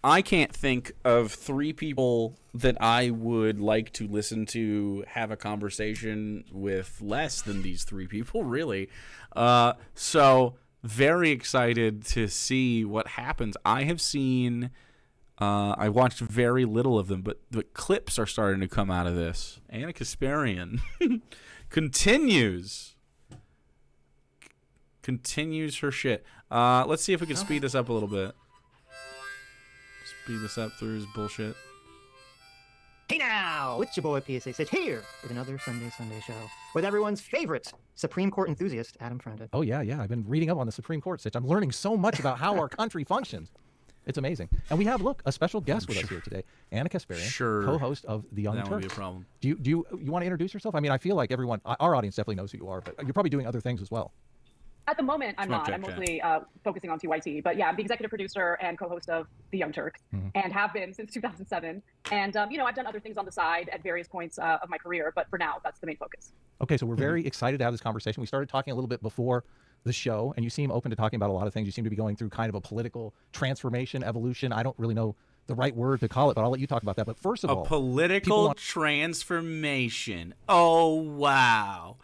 I can't think of three people that I would like to listen to have a conversation with less than these three people, really. So very excited to see what happens. I have seen, I watched very little of them, but the clips are starting to come out of this. Anna Kasparian continues her shit. Let's see if we can speed this up a little bit. Speed this up through his bullshit. Hey now, it's your boy PSA Sitch here with another Sunday show with everyone's favorite Supreme Court enthusiast, Adam Frandon. Oh yeah, I've been reading up on the Supreme Court, Sitch. I'm learning so much about how our country functions. It's amazing. And we have, look, a special guest with us here today, Anna Kasparian, co-host of The Young Turks. That would be a problem. Do you want to introduce yourself? I mean, I feel like everyone, our audience definitely knows who you are, but you're probably doing other things as well. At the moment, I'm not. I'm mostly focusing on TYT. But yeah, I'm the executive producer and co-host of The Young Turks, and have been since 2007. And, I've done other things on the side at various points of my career. But for now, that's the main focus. Okay, so we're very excited to have this conversation. We started talking a little bit before the show, and you seem open to talking about a lot of things. You seem to be going through kind of a political transformation, evolution. I don't really know the right word to call it, but I'll let you talk about that. But first of all, a political transformation. Oh, wow.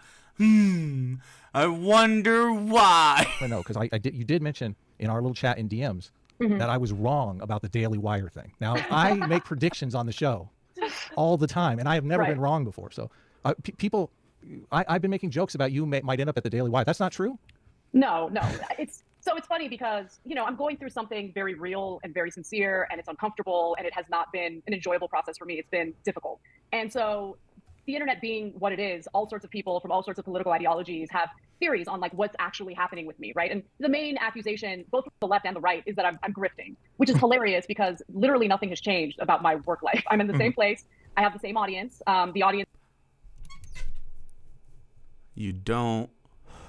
I wonder why. No, because you did mention in our little chat in DMs that I was wrong about the Daily Wire thing. Now, I make predictions on the show all the time, and I have never been wrong before. So people, I've been making jokes about you might end up at the Daily Wire. That's not true? No. It's funny because, I'm going through something very real and very sincere, and it's uncomfortable, and it has not been an enjoyable process for me. It's been difficult. And so the internet being what it is, all sorts of people from all sorts of political ideologies have theories on like what's actually happening with me, right? And the main accusation, both from the left and the right, is that I'm grifting, which is hilarious because literally nothing has changed about my work life. I'm in the same place. I have the same audience. The audience. You don't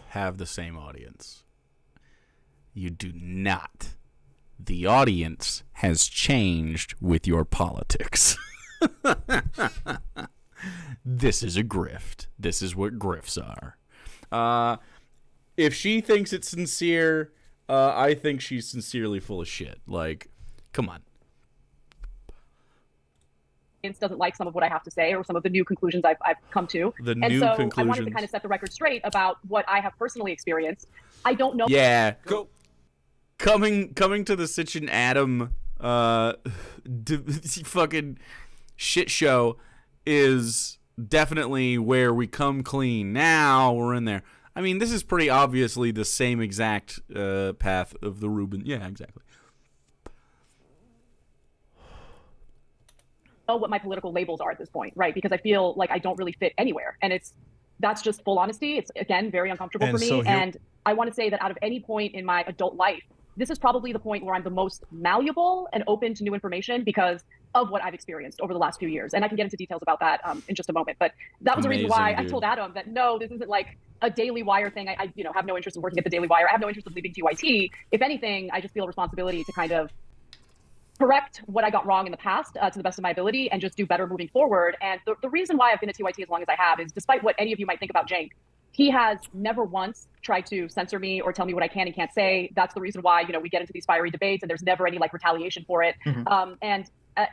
have the same audience. You do not. The audience has changed with your politics. This is a grift. This is what grifts are. If she thinks it's sincere, I think she's sincerely full of shit. Like, come on. Doesn't like some of what I have to say or some of the new conclusions I've come to. I wanted to kind of set the record straight about what I have personally experienced. I don't know. Yeah. Coming to the Sitch and Adam fucking shit show is definitely where we come clean. Now we're in there. I mean, this is pretty obviously the same exact path of the Reuben. Yeah, exactly. Know what my political labels are at this point, right? Because I feel like I don't really fit anywhere, and that's just full honesty. It's again very uncomfortable for me, and I want to say that out of any point in my adult life, this is probably the point where I'm the most malleable and open to new information because of what I've experienced over the last few years. And I can get into details about that in just a moment. But that was the reason why I told Adam that, no, this isn't like a Daily Wire thing. I have no interest in working at the Daily Wire. I have no interest in leaving TYT. If anything, I just feel a responsibility to kind of correct what I got wrong in the past to the best of my ability and just do better moving forward. And the reason why I've been at TYT as long as I have is despite what any of you might think about Cenk, he has never once tried to censor me or tell me what I can and can't say. That's the reason why, we get into these fiery debates and there's never any like retaliation for it. And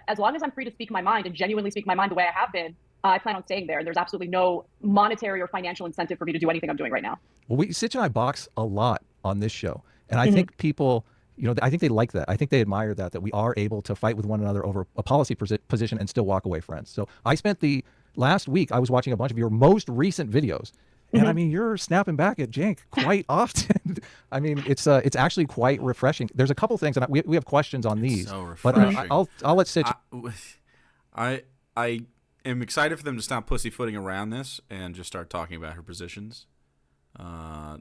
as long as I'm free to speak my mind and genuinely speak my mind the way I have been, I plan on staying there. And there's absolutely no monetary or financial incentive for me to do anything I'm doing right now. Well, Sitch and I box a lot on this show. And I think people, I think they like that. I think they admire that we are able to fight with one another over a policy position and still walk away friends. So I spent the last week, I was watching a bunch of your most recent videos. And I mean, you're snapping back at Cenk quite often. I mean, it's actually quite refreshing. There's a couple things, and we have questions on these. So refreshing. But I'll let Sitch. I am excited for them to stop pussyfooting around this and just start talking about her positions.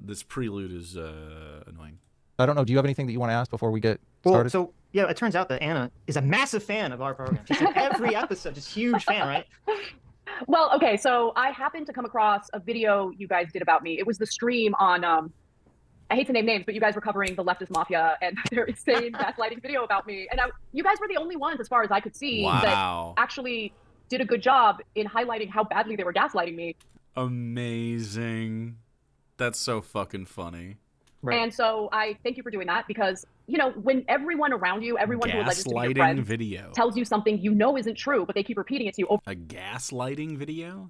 This prelude is annoying. I don't know. Do you have anything that you want to ask before we get started? So yeah, it turns out that Anna is a massive fan of our program. She's in every episode, just huge fan, right? Well, okay, so I happened to come across a video you guys did about me. It was the stream on, I hate to name names, but you guys were covering the leftist mafia and their insane gaslighting video about me. And you guys were the only ones, as far as I could see, that actually did a good job in highlighting how badly they were gaslighting me. Amazing. That's so fucking funny. Right. And so I thank you for doing that because, you know, when everyone around you, everyone who alleges to be your friend, video tells you something you know isn't true, but they keep repeating it to you over a gaslighting video.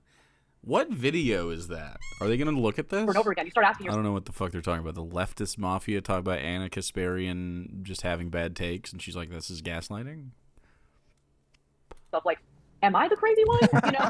What video is that? Are they going to look at this? and over again. You start asking I yourself, don't know what the fuck they're talking about. The leftist mafia talk about Anna Kasparian just having bad takes, and she's like, "This is gaslighting." like, am I the crazy one? You know?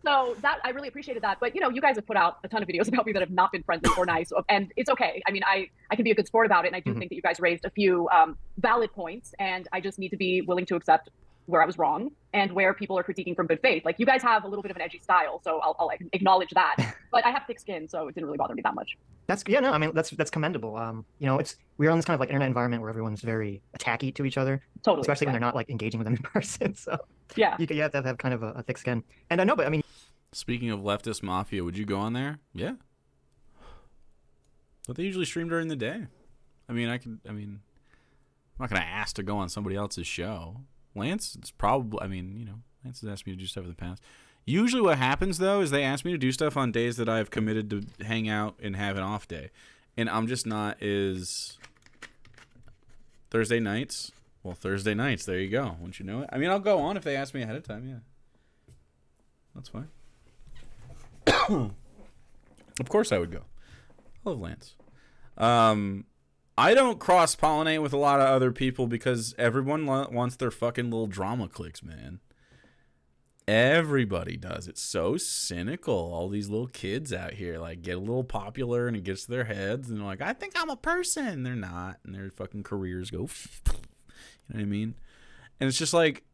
So that, I really appreciated that. But, you know, you guys have put out a ton of videos about me that have not been friendly or nice. And it's okay. I mean, I can be a good sport about it. And I do think that you guys raised a few valid points. And I just need to be willing to accept where I was wrong and where people are critiquing from good faith. Like, you guys have a little bit of an edgy style, so I'll acknowledge that. But I have thick skin, so it didn't really bother me that much. I mean, that's commendable. You know, we're on this kind of like internet environment where everyone's very attacky to each other, Totally. especially when they're not like engaging with them in person. So yeah, you have to have kind of a thick skin. And I know, but I mean, speaking of leftist mafia, would you go on there? Yeah. But they usually stream during the day. I mean, I'm not gonna ask to go on somebody else's show. Lance, it's probably, I mean, you know, Lance has asked me to do stuff in the past. Usually what happens, though, is they ask me to do stuff on days that I've committed to hang out and have an off day. And I'm just not as... Thursday nights? Well, Thursday nights, there you go. Wouldn't you know it? I mean, I'll go on if they ask me ahead of time, yeah. That's fine. Of course I would go. I love Lance. I don't cross-pollinate with a lot of other people because everyone wants their fucking little drama clicks, man. Everybody does. It's so cynical. All these little kids out here, like, get a little popular and it gets to their heads and they're like, I think I'm a person. They're not. And their fucking careers go, you know what I mean? And it's just like,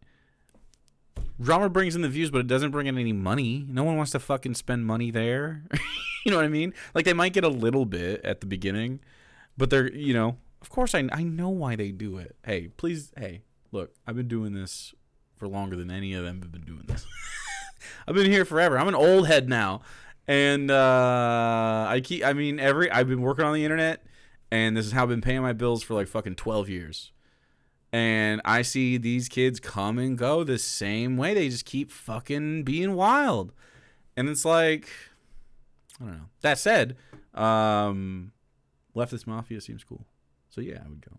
drama brings in the views, but it doesn't bring in any money. No one wants to fucking spend money there. You know what I mean? Like, they might get a little bit at the beginning, but they're, you know, of course I know why they do it. Hey, please, hey, look, I've been doing this for longer than any of them have been doing this. I've been here forever. I'm an old head now. And I've been working on the internet, and this is how I've been paying my bills for like fucking 12 years. And I see these kids come and go the same way. They just keep fucking being wild. And it's like, I don't know. That said, leftist mafia seems cool. So yeah, I would go.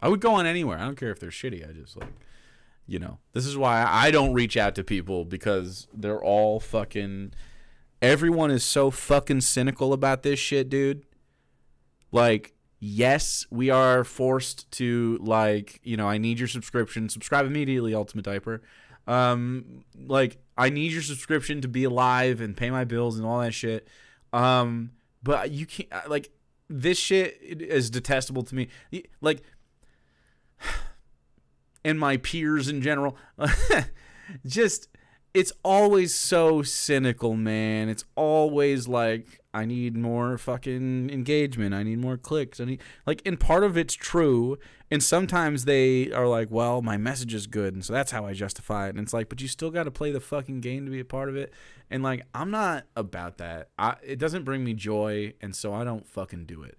I would go on anywhere. I don't care if they're shitty. I just like, you know, this is why I don't reach out to people, because they're all fucking, everyone is so fucking cynical about this shit, dude. Like, yes, we are forced to, like, you know, I need your subscription. Subscribe immediately, Ultimate Diaper. Like, I need your subscription to be alive and pay my bills and all that shit. But you can't, like, this shit is detestable to me. Like, and my peers in general, just, it's always so cynical, man. It's always like, I need more fucking engagement. I need more clicks. I need, like, and part of it's true. And sometimes they are like, well, my message is good, and so that's how I justify it. And it's like, but you still got to play the fucking game to be a part of it. And like, I'm not about that. It doesn't bring me joy, and so I don't fucking do it.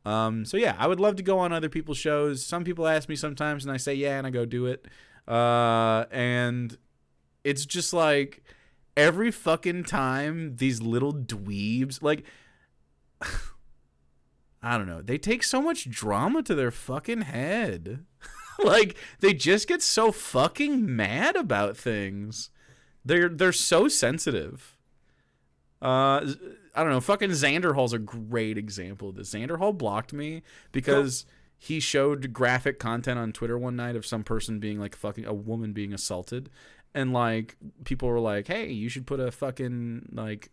So yeah, I would love to go on other people's shows. Some people ask me sometimes, and I say yeah, and I go do it. And it's just like, every fucking time these little dweebs, like, I don't know, they take so much drama to their fucking head. Like, they just get so fucking mad about things. They're so sensitive. I don't know, fucking Xanderhall's a great example of this. Xanderhall blocked me because he showed graphic content on Twitter one night of some person being like, fucking a woman being assaulted. And like, people were like, hey, you should put a fucking like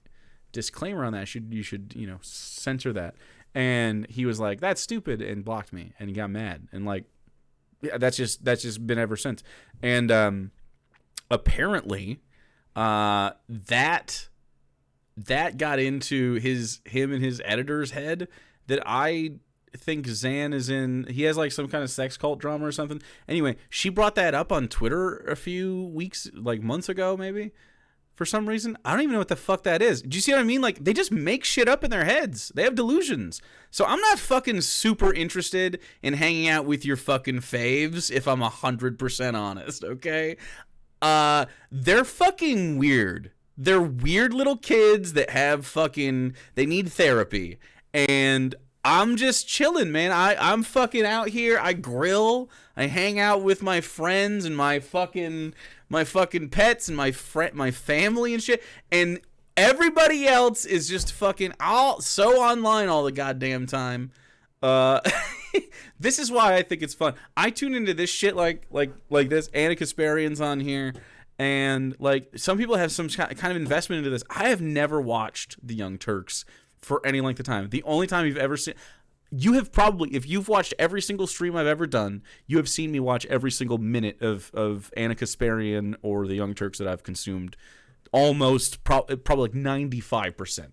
disclaimer on that. You should, you know, censor that. And he was like, that's stupid, and blocked me, and he got mad. And like, yeah, that's just been ever since. And apparently that got into him and his editor's head, that I think Zan is in, he has like some kind of sex cult drama or something. Anyway, she brought that up on Twitter a few weeks, like months ago maybe, for some reason. I don't even know what the fuck that is. Do you see what I mean? Like, they just make shit up in their heads. They have delusions. So I'm not fucking super interested in hanging out with your fucking faves, if I'm 100% honest, okay? They're fucking weird. They're weird little kids that have fucking, they need therapy. And I'm just chilling, man. I'm fucking out here. I grill. I hang out with my friends and my fucking pets and my family and shit. And everybody else is just fucking so online all the goddamn time. This is why I think it's fun. I tune into this shit like this. Anna Kasparian's on here. And like some people have some kind of investment into this. I have never watched The Young Turks for any length of time. The only time you've ever seen, you have probably, if you've watched every single stream I've ever done, you have seen me watch every single minute of Anna Kasparian or The Young Turks that I've consumed. Almost, probably like 95%.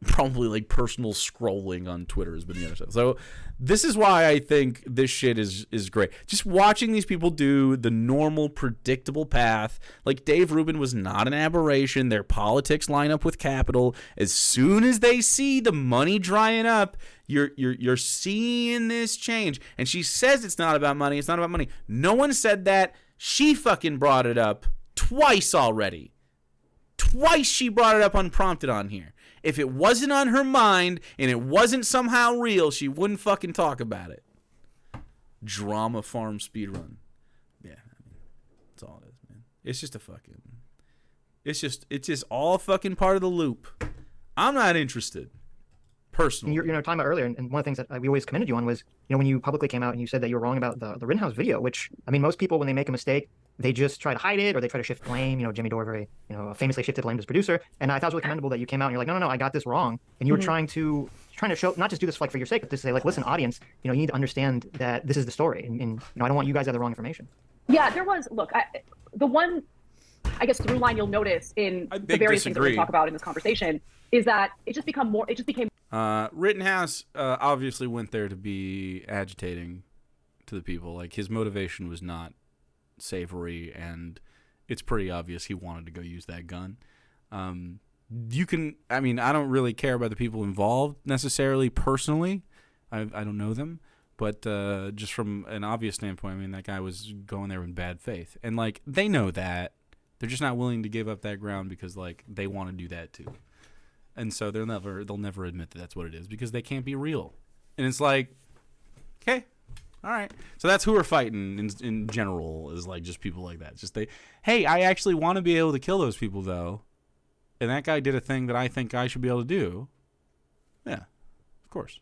Probably like personal scrolling on Twitter has been the other stuff. So this is why I think this shit is great. Just watching these people do the normal, predictable path. Like Dave Rubin was not an aberration. Their politics line up with capital. As soon as they see the money drying up, you're seeing this change. And she says it's not about money. It's not about money. No one said that. She fucking brought it up twice already. Twice she brought it up unprompted on here. If it wasn't on her mind and it wasn't somehow real, she wouldn't fucking talk about it. Drama farm speedrun. Yeah, I mean, that's all it is, man. It's just a fucking... It's just all fucking part of the loop. I'm not interested. Personally. You're talking about earlier, and one of the things that we always commended you on was, when you publicly came out and you said that you were wrong about the Rittenhouse video, which, I mean, most people, when they make a mistake, they just try to hide it or they try to shift blame. Jimmy Dore very, famously shifted blame to his producer. And I thought it was really commendable that you came out and you're like, no, I got this wrong. And you were trying to show, not just do this like for your sake, but to say like, listen, audience, you need to understand that this is the story. And I don't want you guys to have the wrong information. Yeah, there was, look, the one, I guess, through line you'll notice in the various things that we talk about in this conversation is that it just became Rittenhouse obviously went there to be agitating to the people. Like, his motivation was not savory, and it's pretty obvious he wanted to go use that gun. I don't really care about the people involved necessarily personally. I don't know them, but just from an obvious standpoint, I mean, that guy was going there in bad faith, and like, they know that. They're just not willing to give up that ground because like they want to do that too. And so they'll never admit that that's what it is because they can't be real. And it's like, okay, all right. So that's who we're fighting in general, is like just people like that. Just hey, I actually want to be able to kill those people though. And that guy did a thing that I think I should be able to do. Yeah, of course.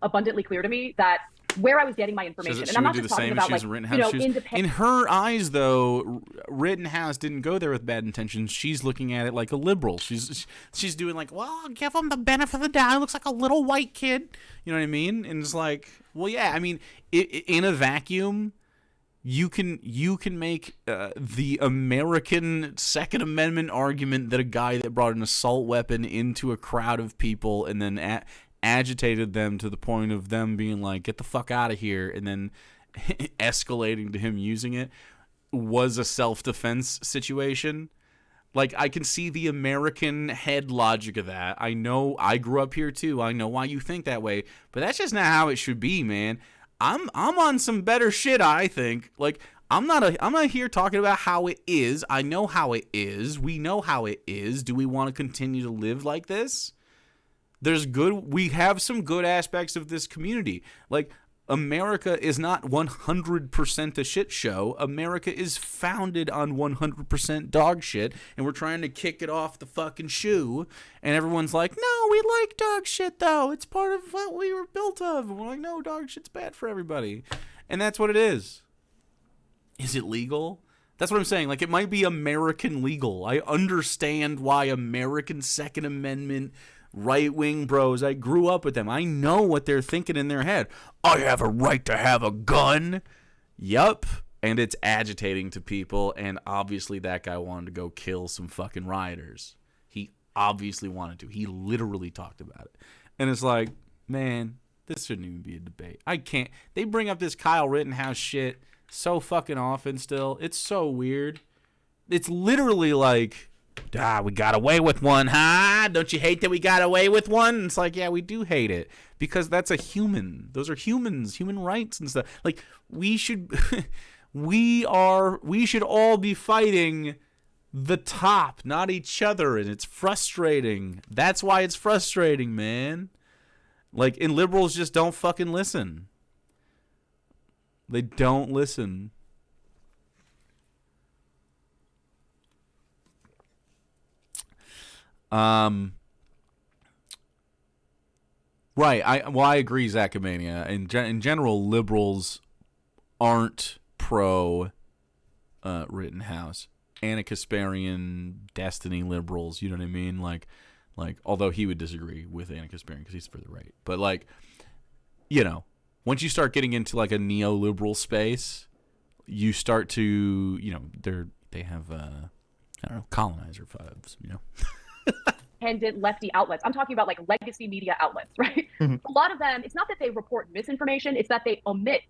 Abundantly clear to me that where I was getting my information, and I'm not just talking about like, independent. In her eyes, though, Rittenhouse didn't go there with bad intentions. She's looking at it like a liberal. She's doing like, well, I'll give him the benefit of the doubt. He looks like a little white kid. You know what I mean? And it's like, well, yeah. I mean, in a vacuum, you can make the American Second Amendment argument that a guy that brought an assault weapon into a crowd of people and then agitated them to the point of them being like, get the fuck out of here, and then escalating to him using it, was a self-defense situation. Like, I can see the American head logic of that. I know, I grew up here too. I know why you think that way, but that's just not how it should be, man. I'm on some better shit, I think. Like, I'm not here talking about how it is. I know how it is. We know how it is. Do we want to continue to live like this? We have some good aspects of this community. Like, America is not 100% a shit show. America is founded on 100% dog shit, and we're trying to kick it off the fucking shoe, and everyone's like, no, we like dog shit, though. It's part of what we were built of. And we're like, no, dog shit's bad for everybody. And that's what it is. Is it legal? That's what I'm saying. Like, it might be American legal. I understand why American Second Amendment right-wing bros, I grew up with them. I know what they're thinking in their head. I have a right to have a gun. Yup. And it's agitating to people, and obviously that guy wanted to go kill some fucking rioters. He obviously wanted to. He literally talked about it. And it's like, man, this shouldn't even be a debate. I can't. They bring up this Kyle Rittenhouse shit so fucking often still. It's so weird. It's literally like, we got away with one, huh? Don't you hate that we got away with one? And it's like, yeah, we do hate it because that's a human. Those are humans, human rights and stuff. Like, we should, we should all be fighting the top, not each other. And it's frustrating. That's why it's frustrating, man. Like, and liberals just don't fucking listen. They don't listen. Right. I agree, Zachamania. In general, liberals aren't pro Rittenhouse. Anna Kasparian, Destiny liberals, you know what I mean? Like, although he would disagree with Anna Kasparian because he's for the right. But, like, you know, once you start getting into, like, a neoliberal space, you start to, you know, they have, I don't know, colonizer vibes, you know? Independent lefty outlets. I'm talking about, like, legacy media outlets, right? A lot of them, it's not that they report misinformation, it's that they omit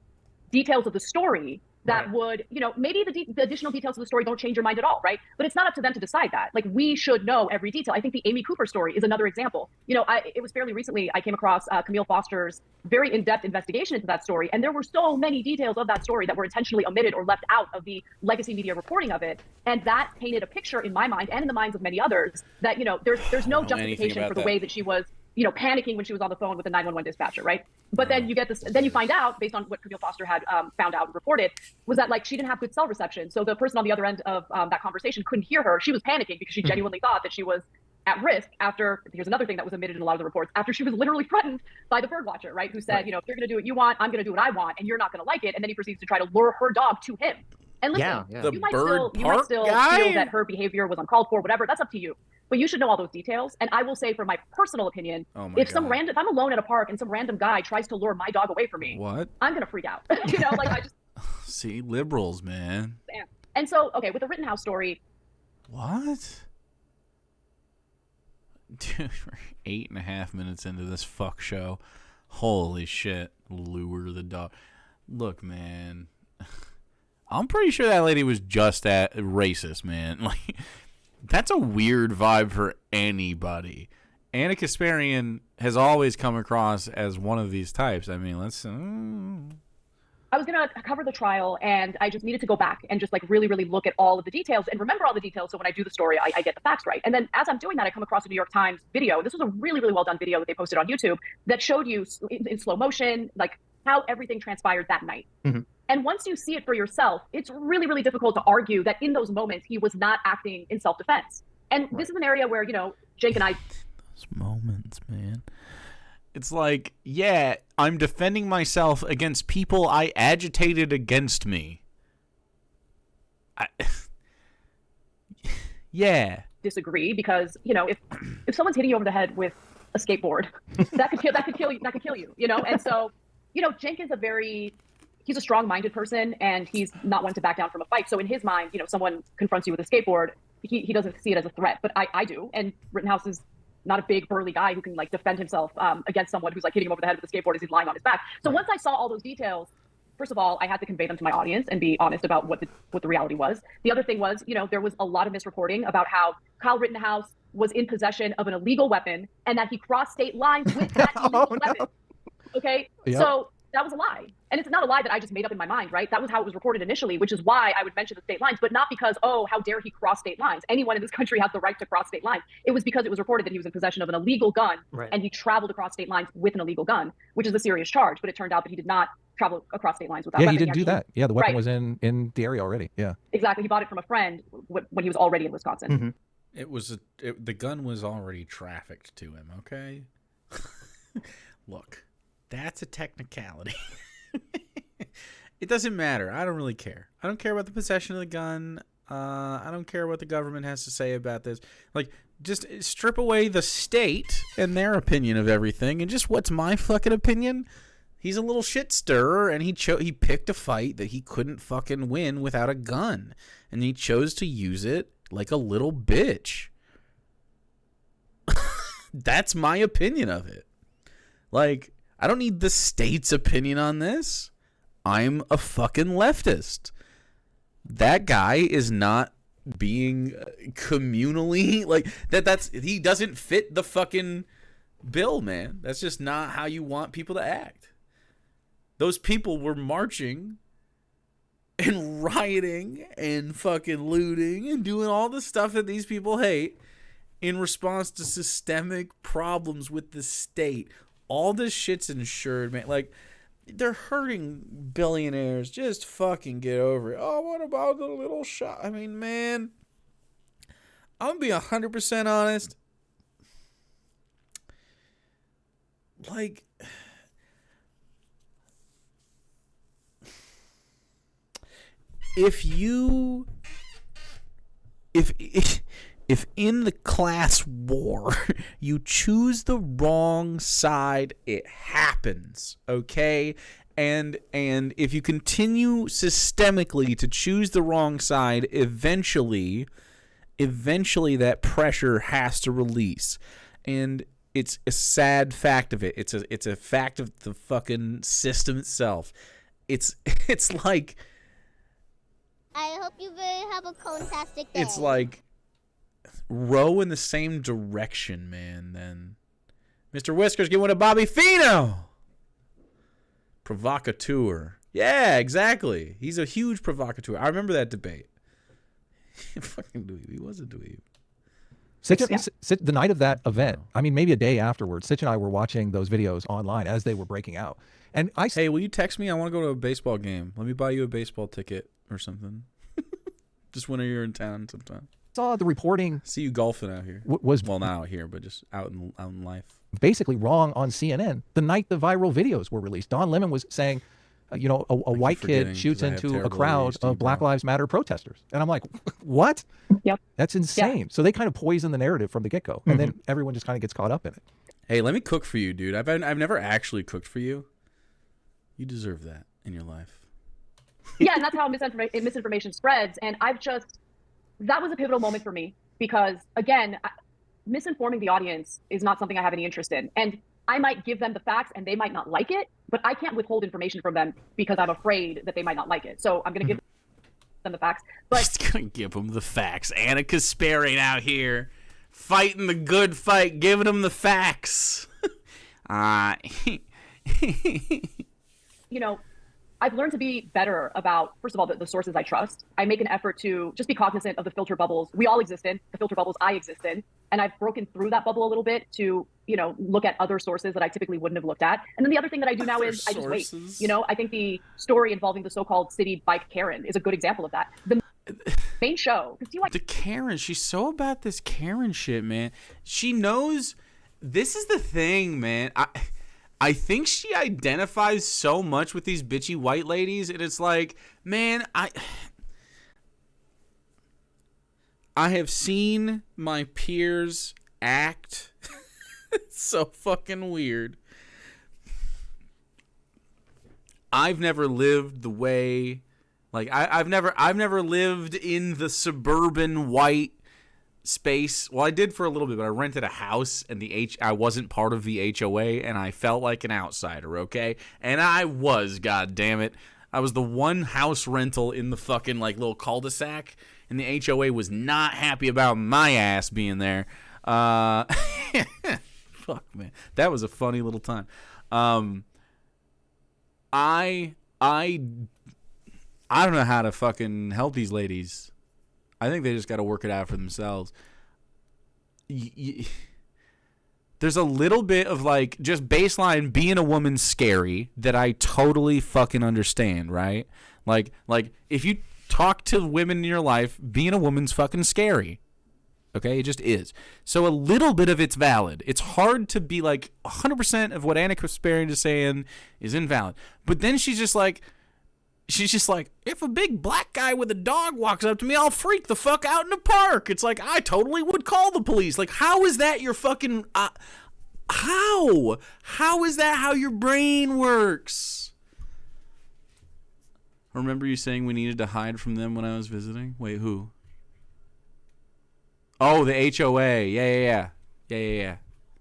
details of the story that would, you know, maybe the additional details of the story don't change your mind at all, right? But it's not up to them to decide that. Like, we should know every detail. I think the Amy Cooper story is another example. You know, it was fairly recently I came across Camille Foster's very in-depth investigation into that story, and there were so many details of that story that were intentionally omitted or left out of the legacy media reporting of it, and that painted a picture in my mind and in the minds of many others that, you know, there's no justification for the way that she was, you know, panicking when she was on the phone with the 911 dispatcher, right? But then you get this, then you find out, based on what Camille Foster had found out and reported, was that, like, she didn't have good cell reception. So the person on the other end of that conversation couldn't hear her. She was panicking because she genuinely thought that she was at risk after, here's another thing that was omitted in a lot of the reports, after she was literally threatened by the bird watcher, right? Who said, you know, if you're going to do what you want, I'm going to do what I want, and you're not going to like it. And then he proceeds to try to lure her dog to him. And listen, you might still feel that her behavior was uncalled for, whatever. That's up to you. But you should know all those details. And I will say, from my personal opinion, if I'm alone at a park and some random guy tries to lure my dog away from me, I'm gonna freak out. You know, like, I just see liberals, man. And so, okay, with the Rittenhouse story, dude, we're 8.5 minutes into this fuck show. Holy shit, lure the dog. Look, man, I'm pretty sure that lady was just racist, man. Like, that's a weird vibe for anybody. Anna Kasparian has always come across as one of these types. I mean, I was going to cover the trial, and I just needed to go back and just, like, really, really look at all of the details and remember all the details, so when I do the story, I get the facts right. And then as I'm doing that, I come across a New York Times video. This was a really, really well-done video that they posted on YouTube that showed you in slow motion, like, how everything transpired that night. And once you see it for yourself, it's really, really difficult to argue that in those moments he was not acting in self-defense. And this is an area where, you know, Jake and I... Those moments, man. It's like, yeah, I'm defending myself against people I agitated against me. Yeah. Disagree, because, you know, if someone's hitting you over the head with a skateboard, that could kill you, you know? And so, you know, Jake is he's a strong-minded person, and he's not one to back down from a fight. So in his mind, you know, someone confronts you with a skateboard, he doesn't see it as a threat, but I do. And Rittenhouse is not a big burly guy who can, like, defend himself against someone who's, like, hitting him over the head with a skateboard as he's lying on his back. So once I saw all those details, first of all, I had to convey them to my audience and be honest about what the reality was. The other thing was, you know, there was a lot of misreporting about how Kyle Rittenhouse was in possession of an illegal weapon and that he crossed state lines with that illegal weapon. Okay, so that was a lie. And it's not a lie that I just made up in my mind, right? That was how it was reported initially, which is why I would mention the state lines, but not because, oh, how dare he cross state lines. Anyone in this country has the right to cross state lines. It was because it was reported that he was in possession of an illegal gun, and he traveled across state lines with an illegal gun, which is a serious charge. But it turned out that he did not travel across state lines with that weapon. Yeah, he didn't do that. Yeah, the weapon was in the area already. Yeah. Exactly. He bought it from a friend when he was already in Wisconsin. The gun was already trafficked to him, okay? Look, that's a technicality. It doesn't matter. I don't really care. I don't care about the possession of the gun. I don't care what the government has to say about this. Like, just strip away the state and their opinion of everything, and just what's my fucking opinion? He's a little shit stirrer, and he picked a fight that he couldn't fucking win without a gun, and he chose to use it like a little bitch. That's my opinion of it. Like, I don't need the state's opinion on this. I'm a fucking leftist. That guy is not being communally, like, he doesn't fit the fucking bill, man. That's just not how you want people to act. Those people were marching and rioting and fucking looting and doing all the stuff that these people hate in response to systemic problems with the state. all this shit's insured, man. Like, they're hurting billionaires. Just fucking get over it. Oh, what about the little shot? I mean, man, I'm gonna be 100% honest. Like, if in the class war you choose the wrong side, it happens, okay? And if you continue systemically to choose the wrong side, eventually that pressure has to release. And it's a sad fact of it. It's a fact of the fucking system itself. It's like, I hope you have a fantastic day. It's like row in the same direction, man. Then Mr. Whiskers get one of Bobby Fino. Provocateur. Yeah, exactly. He's a huge provocateur. I remember that debate. Fucking dweeb. He was a dweeb. The night of that event, I mean, maybe a day afterwards, Sitch and I were watching those videos online as they were breaking out. And hey, will you text me? I want to go to a baseball game. Let me buy you a baseball ticket or something. Just when you're in town sometime. Saw the reporting. See you golfing out here. Well, not out here, but just out in life. Basically wrong on CNN the night the viral videos were released. Don Lemon was saying, a white kid shoots into a crowd of Black Lives Matter protesters. And I'm like, what? Yep. That's insane. Yeah. So they kind of poison the narrative from the get-go. And then everyone just kind of gets caught up in it. Hey, let me cook for you, dude. I've never actually cooked for you. You deserve that in your life. Yeah, and that's how misinformation spreads. And that was a pivotal moment for me because, again, misinforming the audience is not something I have any interest in. And I might give them the facts and they might not like it, but I can't withhold information from them because I'm afraid that they might not like it. So I'm going to give them the facts. But just going to give them the facts. Anna Kasparian out here fighting the good fight, giving them the facts. I've learned to be better about, first of all, the sources I trust. I make an effort to just be cognizant of the filter bubbles we all exist in, the filter bubbles I exist in. And I've broken through that bubble a little bit to, look at other sources that I typically wouldn't have looked at. And then the other thing that I do now is I just wait. I think the story involving the so-called city bike Karen is a good example of that. The main show. The Karen, she's so about this Karen shit, man. She knows, this is the thing, man. I think she identifies so much with these bitchy white ladies, and it's like, man, I have seen my peers act so fucking weird. I've never lived the way, like I've never lived in the suburban white space. Well, I did for a little bit, but I rented a house and I wasn't part of the HOA and I felt like an outsider, okay? And I was, god damn it. I was the one house rental in the fucking like little cul-de-sac and the HOA was not happy about my ass being there. Fuck, man. That was a funny little time. I don't know how to fucking help these ladies. I think they just got to work it out for themselves. There's a little bit of like just baseline being a woman scary that I totally fucking understand, right? Like if you talk to women in your life, being a woman's fucking scary. Okay, it just is. So a little bit of it's valid. It's hard to be like 100% of what Anna Kasparian is saying is invalid. But then she's just like, if a big black guy with a dog walks up to me, I'll freak the fuck out in the park. It's like, I totally would call the police. Like, how is that your fucking... how? How is that how your brain works? Remember you saying we needed to hide from them when I was visiting? Wait, who? Oh, the HOA. Yeah.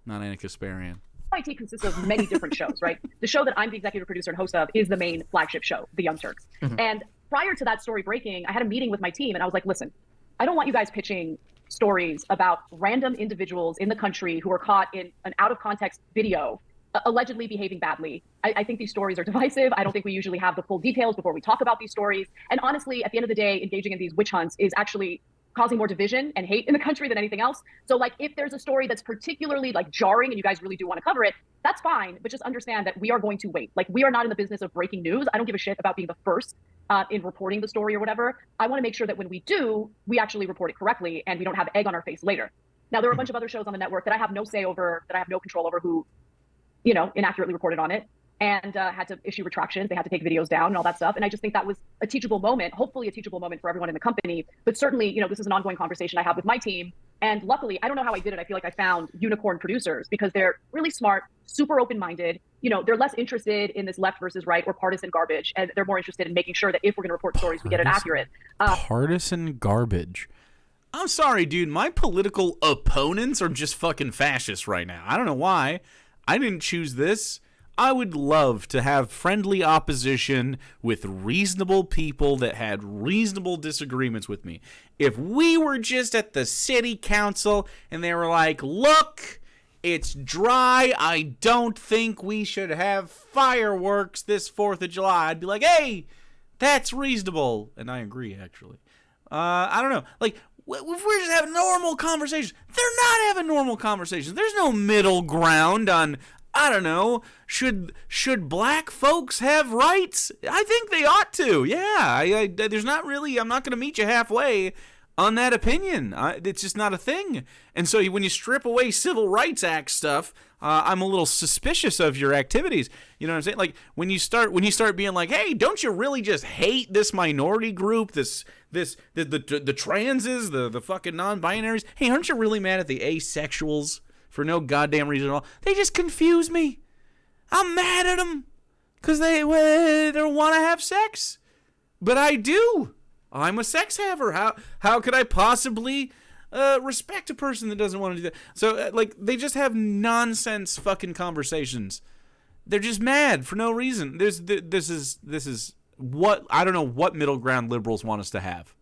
Not Anna Kasparian. TYT consists of many different shows, right? The show that I'm the executive producer and host of is the main flagship show, The Young Turks. Mm-hmm. And prior to that story breaking, I had a meeting with my team and I was like, listen, I don't want you guys pitching stories about random individuals in the country who are caught in an out of context video allegedly behaving badly. I think these stories are divisive. I don't think we usually have the full details before we talk about these stories. And honestly, at the end of the day, engaging in these witch hunts is actually causing more division and hate in the country than anything else. So like, if there's a story that's particularly like jarring and you guys really do want to cover it, that's fine. But just understand that we are going to wait. Like, we are not in the business of breaking news. I don't give a shit about being the first in reporting the story or whatever. I want to make sure that when we do, we actually report it correctly and we don't have egg on our face later. Now, there are a bunch of other shows on the network that I have no say over, that I have no control over, who, you know, inaccurately reported on it and had to issue retractions. They had to take videos down and all that stuff. And I just think that was a teachable moment, hopefully a teachable moment for everyone in the company. But certainly, you know, this is an ongoing conversation I have with my team. And luckily, I don't know how I did it. I feel like I found unicorn producers because they're really smart, super open-minded. You know, they're less interested in this left versus right or partisan garbage. And they're more interested in making sure that if we're going to report stories, we get it accurate. Partisan garbage. I'm sorry, dude. My political opponents are just fucking fascists right now. I don't know why. I didn't choose this. I would love to have friendly opposition with reasonable people that had reasonable disagreements with me. If we were just at the city council and they were like, look, it's dry, I don't think we should have fireworks this 4th of July, I'd be like, hey, that's reasonable. And I agree, actually. I don't know. Like, if we're just having normal conversations, they're not having normal conversations. There's no middle ground on, I don't know, should black folks have rights? I think they ought to. Yeah, there's not really, I'm not going to meet you halfway on that opinion. It's just not a thing. And so when you strip away Civil Rights Act stuff, I'm a little suspicious of your activities. You know what I'm saying? Like, when you start being like, hey, don't you really just hate this minority group, the transes, the fucking non-binaries? Hey, aren't you really mad at the asexuals for no goddamn reason at all? They just confuse me. I'm mad at them because they want to have sex, but I do. I'm a sex haver. How could I possibly respect a person that doesn't want to do that? So like, they just have nonsense fucking conversations. They're just mad for no reason. This is what, I don't know what middle ground liberals want us to have.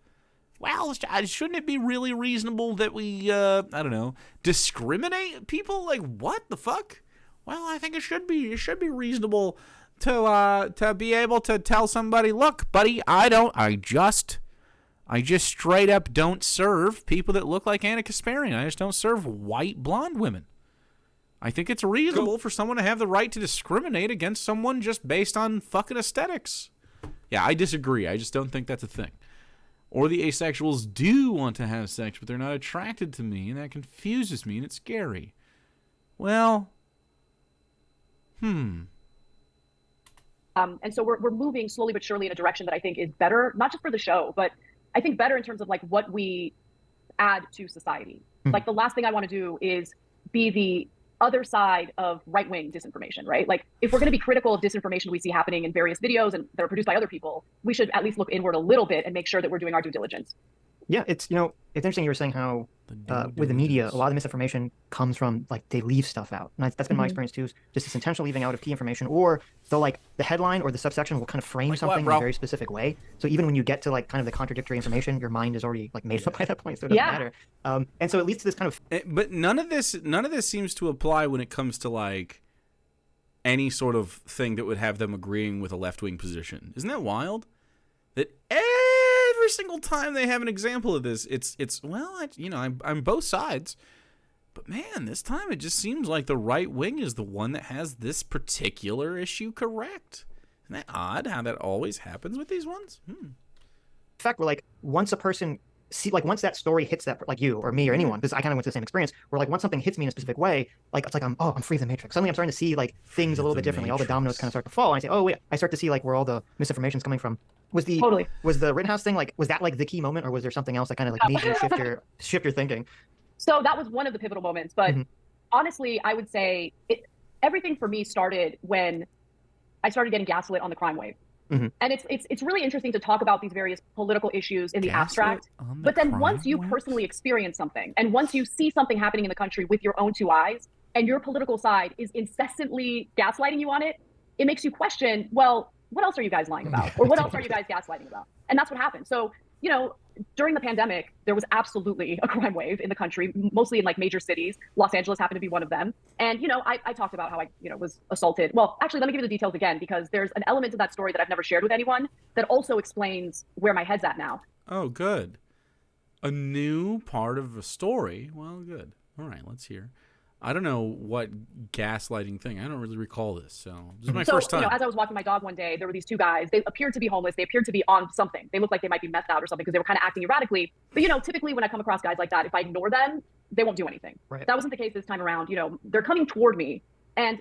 Well, shouldn't it be really reasonable that we I don't know, discriminate people? Like, what the fuck? Well, I think it should be reasonable to be able to tell somebody, look, buddy, I just straight up don't serve people that look like Anna Kasparian. I just don't serve white blonde women. I think it's reasonable for someone to have the right to discriminate against someone just based on fucking aesthetics. Yeah, I disagree. I just don't think that's a thing. Or the asexuals do want to have sex, but they're not attracted to me, and that confuses me, and it's scary. Well, And so we're moving slowly but surely in a direction that I think is better, not just for the show, but I think better in terms of like what we add to society. Like, the last thing I want to do is be the other side of right-wing disinformation, right? Like, if we're going to be critical of disinformation we see happening in various videos and that are produced by other people, we should at least look inward a little bit and make sure that we're doing our due diligence. Yeah, it's interesting you were saying how with the media, a lot of the misinformation comes from, like, they leave stuff out. And that's been my experience too, is just this intentional leaving out of key information, or the headline or the subsection will kind of frame something in a very specific way. So even when you get to, like, kind of the contradictory information, your mind is already, like, made up by that point, so it doesn't matter. And so it leads to this kind of... But none of this seems to apply when it comes to, like, any sort of thing that would have them agreeing with a left-wing position. Isn't that wild? That every single time they have an example of this, it's I'm both sides, but man, this time it just seems like the right wing is the one that has this particular issue correct. Isn't that odd how that always happens with these ones? In fact, we're like, once a person once that story hits that, like you or me or anyone, because I kind of went through the same experience, where like once something hits me in a specific way, like it's like I'm free of the matrix. Suddenly I'm starting to see like things a little bit differently. All the dominoes kind of start to fall. And I say, oh wait, I start to see like where all the misinformation is coming from. Was the Rittenhouse thing, like, was that like the key moment, or was there something else that kind of like made you shift your thinking? So that was one of the pivotal moments, but honestly, I would say everything for me started when I started getting gaslit on the crime wave. And it's really interesting to talk about these various political issues in the abstract, but then once you personally experience something, and once you see something happening in the country with your own two eyes, and your political side is incessantly gaslighting you on it, it makes you question, well, what else are you guys lying about? Or what else are you guys gaslighting about? And that's what happened. So, during the pandemic, there was absolutely a crime wave in the country, mostly in like major cities. Los Angeles happened to be one of them. And, I talked about how I, was assaulted. Well, actually, let me give you the details again, because there's an element to that story that I've never shared with anyone that also explains where my head's at now. Oh, good. A new part of a story. Well, good. All right, let's hear. I don't know what gaslighting thing. I don't really recall this. So this is my first time. As I was walking my dog one day, there were these two guys. They appeared to be homeless. They appeared to be on something. They looked like they might be methed out or something because they were kind of acting erratically. But, typically when I come across guys like that, if I ignore them, they won't do anything. Right. That wasn't the case this time around. They're coming toward me, and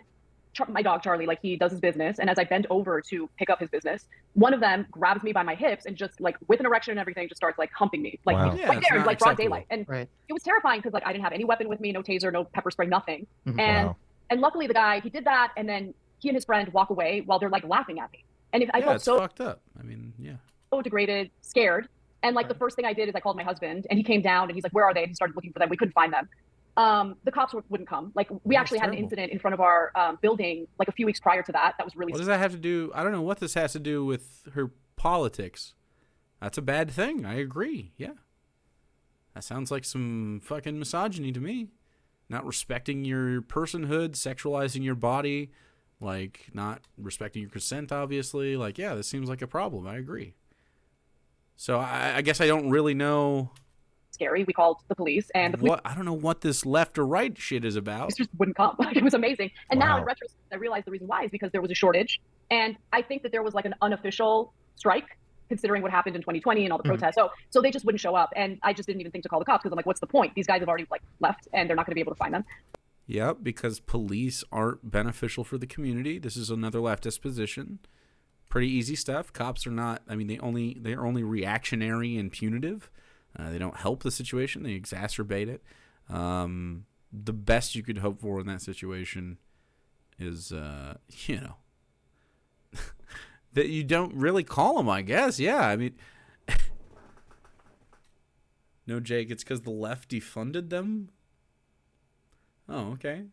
my dog Charlie, like, he does his business, and as I bend over to pick up his business, one of them grabs me by my hips and just, like, with an erection and everything, just starts like humping me, like, Wow. right there, like broad daylight. And Right. it was terrifying because, like, I didn't have any weapon with me, no taser, no pepper spray, nothing. Mhm. And luckily the guy, he did that, and then he and his friend walk away while they're like laughing at me. And I felt it's so fucked up. I mean, yeah. so degraded, scared. And like the first thing I did is I called my husband, and he came down and he's like, "Where are they?" And he started looking for them. We couldn't find them. The cops wouldn't come. Like, we That's actually had an terrible. incident in front of our building like a few weeks prior to that. That was really What does that have to do? I don't know what this has to do with her politics. That's a bad thing. I agree. Yeah. That sounds like some fucking misogyny to me. Not respecting your personhood, sexualizing your body, like not respecting your consent, obviously. Like, yeah, this seems like a problem. I agree. So I guess I don't really know scary. We called the police, and the police I don't know what this left or right shit is about. just wouldn't come. Like, it was amazing. And now Wow. in retrospect, I realized the reason why is because there was a shortage. And I think that there was like an unofficial strike, considering what happened in 2020 and all the protests. So they just wouldn't show up. And I just didn't even think to call the cops because I'm like, what's the point? These guys have already like left, and they're not going to be able to find them. Yep, because police aren't beneficial for the community. This is another leftist position. Pretty easy stuff. Cops are not. I mean, they're only reactionary and punitive. They don't help the situation. They exacerbate it. The best you could hope for in that situation is, that you don't really call them, I guess. Yeah, I mean, no, Jake, it's because the left defunded them. Oh, okay.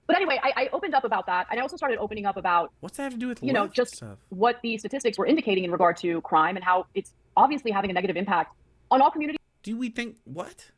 But anyway, I opened up about that. And I also started opening up about, What's that have to do with just stuff? what the statistics were indicating in regard to crime and how it's obviously having a negative impact on all communities. Do we think what?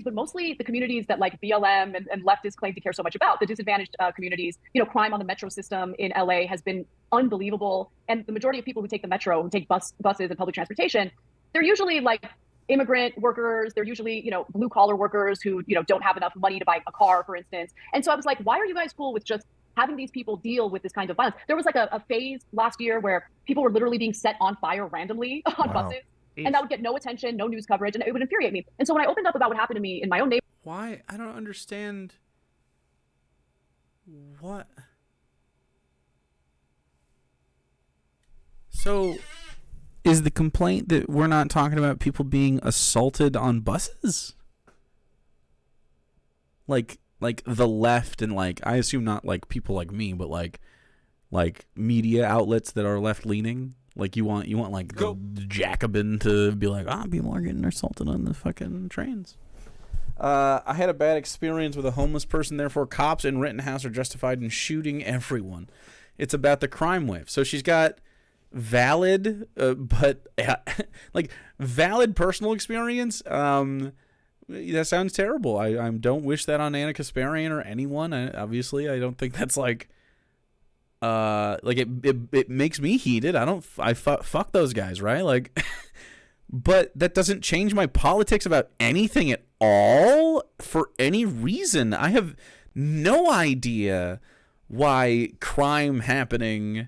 But mostly the communities that like BLM and leftists claim to care so much about, the disadvantaged communities. Crime on the metro system in LA has been unbelievable. And the majority of people who take the metro, who take buses and public transportation, they're usually like immigrant workers. They're usually, blue collar workers who, don't have enough money to buy a car, for instance. And so I was like, why are you guys cool with just having these people deal with this kind of violence? There was like a phase last year where people were literally being set on fire randomly on buses. And that would get no attention, no news coverage, and it would infuriate me. And so when I opened up about what happened to me in my own neighborhood, Why? I don't understand. What? So, is the complaint that we're not talking about people being assaulted on buses? Like the left and like, I assume not like people like me, but like media outlets that are left leaning. Like you want like the Jacobin to be like, people are getting assaulted on the fucking trains. I had a bad experience with a homeless person, therefore cops in Rittenhouse are justified in shooting everyone. It's about the crime wave. So she's got valid, but like valid personal experience. That sounds terrible. I don't wish that on Anna Kasparian or anyone. Obviously, I don't think that's like it makes me heated. Fuck those guys, right? Like, but that doesn't change my politics about anything at all for any reason. I have no idea why crime happening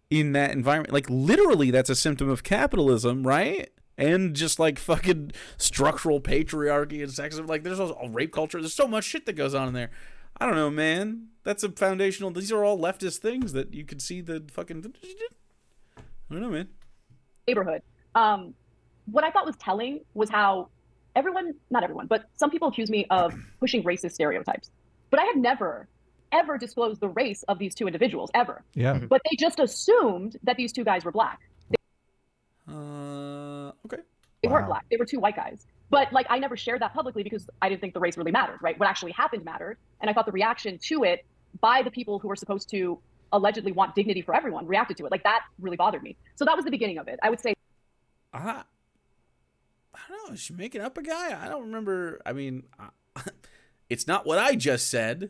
in that environment, like literally that's a symptom of capitalism, right? And just like fucking structural patriarchy and sexism. Like there's a rape culture. There's so much shit that goes on in there. I don't know, man. That's a foundational. These are all leftist things that you could see the fucking. I don't know, man. Neighborhood. What I thought was telling was how not everyone, but some people accuse me of pushing racist stereotypes. But I have never, ever disclosed the race of these two individuals, ever. Yeah. But they just assumed that these two guys were black. Okay. They weren't black. They were two white guys. But like, I never shared that publicly because I didn't think the race really mattered, right? What actually happened mattered. And I thought the reaction to it by the people who were supposed to allegedly want dignity for everyone reacted to it. Like that really bothered me. So that was the beginning of it. I would say. I don't know. Is she making up a guy? I don't remember. I mean, it's not what I just said.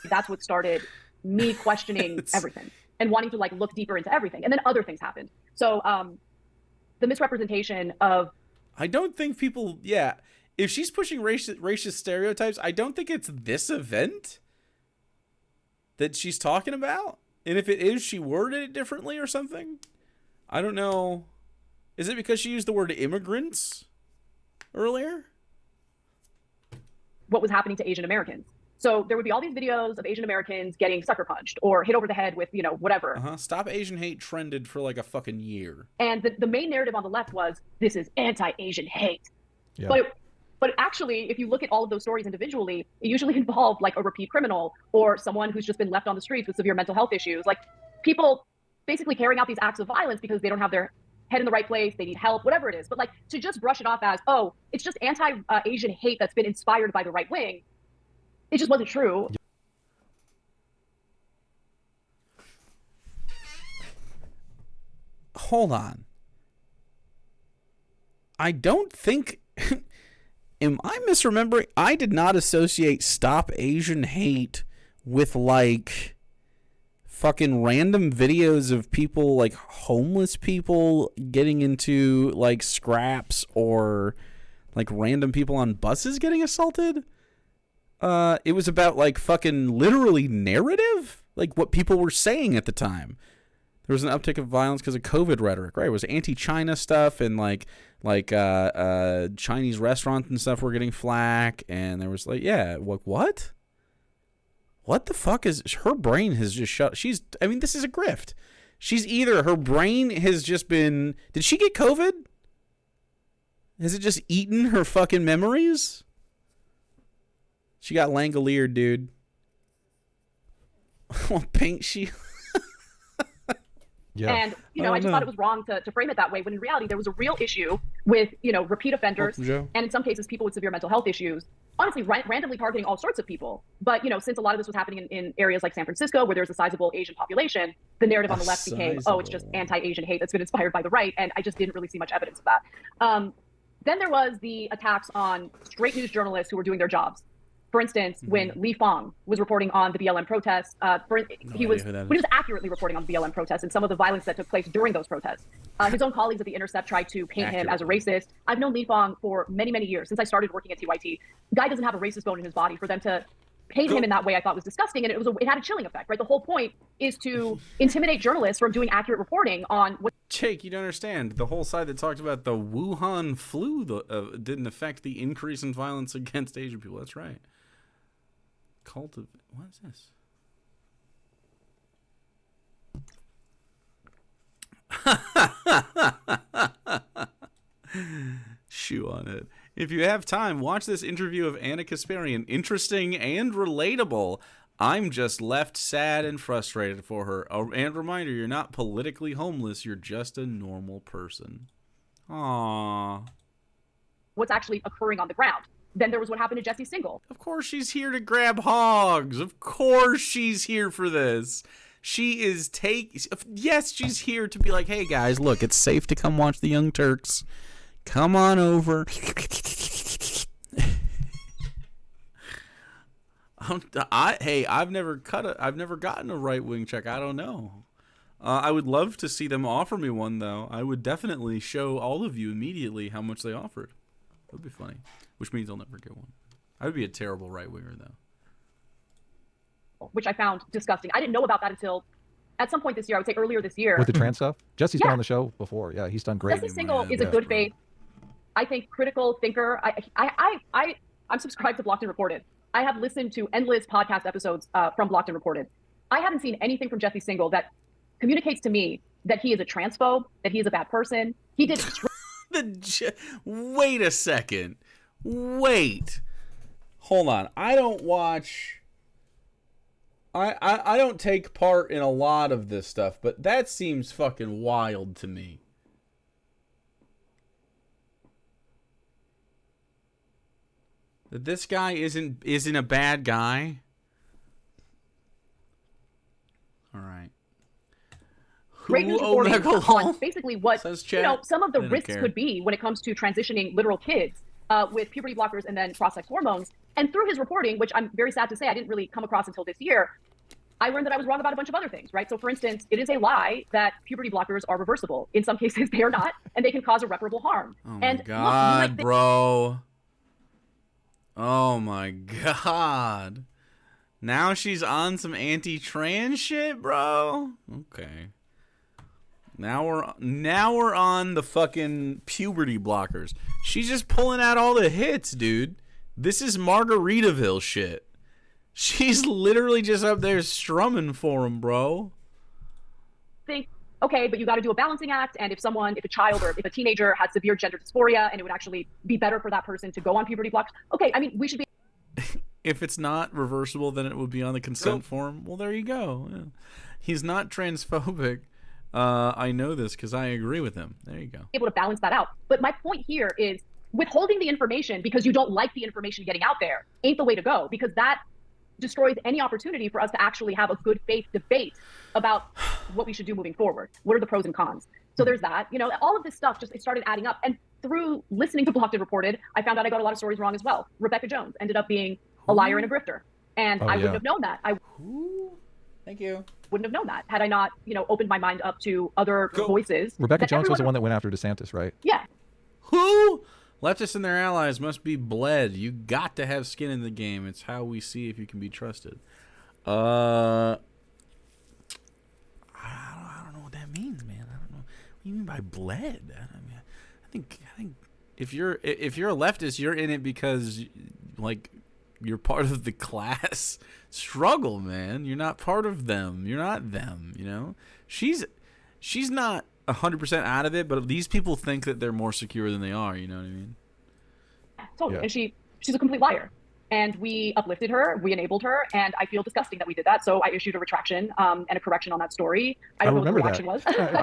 That's what started me questioning everything and wanting to like look deeper into everything. And then other things happened. So the misrepresentation of I don't think people, yeah, if she's pushing racist stereotypes, I don't think it's this event that she's talking about. And if it is, she worded it differently or something. I don't know. Is it because she used the word immigrants earlier? What was happening to Asian Americans. So there would be all these videos of Asian Americans getting sucker punched or hit over the head with, whatever. Stop Asian hate trended for like a fucking year. And the main narrative on the left was, this is anti-Asian hate. Yeah. But actually, if you look at all of those stories individually, it usually involved like a repeat criminal or someone who's just been left on the streets with severe mental health issues. Like people basically carrying out these acts of violence because they don't have their head in the right place, they need help, whatever it is. But like to just brush it off as, oh, it's just anti-Asian hate that's been inspired by the right wing. It just wasn't true. Hold on. I don't think... Am I misremembering? I did not associate Stop Asian Hate with, like, fucking random videos of people, like, homeless people getting into, like, scraps or, like, random people on buses getting assaulted. It was about, like, fucking literally narrative? Like, what people were saying at the time. There was an uptick of violence because of COVID rhetoric, right? It was anti-China stuff and, like Chinese restaurants and stuff were getting flack. And there was, like, yeah, what? What the fuck is... Her brain has just shut... this is a grift. She's either... Her brain has just been... Did she get COVID? Has it just eaten her fucking memories? She got Langolier, dude. Pink she... Yeah. And, I just thought it was wrong to frame it that way, when in reality, there was a real issue with, repeat offenders, and in some cases, people with severe mental health issues, honestly, randomly targeting all sorts of people. But, since a lot of this was happening in areas like San Francisco, where there's a sizable Asian population, the narrative on the left became, oh, it's just anti-Asian hate that's been inspired by the right, and I just didn't really see much evidence of that. Then there was the attacks on straight news journalists who were doing their jobs. For instance, when Li Fang was reporting on the BLM protests, when he was accurately reporting on the BLM protests and some of the violence that took place during those protests, his own colleagues at The Intercept tried to paint him as a racist. I've known Li Fang for many, many years, since I started working at TYT. The guy doesn't have a racist bone in his body. For them to paint him in that way, I thought was disgusting, and it had a chilling effect, right? The whole point is to intimidate journalists from doing accurate reporting on what... Jake, you don't understand. The whole side that talked about the Wuhan flu didn't affect the increase in violence against Asian people. That's right. What is this? Chew on it. If you have time, watch this interview of Anna Kasparian. Interesting and relatable. I'm just left sad and frustrated for her. And reminder, you're not politically homeless. You're just a normal person. Aww. What's actually occurring on the ground. Then there was what happened to Jesse Singal. Of course she's here to grab hogs. Of course she's here for this. She is yes, she's here to be like, hey guys, look, it's safe to come watch the Young Turks. Come on over. I've never gotten a right-wing check. I don't know. I would love to see them offer me one, though. I would definitely show all of you immediately how much they offered. That would be funny. Which means I'll never get one. I would be a terrible right-winger, though. Which I found disgusting. I didn't know about that until at some point this year. I would say earlier this year. With the trans stuff? Jesse's been on the show before. Yeah, he's done great. Jesse Singal is a good faith, I think, critical thinker. I'm subscribed to Blocked and Reported. I have listened to endless podcast episodes from Blocked and Reported. I haven't seen anything from Jesse Singal that communicates to me that he is a transphobe, that he is a bad person. He did... Wait a second. Wait. Hold on. I don't watch... I don't take part in a lot of this stuff, but that seems fucking wild to me. That this guy isn't a bad guy. All right. Great news reporting on basically what some of the risks could be when it comes to transitioning literal kids with puberty blockers and then cross-sex hormones. And through his reporting, which I'm very sad to say I didn't really come across until this year, I learned that I was wrong about a bunch of other things, right? So for instance, it is a lie that puberty blockers are reversible. In some cases, they are not, and they can cause irreparable harm. Oh my and God, look, bro. Oh my God. Now she's on some anti-trans shit, bro. Okay. Now we're on the fucking puberty blockers. She's just pulling out all the hits, dude. This is Margaritaville shit. She's literally just up there strumming for him, bro. think, okay, but you got to do a balancing act. And if a child or if a teenager had severe gender dysphoria, and it would actually be better for that person to go on puberty blocks. Okay, I mean, we should be. If it's not reversible, then it would be on the consent form. Well, there you go. Yeah. He's not transphobic. I know this because I agree with him. There you go. Able to balance that out. But my point here is withholding the information because you don't like the information getting out there ain't the way to go, because that destroys any opportunity for us to actually have a good faith debate about what we should do moving forward. What are the pros and cons? So there's that, all of this stuff it started adding up. And through listening to Blocked and Reported, I found out I got a lot of stories wrong as well. Rebecca Jones ended up being a liar and a grifter. And I wouldn't have known that. Thank you. Wouldn't have known that had I not, opened my mind up to other voices. Rebecca Jones was the one that went after DeSantis, right? Yeah. Who? Leftists and their allies must be bled. You got to have skin in the game. It's how we see if you can be trusted. I don't know what that means, man. I don't know. What do you mean by bled? I think if you're a leftist, you're in it because you're part of the class struggle, man. You're not part of them. You're not them. She's not 100% out of it, but these people think that they're more secure than they are. You know what I mean? Totally. Yeah. And she's a complete liar. And we uplifted her, we enabled her, and I feel disgusting that we did that. So I issued a retraction and a correction on that story. I don't know what the reaction was.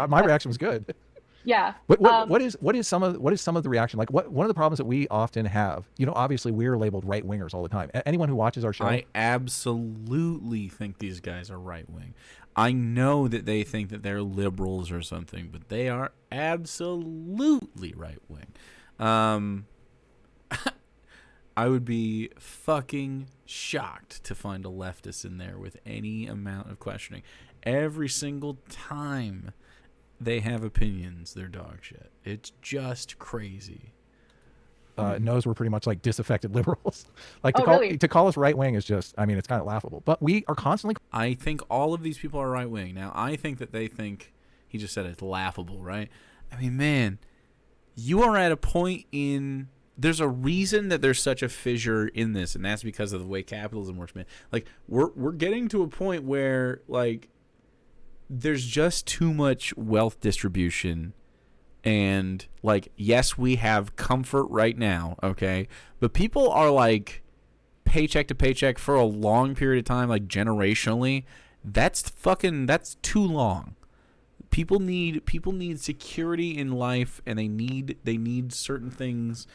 My reaction was good. Yeah. What is some of the reaction? One of the problems that we often have, obviously we're labeled right wingers all the time. Anyone who watches our show, I absolutely think these guys are right wing. I know that they think that they're liberals or something, but they are absolutely right wing. I would be fucking shocked to find a leftist in there with any amount of questioning. Every single time they have opinions, they're dog shit. It's just crazy. Knows we're pretty much like disaffected liberals. Really? To call us right wing is just, it's kind of laughable. But we are constantly. I think all of these people are right wing. Now, I think that they think, he just said it's laughable, right? I mean, man, you are at a point in. There's a reason that there's such a fissure in this, and that's because of the way capitalism works, man. We're getting to a point where there's just too much wealth distribution. And yes, we have comfort right now, okay? But people are paycheck to paycheck for a long period of time, generationally. That's too long. People need security in life, and they need certain things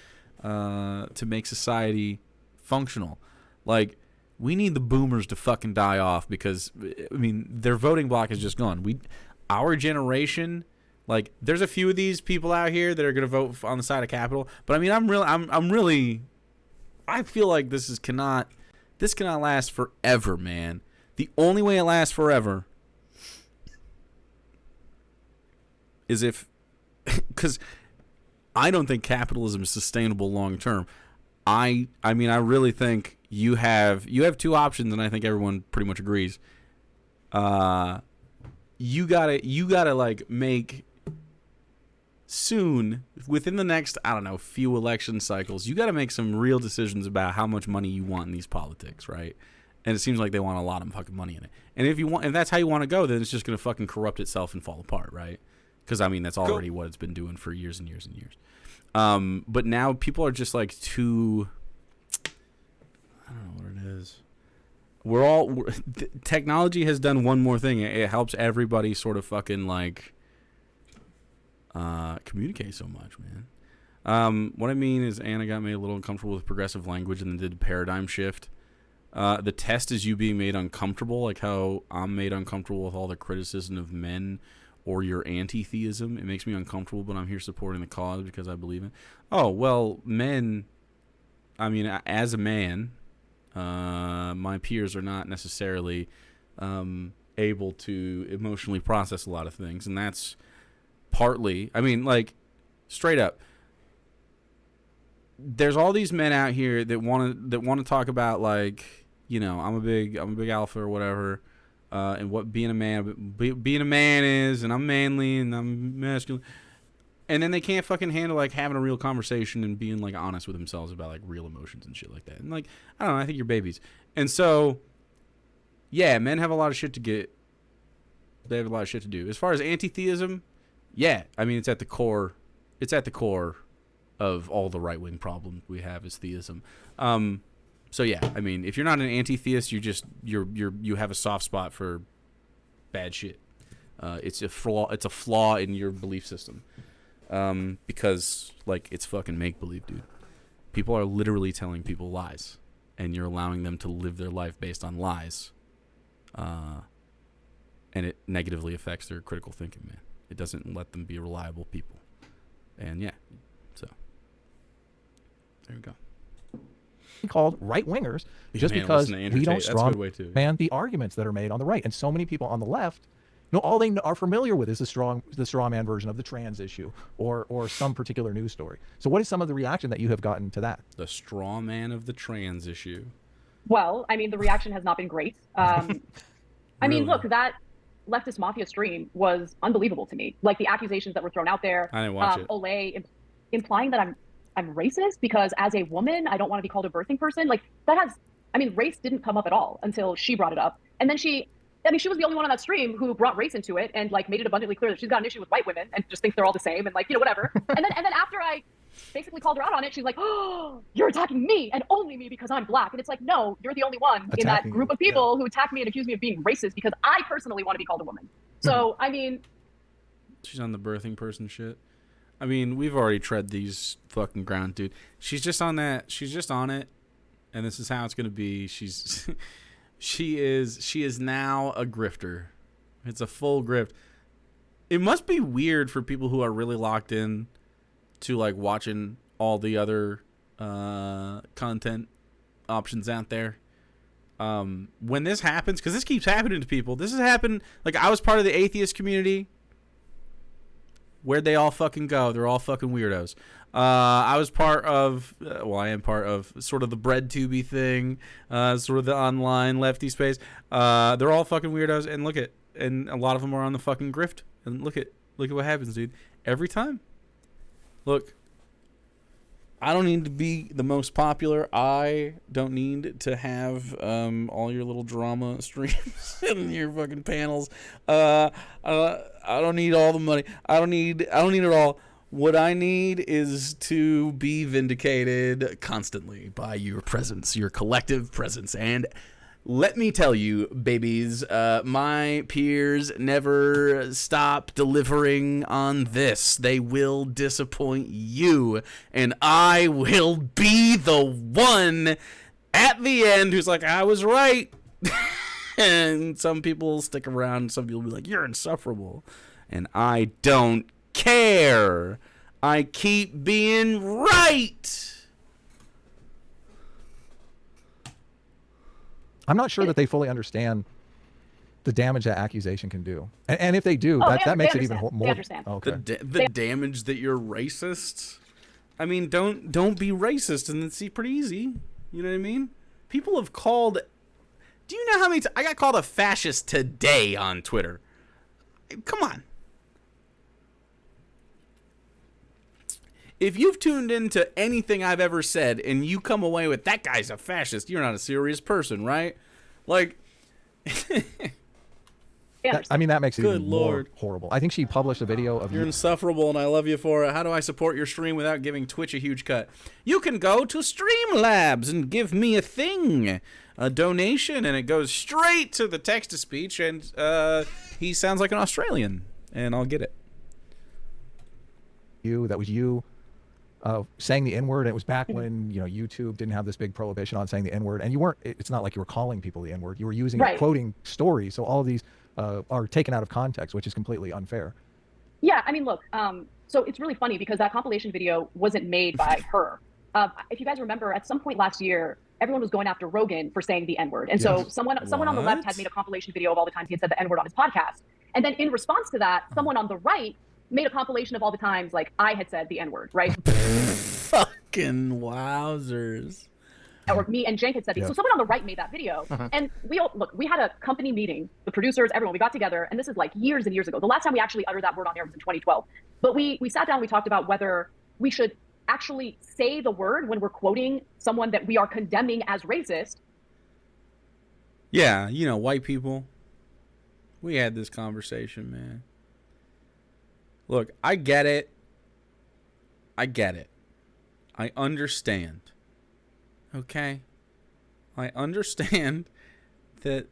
to make society functional. We need the boomers to fucking die off because their voting block is just gone. Our generation. There's a few of these people out here that are going to vote on the side of capital, but I feel like this cannot last forever, man. The only way it lasts forever is because I don't think capitalism is sustainable long term. I really think you have two options, and I think everyone pretty much agrees. You gotta make soon, within the next, few election cycles, you got to make some real decisions about how much money you want in these politics, right? And it seems like they want a lot of fucking money in it. And if that's how you want to go, then it's just going to fucking corrupt itself and fall apart, right? Because, that's already what it's been doing for years and years and years. But now people are just too, I don't know what it is. Technology has done one more thing. It helps everybody sort of fucking communicate so much, man. What I mean is Anna got made a little uncomfortable with progressive language and then did a paradigm shift. The test is you being made uncomfortable, like how I'm made uncomfortable with all the criticism of men or your anti-theism. It makes me uncomfortable, but I'm here supporting the cause because I believe in it. Oh, well, men, as a man, my peers are not necessarily able to emotionally process a lot of things, and that's partly, I mean, like, straight up, there's all these men out here that want to talk about, like, you know, I'm a big alpha or whatever, and what being a man is, and I'm manly and I'm masculine, and then they can't fucking handle, like, having a real conversation and being, like, honest with themselves about, like, real emotions and shit like that. And, like, I don't know, I think you're babies. And so, yeah, men have a lot of shit to get. They have a lot of shit to do. As far as anti-theism, yeah, I mean, it's at the core of all the right-wing problems we have is theism. So yeah, I mean, if you're not an anti-theist, you have a soft spot for bad shit. It's a flaw in your belief system. Because, like, it's fucking make-believe, dude. People are literally telling people lies, and you're allowing them to live their life based on lies. And it negatively affects their critical thinking, man. It doesn't let them be reliable people. And yeah, so there we go. Called right-wingers just because we don't strong-man the arguments that are made on the right. And so many people on the left, you know, all they are familiar with is the straw man version of the trans issue or some particular news story. So what is some of the reaction that you have gotten to that? The straw man of the trans issue. Well, I mean, the reaction has not been great. I mean, look, that leftist mafia stream was unbelievable to me. Like, the accusations that were thrown out there. I didn't watch it. Olay implying that I'm racist because as a woman, I don't want to be called a birthing person. Like, that has, I mean, race didn't come up at all until she brought it up. And then she was the only one on that stream who brought race into it and, like, made it abundantly clear that she's got an issue with white women and just thinks they're all the same and, like, you know, whatever. and then after I basically called her out on it, she's like, oh, you're attacking me and only me because I'm black. And it's like, no, you're the only one in that group of people who attacked me and accused me of being racist because I personally want to be called a woman. So, I mean, she's on the birthing person shit. I mean, we've already tread these fucking ground, dude. She's just on that. She's just on it, and this is how it's gonna be. She is now a grifter. It's a full grift. It must be weird for people who are really locked in to, like, watching all the other content options out there. When this happens, because this keeps happening to people. This has happened. Like, I was part of the atheist community. Where'd they all fucking go? They're all fucking weirdos. I was part of, I am part of sort of the breadtubey thing, sort of the online lefty space. They're all fucking weirdos, and a lot of them are on the fucking grift. And look at what happens, dude. Every time. Look, I don't need to be the most popular. I don't need to have all your little drama streams and your fucking panels. I don't need all the money. I don't need it all. What I need is to be vindicated constantly by your presence, your collective presence. And let me tell you, babies, my peers never stop delivering on this. They will disappoint you, and I will be the one at the end who's like, I was right. And some people will stick around. Some people will be like, you're insufferable. And I don't care. I keep being right. I'm not sure that they fully understand the damage that accusation can do. And if they do, that makes it even more. They understand. Okay. The damage that you're racist. I mean, don't be racist, and it's pretty easy. You know what I mean? People have called. Do you know how many I got called a fascist today on Twitter? Come on. If you've tuned into anything I've ever said and you come away with that guy's a fascist, you're not a serious person, right? Like, that makes it Good even Lord. more horrible. I think she published a video of you're insufferable and I love you for it. How do I support your stream without giving Twitch a huge cut? You can go to Streamlabs and give me a donation, and it goes straight to the text-to-speech, and he sounds like an Australian, and I'll get it. That was you saying the N-word, and it was back when, you know, YouTube didn't have this big prohibition on saying the N-word, and you weren't, it's not like you were calling people the N-word, you were using it, quoting stories, so all of these are taken out of context, which is completely unfair. Yeah, I mean, look, so it's really funny because that compilation video wasn't made by her. If you guys remember, at some point last year, everyone was going after Rogan for saying the N-word. And so someone on the left had made a compilation video of all the times he had said the N-word on his podcast. And then in response to that, someone on the right made a compilation of all the times like I had said the N-word, right? Fucking wowzers. Or me and Cenk had said it. So someone on the right made that video. And we had a company meeting, the producers, everyone, we got together, and this is like years and years ago. The last time we actually uttered that word on air was in 2012. But we sat down, we talked about whether we should actually say the word when we're quoting someone that we are condemning as racist. Yeah, white people. We had this conversation, man. Look, I get it. I understand. Okay? I understand that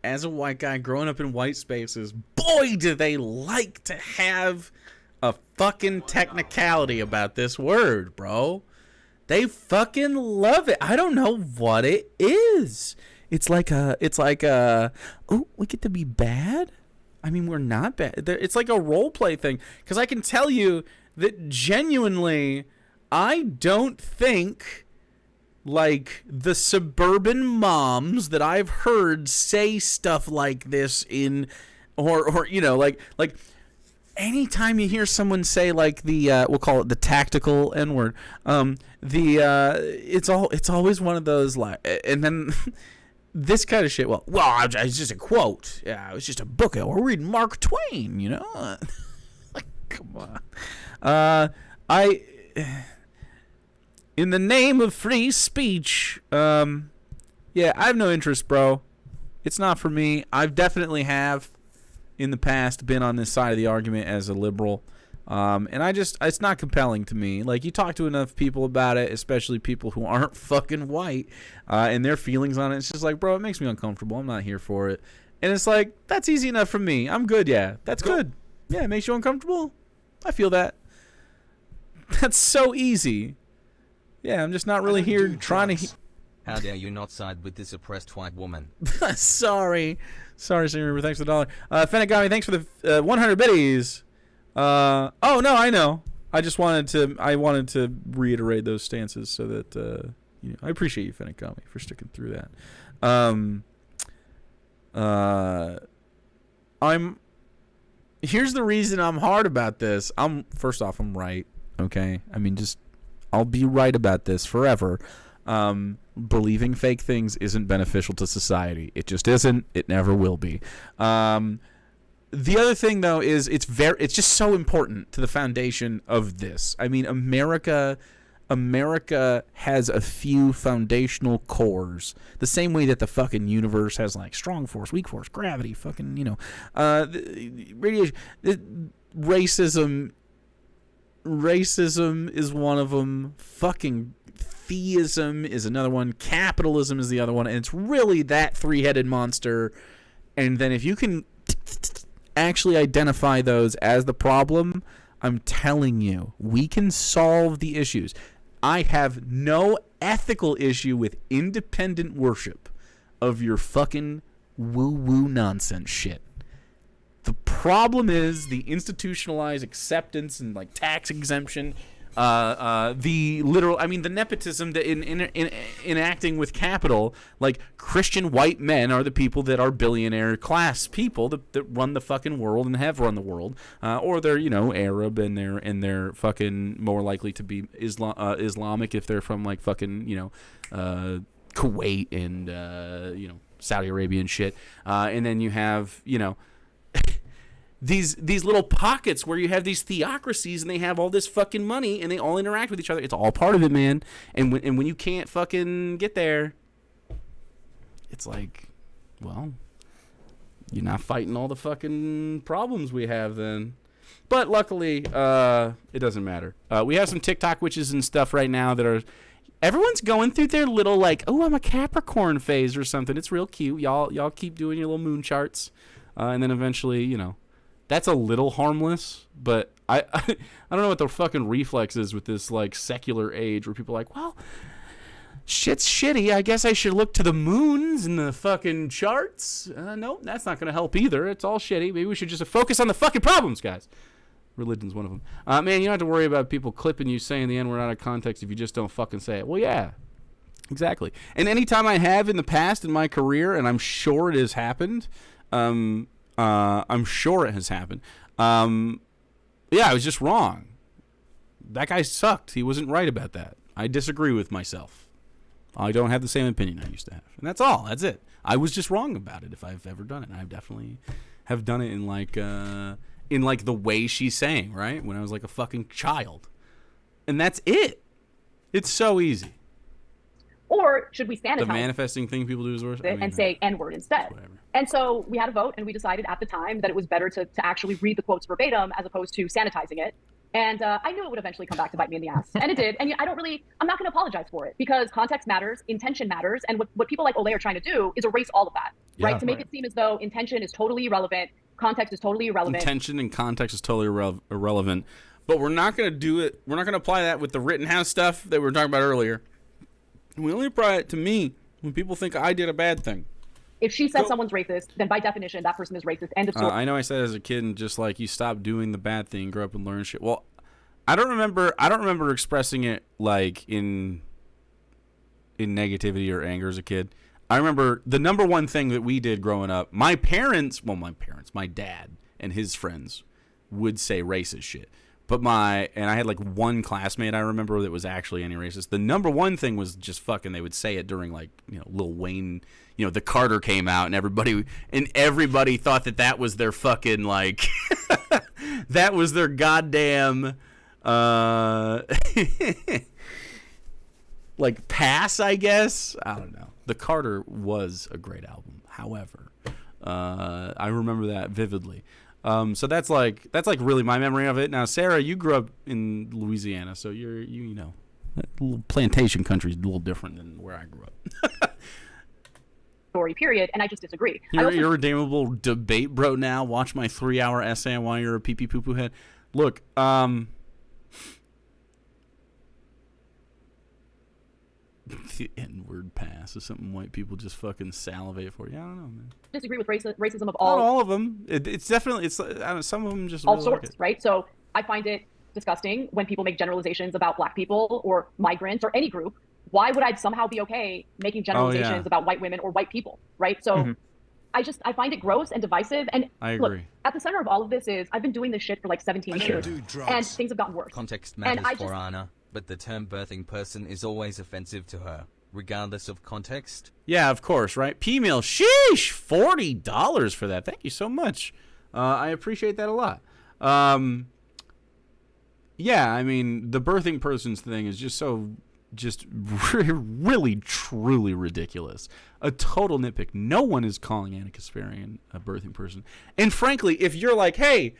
as a white guy growing up in white spaces, boy, do they like to have a fucking technicality about this word, bro. They fucking love it. I don't know what it is. It's like oh, we get to be bad? I mean, we're not bad. It's like a role play thing. Because I can tell you that genuinely, I don't think like the suburban moms that I've heard say stuff like this in, or like anytime you hear someone say like the we'll call it the tactical N-word, it's always one of those like, and then this kind of shit. Well, it's just a quote. Yeah, it was just a book. We're reading Mark Twain, like, come on. In the name of free speech, I have no interest, bro. It's not for me. I've definitely have in the past been on this side of the argument as a liberal. And it's not compelling to me. Like, you talk to enough people about it, especially people who aren't fucking white, and their feelings on it. It's just like, bro, it makes me uncomfortable. I'm not here for it. And it's like, that's easy enough for me. I'm good. Yeah, that's good. Yeah, it makes you uncomfortable. I feel that. That's so easy. Yeah, I'm just not really here trying to... How dare you not side with this oppressed white woman? Sorry, Senior. Thanks for the $1. Fenagami, thanks for the 100 biddies. Oh no, I know. I wanted to reiterate those stances so that I appreciate you, Fenagami, for sticking through that. Here's the reason I'm hard about this. First off, I'm right. Okay, I mean, I'll be right about this forever. Believing fake things isn't beneficial to society. It just isn't. It never will be. The other thing, though, is it's just so important to the foundation of this. I mean, America has a few foundational cores, the same way that the fucking universe has like strong force, weak force, gravity, fucking radiation, racism is one of them. Fucking theism is another one. Capitalism is the other one. And it's really that three-headed monster. And then if you can actually identify those as the problem, I'm telling you, we can solve the issues. I have no ethical issue with independent worship of your fucking woo-woo nonsense shit. The problem is the institutionalized acceptance and like tax exemption, the nepotism that in acting with capital, like Christian white men are the people that are billionaire class people that run the fucking world and have run the world, or they're Arab and they're fucking more likely to be Islamic if they're from like fucking Kuwait and Saudi Arabia and shit, and then you have these little pockets where you have these theocracies and they have all this fucking money and they all interact with each other. It's all part of it, man. And when you can't fucking get there, it's like, well, you're not fighting all the fucking problems we have then. But luckily, it doesn't matter. We have some TikTok witches and stuff right now that are... Everyone's going through their little like, oh, I'm a Capricorn phase or something. It's real cute. Y'all keep doing your little moon charts. And then eventually, that's a little harmless, but I don't know what the fucking reflex is with this like secular age where people are like, well, shit's shitty. I guess I should look to the moons and the fucking charts. No, that's not going to help either. It's all shitty. Maybe we should just focus on the fucking problems, guys. Religion's one of them. Man, you don't have to worry about people clipping you saying the N-word out of context if you just don't fucking say it. Well, yeah. Exactly. And anytime I have in the past in my career, and I'm sure it has happened, yeah, I was just wrong. That guy sucked. He wasn't right about that. I disagree with myself. I don't have the same opinion I used to have. And that's all. That's it. I was just wrong about it if I've ever done it. I definitely have done it in like the way she's saying, right? When I was like a fucking child. And that's it. It's so easy. Or should we sanitize the manifesting thing people do is worse? and say N-word instead? Whatever. And so we had a vote, and we decided at the time that it was better to actually read the quotes verbatim as opposed to sanitizing it. And I knew it would eventually come back to bite me in the ass. And it did. And I'm not going to apologize for it, because context matters, intention matters. And what people like Ole are trying to do is erase all of that, right? To make it seem as though intention is totally irrelevant, context is totally irrelevant. Intention and context is totally irrelevant. But we're not going to do it. We're not going to apply that with the Rittenhouse stuff that we were talking about earlier. We only apply it to me when people think I did a bad thing. If she says someone's racist, then by definition, that person is racist. End of story. I know I said as a kid, and just like, you stop doing the bad thing, grow up and learn shit. Well, I don't remember expressing it like in negativity or anger as a kid. I remember the number one thing that we did growing up. My dad and his friends would say racist shit. But I had like one classmate I remember that was actually anti-racist. The number one thing was just fucking, they would say it during like, Lil Wayne, the Carter came out, and everybody thought that was their fucking like, that was their goddamn, like pass, I guess. I don't know. The Carter was a great album. However, I remember that vividly. So that's like really my memory of it. Now, Sarah, you grew up in Louisiana, so you know, that little plantation country is a little different than where I grew up. Story period, and I just disagree. You're a redeemable debate bro now. Watch my 3-hour essay on why you're a pee-pee poo-poo head. Look, the N-word pass is something white people just fucking salivate for. Yeah, I don't know, man. Disagree with racism of all. Not all of them. It's definitely some of them just all really sorts, like right? So I find it disgusting when people make generalizations about black people or migrants or any group. Why would I somehow be okay making generalizations about white women or white people, right? So I find it gross and divisive. And I agree. Look, at the center of all of this is I've been doing this shit for like 17 years, and things have gotten worse. Context matters for Anna, but the term birthing person is always offensive to her, regardless of context. Yeah, of course, right? P-mail, sheesh, $40 for that. Thank you so much. I appreciate that a lot. Yeah, I mean, the birthing person's thing is just really, truly ridiculous. A total nitpick. No one is calling Anna Kasparian a birthing person. And frankly, if you're like, hey,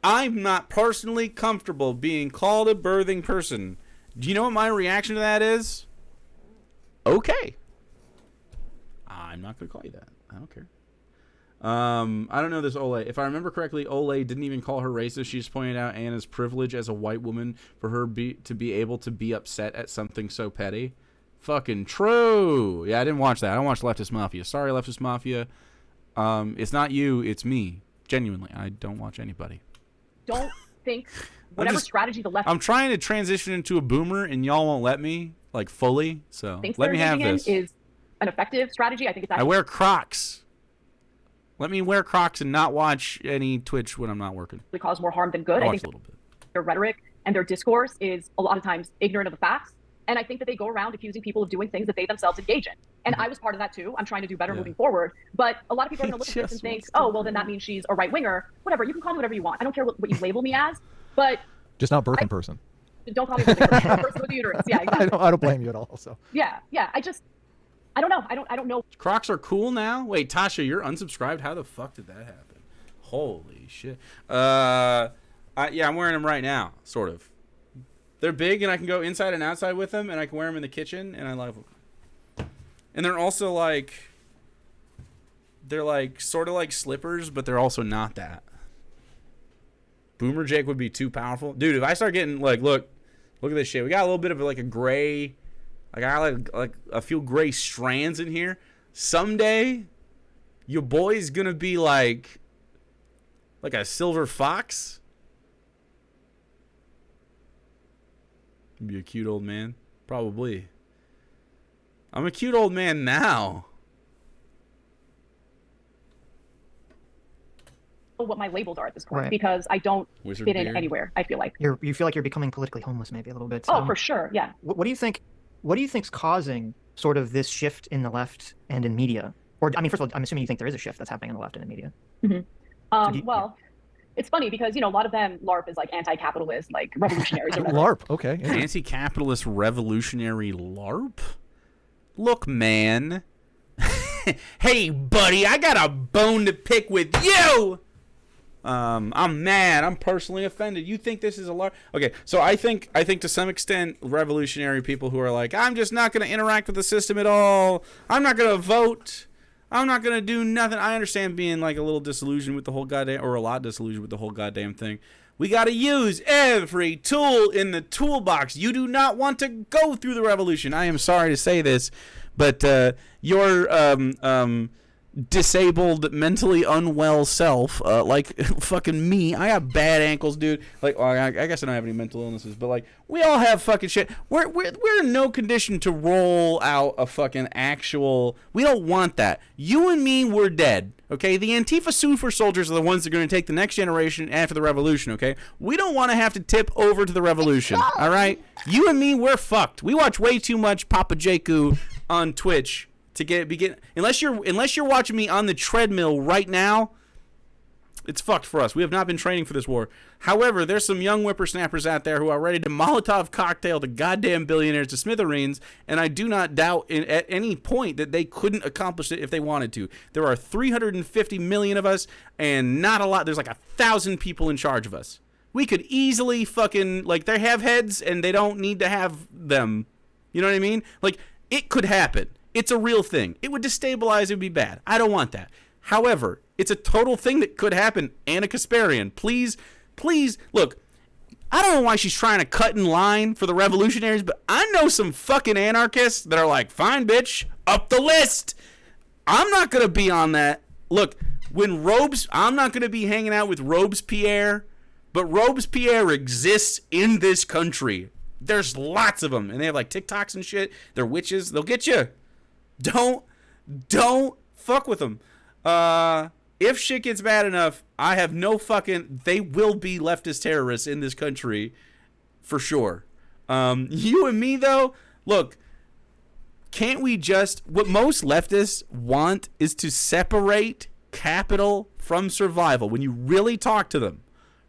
I'm not personally comfortable being called a birthing person, do you know what my reaction to that is? Okay. I'm not going to call you that. I don't care. I don't know this Ole. If I remember correctly, Ole didn't even call her racist. She just pointed out Anna's privilege as a white woman for her to be able to be upset at something so petty. Fucking true. Yeah, I didn't watch that. I don't watch Leftist Mafia. Sorry, Leftist Mafia. It's not you. It's me. Genuinely, I don't watch anybody. Don't think whatever strategy the left. I'm trying to transition into a boomer, and y'all won't let me, like, fully. So let me have this. Is an effective strategy. I think it's. I wear Crocs. Let me wear Crocs and not watch any Twitch when I'm not working. They cause more harm than good. I think a little bit. Their rhetoric and their discourse is a lot of times ignorant of the facts. And I think that they go around accusing people of doing things that they themselves engage in. And I was part of that too. I'm trying to do better moving forward. But a lot of people are going to look at this and think, oh, well, then that means she's a right winger. Whatever. You can call me whatever you want. I don't care what you label me as. But just not birthing person. Don't call me birthing person. Person with the uterus. Yeah, exactly. I don't blame you at all. So. Yeah. I don't know. I don't know. Crocs are cool now? Wait, Tasha, you're unsubscribed? How the fuck did that happen? Holy shit. Yeah, I'm wearing them right now, sort of. They're big, and I can go inside and outside with them, and I can wear them in the kitchen, and I love them. And they're also like, sort of like slippers, but they're also not that. Boomer Jake would be too powerful. Dude, if I start getting, like, look at this shit. We got a little bit of, like, a gray... I got like a few gray strands in here. Someday, your boy's gonna be like a silver fox. Be a cute old man, probably. I'm a cute old man now. What my labels are at this point, Right. because I don't Wizard fit in beard. anywhere, I feel like. You feel like you're becoming politically homeless, maybe a little bit. Oh, for sure, yeah. What do you think? What do you think's causing sort of this shift in the left and in media? Or I mean, first of all, I'm assuming you think there is a shift that's happening in the left and in media. Well, it's funny because, you know, a lot of them, LARP is like anti-capitalist, like revolutionaries or whatever. LARP, okay. Yeah. Anti-capitalist revolutionary LARP? Look, man. Hey, buddy, I got a bone to pick with you! I'm mad. I'm personally offended. You think this is a LARP? Okay, so I think to some extent, revolutionary people who are like, I'm just not going to interact with the system at all. I'm not going to vote. I'm not going to do nothing. I understand being like a little disillusioned with the whole goddamn, or a lot disillusioned with the whole goddamn thing. We got to use every tool in the toolbox. You do not want to go through the revolution. I am sorry to say this, but your disabled, mentally unwell self, like fucking me, I got bad ankles, dude. Like, well, I guess I don't have any mental illnesses, but like, we all have fucking shit. We're in no condition to roll out a fucking actual. We don't want that. You and me, we're dead. Okay, the Antifa super soldiers are the ones that are going to take the next generation after the revolution. Okay, we don't want to have to tip over to the revolution. All right, you and me, we're fucked. We watch way too much Papa Jaku on Twitch to begin. Unless you're watching me on the treadmill right now, it's fucked for us. We have not been training for this war. However, there's some young whippersnappers out there who are ready to Molotov cocktail the goddamn billionaires to smithereens, and I do not doubt at any point that they couldn't accomplish it if they wanted to. There are 350 million of us, and not a lot. There's like 1,000 people in charge of us. We could easily fucking, like, they have heads, and they don't need to have them. You know what I mean? Like, it could happen. It's a real thing. It would destabilize. It would be bad. I don't want that. However, it's a total thing that could happen. Anna Kasparian, please, look, I don't know why she's trying to cut in line for the revolutionaries, but I know some fucking anarchists that are like, fine, bitch, up the list. I'm not going to be on that. Look, I'm not going to be hanging out with Robespierre, but Robespierre exists in this country. There's lots of them, and they have like TikToks and shit. They're witches. They'll get you. Don't fuck with them. If shit gets bad enough, I have no fucking. They will be leftist terrorists in this country, for sure. You and me though, look. Can't we just? What most leftists want is to separate capital from survival. When you really talk to them,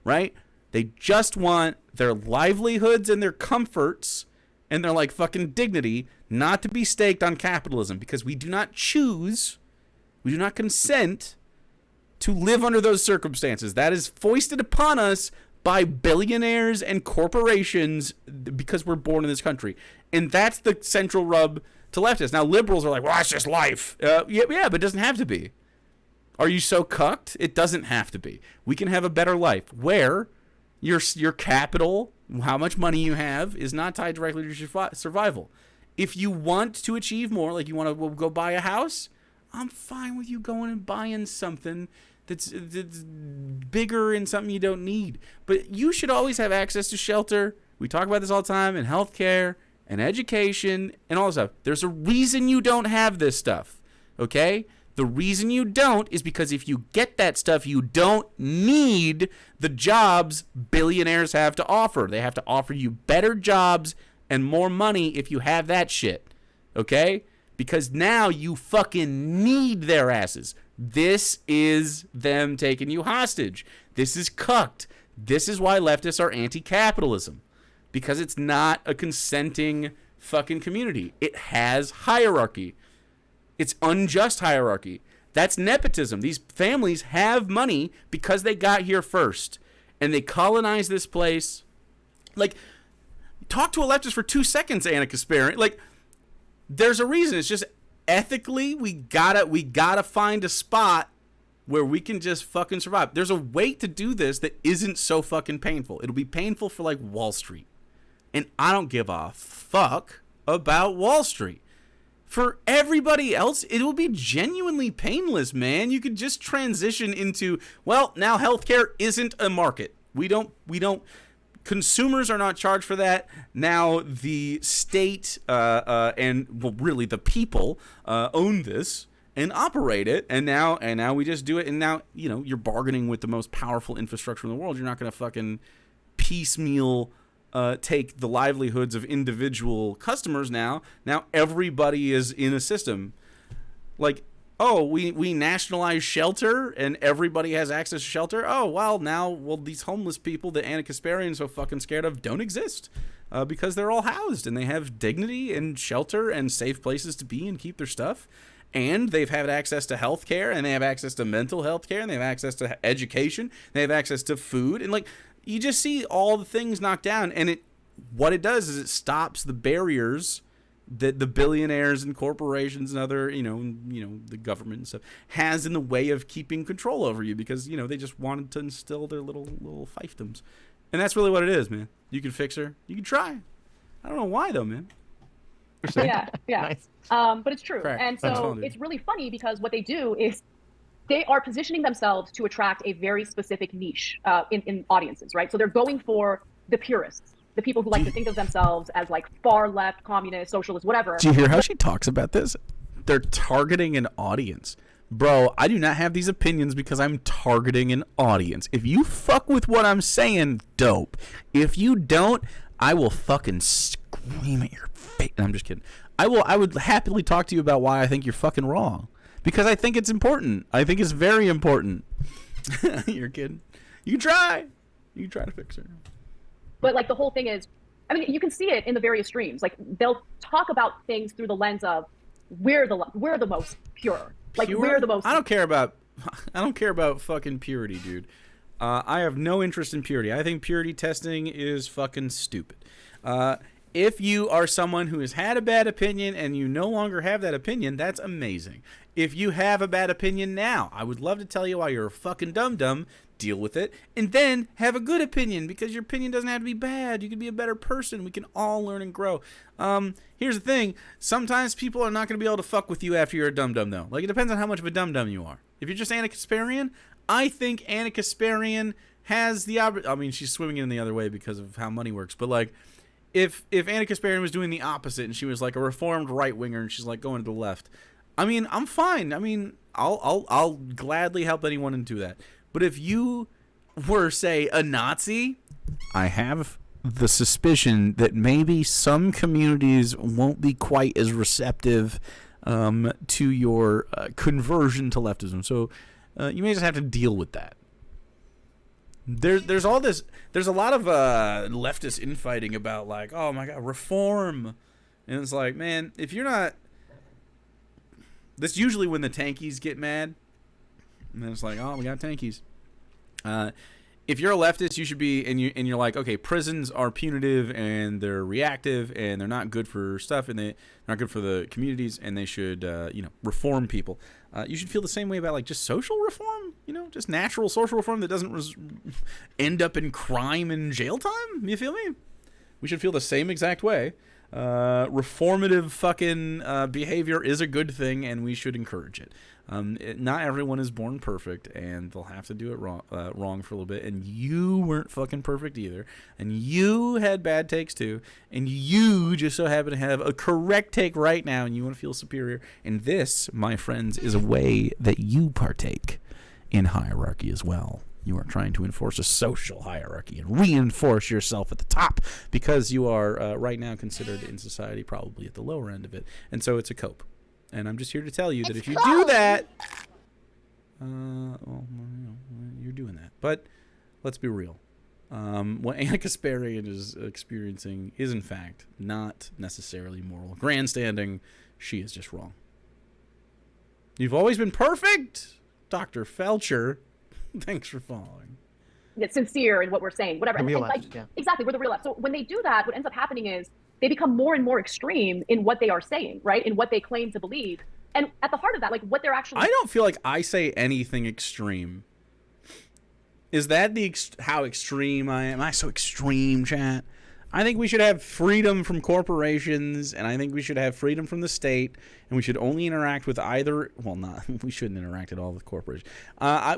right? They just want their livelihoods and their comforts and their like fucking dignity not to be staked on capitalism, because we do not choose, we do not consent to live under those circumstances. That is foisted upon us by billionaires and corporations because we're born in this country. And that's the central rub to leftists. Now, liberals are like, well, that's just life. Yeah, but it doesn't have to be. Are you so cucked? It doesn't have to be. We can have a better life where your capital, how much money you have, is not tied directly to your survival. If you want to achieve more, like you want to go buy a house, I'm fine with you going and buying something that's bigger and something you don't need. But you should always have access to shelter. We talk about this all the time, and healthcare and education and all this stuff. There's a reason you don't have this stuff, okay? The reason you don't is because if you get that stuff, you don't need the jobs billionaires have to offer. They have to offer you better jobs and more money if you have that shit, okay? Because now you fucking need their asses. This is them taking you hostage. This is cucked. This is why leftists are anti-capitalism. Because it's not a consenting fucking community. It has hierarchy. It's unjust hierarchy. That's nepotism. These families have money because they got here first. And they colonized this place. Like, talk to a leftist for 2 seconds, Anna Kasparian. Like, there's a reason. It's just ethically, we gotta find a spot where we can just fucking survive. There's a way to do this that isn't so fucking painful. It'll be painful for like Wall Street. And I don't give a fuck about Wall Street. For everybody else, it will be genuinely painless, man. You could just transition into, well, now healthcare isn't a market. We don't consumers are not charged for that. Now the state and well, really the people own this and operate it, and now we just do it. And now, you know, you're bargaining with the most powerful infrastructure in the world. You're not going to fucking piecemeal take the livelihoods of individual customers. Now everybody is in a system. Like, oh, we nationalize shelter and everybody has access to shelter. Oh, well, these homeless people that Anna Kasparian's so fucking scared of don't exist because they're all housed and they have dignity and shelter and safe places to be and keep their stuff. And they've had access to health care, and they have access to mental health care, and they have access to education, they have access to food. And, like, you just see all the things knocked down. And what it does is it stops the barriers that the billionaires and corporations and other, you know, the government and stuff has in the way of keeping control over you, because, you know, they just wanted to instill their little fiefdoms. And that's really what it is, man. You can fix her. You can try. I don't know why, though, man. Yeah. Nice. But it's true. Correct. And so it's really funny because what they do is they are positioning themselves to attract a very specific niche in audiences, right? So they're going for the purists, the people who like to think of themselves as like far left, communist, socialist, whatever. Do you hear how she talks about this? They're targeting an audience. Bro, I do not have these opinions because I'm targeting an audience. If you fuck with what I'm saying, dope. If you don't, I will fucking scream at your face. I'm just kidding. I would happily talk to you about why I think you're fucking wrong. Because I think it's important. I think it's very important. You're kidding. You can try. You can try to fix her. But like the whole thing is, I mean, you can see it in the various streams. Like they'll talk about things through the lens of we're the most pure. Like Pure? we're the most. I don't care about fucking purity, dude. I have no interest in purity. I think purity testing is fucking stupid. If you are someone who has had a bad opinion and you no longer have that opinion, that's amazing. If you have a bad opinion now, I would love to tell you why you're a fucking dum-dum, deal with it, and then have a good opinion, because your opinion doesn't have to be bad. You can be a better person. We can all learn and grow. Here's the thing. Sometimes people are not going to be able to fuck with you after you're a dum-dum, though. Like, it depends on how much of a dum-dum you are. If you're just Anna Kasparian, I think Anna Kasparian has the I mean, she's swimming in the other way because of how money works, but, like, if Anna Kasparian was doing the opposite and she was like a reformed right-winger and she's like going to the left, I mean, I'm fine. I mean, I'll gladly help anyone and do that. But if you were, say, a Nazi, I have the suspicion that maybe some communities won't be quite as receptive to your conversion to leftism. So you may just have to deal with that. There's all this. There's a lot of leftist infighting about, like, oh my god, reform, and it's like, man, if you're not, that's usually when the tankies get mad, and then it's like, oh, we got tankies. If you're a leftist, you should be, and you're like, okay, prisons are punitive and they're reactive and they're not good for stuff and they're not good for the communities and they should reform people. You should feel the same way about, like, just social reform, just natural social reform that doesn't end up in crime and jail time. You feel me? We should feel the same exact way. Reformative fucking behavior is a good thing and we should encourage it. Not everyone is born perfect, and they'll have to do it wrong for a little bit. And you weren't fucking perfect either, and you had bad takes too, and you just so happen to have a correct take right now, and you want to feel superior. And this, my friends, is a way that you partake in hierarchy as well. You are trying to enforce a social hierarchy and reinforce yourself at the top because you are right now considered in society probably at the lower end of it, and so it's a cope. And I'm just here to tell you that if you do that, you're doing that. But let's be real. What Anna Kasparian is experiencing is, in fact, not necessarily moral grandstanding. She is just wrong. You've always been perfect, Dr. Felcher. Thanks for following. It's sincere in what we're saying, whatever. Yeah. Exactly, we're the real left. So when they do that, what ends up happening is they become more and more extreme in what they are saying, right? In what they claim to believe. And at the heart of that, like, what they're actually... I don't feel like I say anything extreme. Is that how extreme I am? Am I so extreme, chat? I think we should have freedom from corporations, and I think we should have freedom from the state, and we should only interact with either... Well, we shouldn't interact at all with corporations.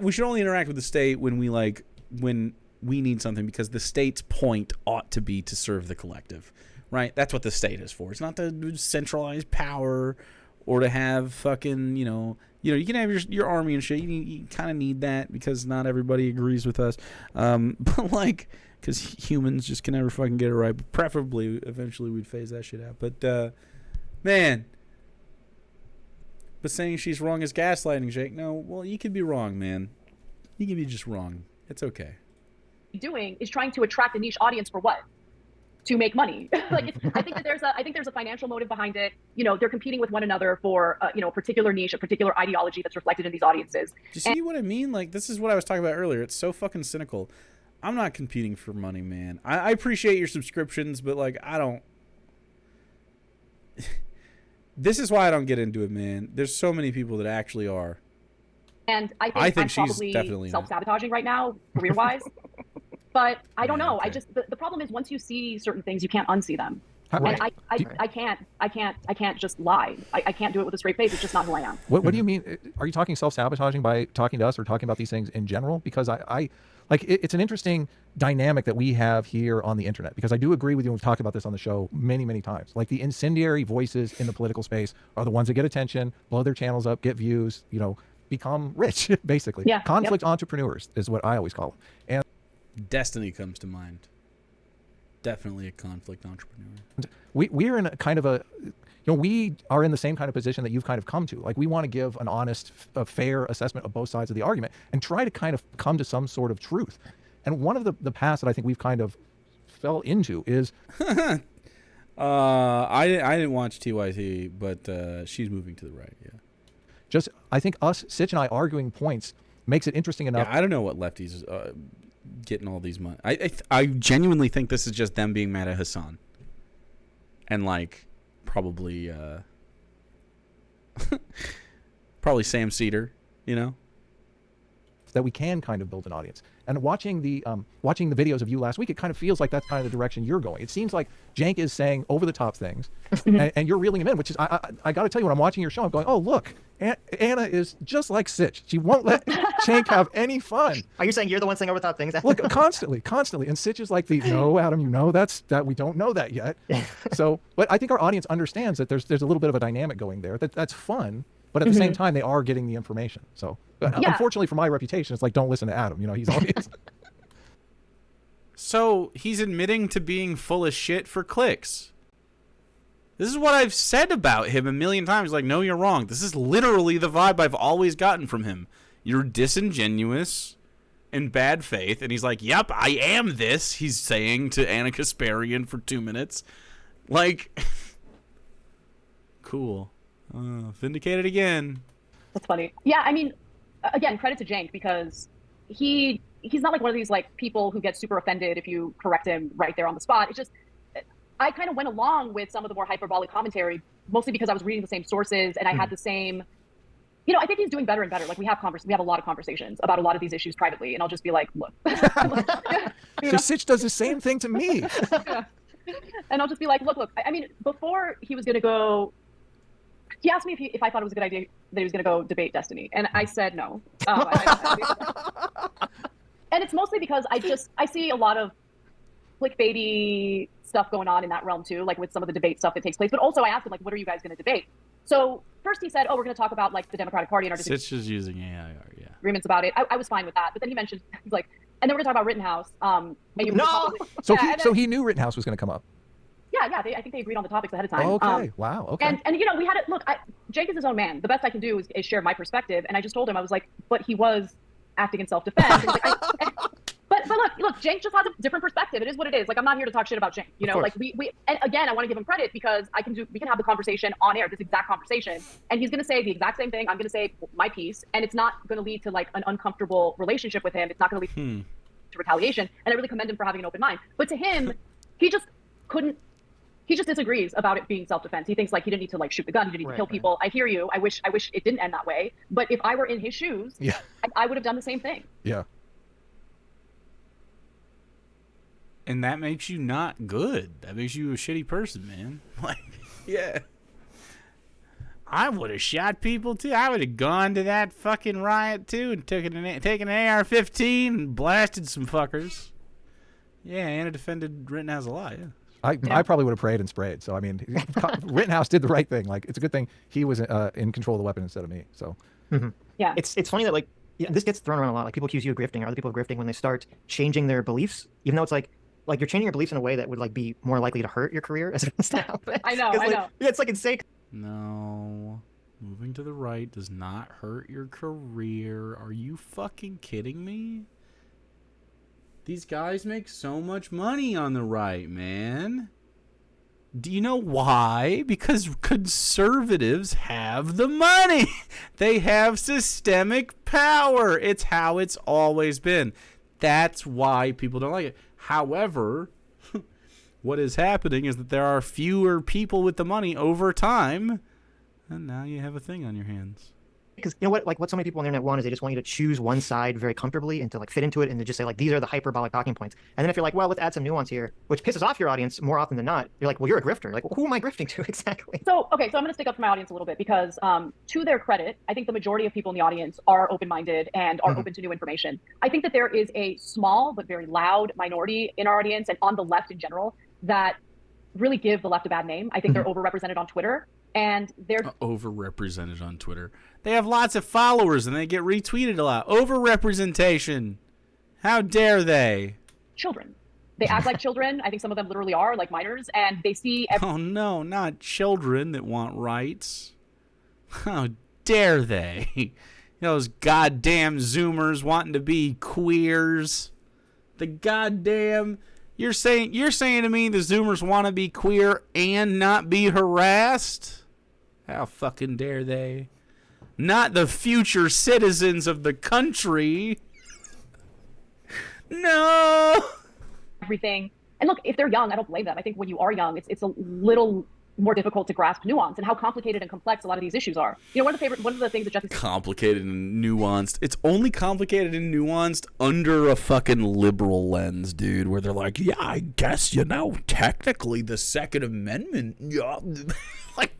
We should only interact with the state when we need something because the state's point ought to be to serve the collective, right? That's what the state is for. It's not to centralize power or to have fucking, you can have your army and shit. You kind of need that because not everybody agrees with us. But like, because humans just can never fucking get it right. But preferably, eventually, we'd phase that shit out. But man, but saying she's wrong is gaslighting, Jake. No, well, you could be wrong, man. You can be just wrong. It's okay. Doing is trying to attract a niche audience for what? To make money. Like, I think there's a financial motive behind it. They're competing with one another for a particular niche, a particular ideology that's reflected in these audiences. Do you see what I mean? Like, this is what I was talking about earlier. It's so fucking cynical. I'm not competing for money, man. I appreciate your subscriptions, but like, I don't. This is why I don't get into it, man. There's so many people that actually are. And I think I'm she's probably definitely self-sabotaging right now, career-wise. But I don't know. Okay. The problem is once you see certain things, you can't unsee them. Right. And I can't just lie. I can't do it with a straight face. It's just not who I am. What do you mean? Are you talking self-sabotaging by talking to us or talking about these things in general? Because it's an interesting dynamic that we have here on the internet, because I do agree with you. We've talked about this on the show many, many times. Like, the incendiary voices in the political space are the ones that get attention, blow their channels up, get views, become rich, basically. Yeah. Conflict entrepreneurs is what I always call them. And Destiny comes to mind. Definitely a conflict entrepreneur. we're in a kind of a, we are in the same kind of position that you've kind of come to. Like, we want to give an honest, a fair assessment of both sides of the argument and try to kind of come to some sort of truth. And one of the paths that I think we've kind of fell into is I didn't watch TYT, but she's moving to the right. Yeah. Just, I think Sitch and I arguing points makes it interesting enough. Yeah, I don't know what lefties getting all these money. I genuinely think this is just them being mad at Hassan, and like probably probably Sam Cedar, that we can kind of build an audience. And watching the videos of you last week, it kind of feels like that's kind of the direction you're going. It seems like Jank is saying over the top things, and you're reeling him in, which is, I got to tell you, when I'm watching your show, I'm going, oh, look, Anna is just like Sitch. She won't let Jank have any fun. Are you saying you're the one saying over the top things? Look, constantly. And Sitch is like no, Adam, that we don't know that yet. So, but I think our audience understands that there's a little bit of a dynamic going there. That's fun. But at the same time, they are getting the information. So, unfortunately for my reputation, it's like, don't listen to Adam. He's always. So he's admitting to being full of shit for clicks. This is what I've said about him a million times. Like, no, you're wrong. This is literally the vibe I've always gotten from him. You're disingenuous and bad faith. And he's like, yep, I am this. He's saying to Anna Kasparian for 2 minutes. Like, cool. Vindicated again. That's funny. Yeah, I mean, again, credit to Jank, because he's not like one of these like people who get super offended if you correct him right there on the spot. It's just, I kind of went along with some of the more hyperbolic commentary, mostly because I was reading the same sources and I had the same, I think he's doing better and better. Like, we have a lot of conversations about a lot of these issues privately, and I'll just be like, look. So Sitch does the same thing to me. Yeah. And I'll just be like, look. I mean, before he was going to go, he asked me if I thought it was a good idea that he was going to go debate Destiny. And I said no. And it's mostly because I see a lot of clickbaity stuff going on in that realm too, like with some of the debate stuff that takes place. But also I asked him, like, what are you guys going to debate? So first he said, we're going to talk about like the Democratic Party and our Sitch is using AIR, yeah. agreements about it. I was fine with that. But then he mentioned, he's like, and then we're going to talk about Rittenhouse. No! So he knew Rittenhouse was going to come up. Yeah, I think they agreed on the topics ahead of time. Okay, wow, okay. And we had it. Look, Jake is his own man. The best I can do is share my perspective. And I just told him, I was like, but he was acting in self-defense. But look, Jake just has a different perspective. It is what it is. Like, I'm not here to talk shit about Jake. Like we and again, I want to give him credit because we can have the conversation on air, this exact conversation, and he's going to say the exact same thing. I'm going to say my piece, and it's not going to lead to like an uncomfortable relationship with him. It's not going to lead to retaliation. And I really commend him for having an open mind. But to him, he just disagrees about it being self-defense. He thinks like he didn't need to like shoot the gun. He didn't need to kill people. I hear you. I wish it didn't end that way. But if I were in his shoes, I would have done the same thing. Yeah. And that makes you not good. That makes you a shitty person, man. Like, yeah. I would have shot people too. I would have gone to that fucking riot too and taken an AR-15 and blasted some fuckers. Yeah, Anna defended Rittenhouse a lot. Yeah. I probably would have prayed and sprayed. So I mean, Rittenhouse did the right thing. Like, it's a good thing he was in control of the weapon instead of me. So Yeah, it's funny that, like, this gets thrown around a lot. Like, people accuse you of grifting or other people of grifting when they start changing their beliefs, even though it's like you're changing your beliefs in a way that would like be more likely to hurt your career as opposed to help it. I know. Yeah, it's like insane. No, moving to the right does not hurt your career. Are you fucking kidding me? These guys make so much money on the right, man. Do you know why? Because conservatives have the money. They have systemic power. It's how it's always been. That's why people don't like it. However, what is happening is that there are fewer people with the money over time, and now you have a thing on your hands. Because you know what, like what so many people on the internet want is they just want you to choose one side very comfortably and to like fit into it and to just say like these are the hyperbolic talking points. And then if you're like, well, let's add some nuance here, which pisses off your audience more often than not, you're like, well, you're a grifter. Like, well, who am I grifting to exactly? So I'm going to stick up for my audience a little bit because to their credit, I think the majority of people in the audience are open-minded and are open to new information. I think that there is a small but very loud minority in our audience and on the left in general that really give the left a bad name. I think they're overrepresented on Twitter. And they're overrepresented on Twitter. They have lots of followers and they get retweeted a lot. Overrepresentation. How dare they? Children. They act like children. I think some of them literally are, like minors, and they see. Oh no, not children that want rights. How dare they? Those goddamn Zoomers wanting to be queers. The goddamn. You're saying to me the Zoomers want to be queer and not be harassed? How fucking dare they? Not the future citizens of the country. No. Everything. And look, if they're young, I don't blame them. I think when you are young, it's a little more difficult to grasp nuance and how complicated and complex a lot of these issues are. You know, one of the things that Jesse complicated and nuanced. It's only complicated and nuanced under a fucking liberal lens, dude, where they're like, yeah, I guess, technically the Second Amendment, yeah, like,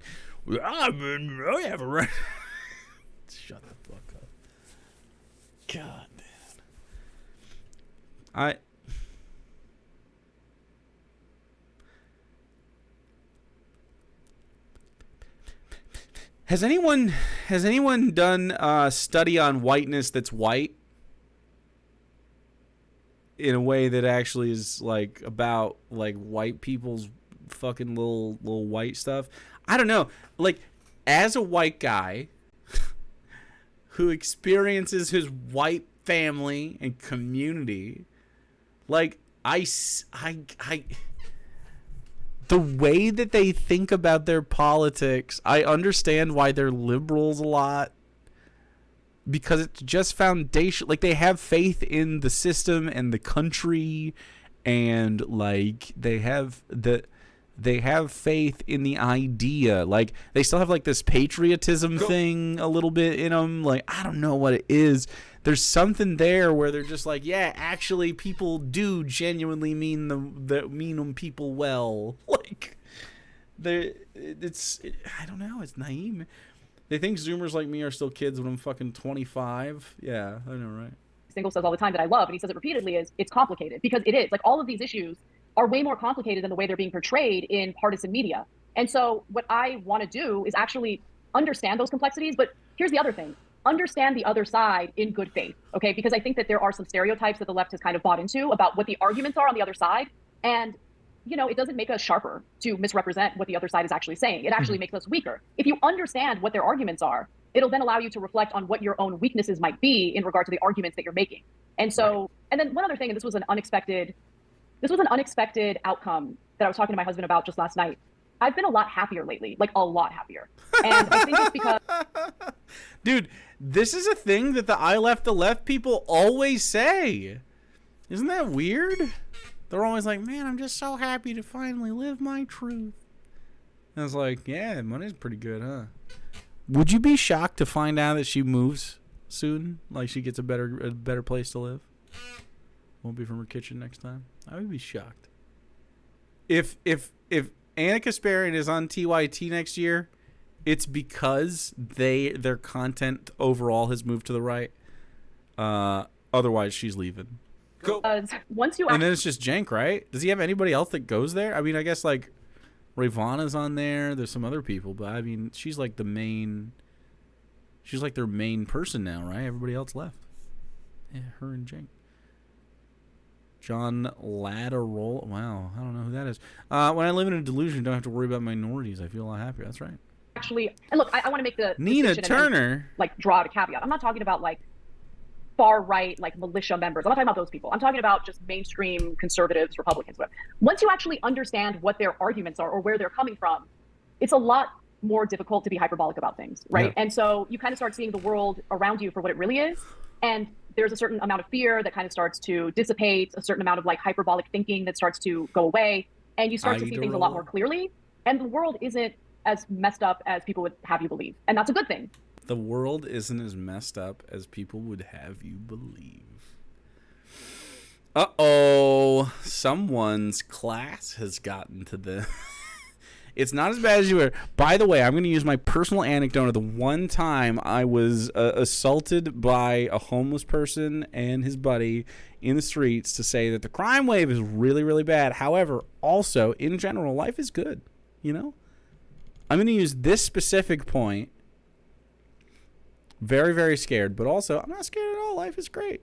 yeah, I mean, I have a right. Shut the fuck up. God, man. Has anyone done a study on whiteness that's white in a way that actually is like about like white people's fucking little white stuff? I don't know. Like, as a white guy who experiences his white family and community, like the way that they think about their politics, I understand why they're liberals a lot, because it's just foundation. Like, they have faith in the system and the country, and like they have faith in the idea. Like, they still have like this patriotism thing a little bit in them. Like, I don't know what it is. There's something there where they're just like, yeah, actually, people do genuinely mean them people well. Like, I don't know. It's naive. They think Zoomers like me are still kids when I'm fucking 25. Yeah, I know, right? Single says all the time that I love, and he says it repeatedly, is it's complicated, because it is. Like, all of these issues are way more complicated than the way they're being portrayed in partisan media. And so what I want to do is actually understand those complexities. But here's the other thing. Understand the other side in good faith, okay? Because I think that there are some stereotypes that the left has kind of bought into about what the arguments are on the other side. And, it doesn't make us sharper to misrepresent what the other side is actually saying. It actually makes us weaker. If you understand what their arguments are, it'll then allow you to reflect on what your own weaknesses might be in regard to the arguments that you're making. And so, and then one other thing, and this was an unexpected outcome that I was talking to my husband about just last night. I've been a lot happier lately, like a lot happier. And I think it's because... Dude, this is a thing that the I left the left people always say. Isn't that weird? They're always like, man, I'm just so happy to finally live my truth. And it's like, yeah, money's pretty good, huh? Would you be shocked to find out that she moves soon? Like, she gets a better place to live? Won't be from her kitchen next time? I would be shocked. If Anna Kasparian is on TYT next year it's because their content overall has moved to the right. Otherwise, she's leaving. Go. Once you and then it's just Jank, right? Does he have anybody else that goes there? I mean, I guess like Ravana's on there. There's some other people, but I mean, she's like the main. She's like their main person now, right? Everybody else left. Yeah, her and Jank. John Latterall. Wow, I don't know who that is. When I live in a delusion, don't have to worry about minorities. I feel a lot happier. That's right. Actually, and look, I want to make the Nina Turner. Like draw out a caveat. I'm not talking about like far right, like militia members. I'm not talking about those people. I'm talking about just mainstream conservatives, Republicans. Whatever. Once you actually understand what their arguments are or where they're coming from, it's a lot more difficult to be hyperbolic about things, right? Yeah. And so you kind of start seeing the world around you for what it really is. And there's a certain amount of fear that kind of starts to dissipate, a certain amount of like hyperbolic thinking that starts to go away. And you start to see things a lot more clearly. And the world isn't as messed up as people would have you believe. And that's a good thing. The world isn't as messed up as people would have you believe. Uh-oh. Someone's class has gotten to the... It's not as bad as you were. By the way, I'm going to use my personal anecdote of the one time I was assaulted by a homeless person and his buddy in the streets to say that the crime wave is really, really bad. However, also, in general, life is good. You know? I'm going to use this specific point. Very, very scared. But also, I'm not scared at all. Life is great.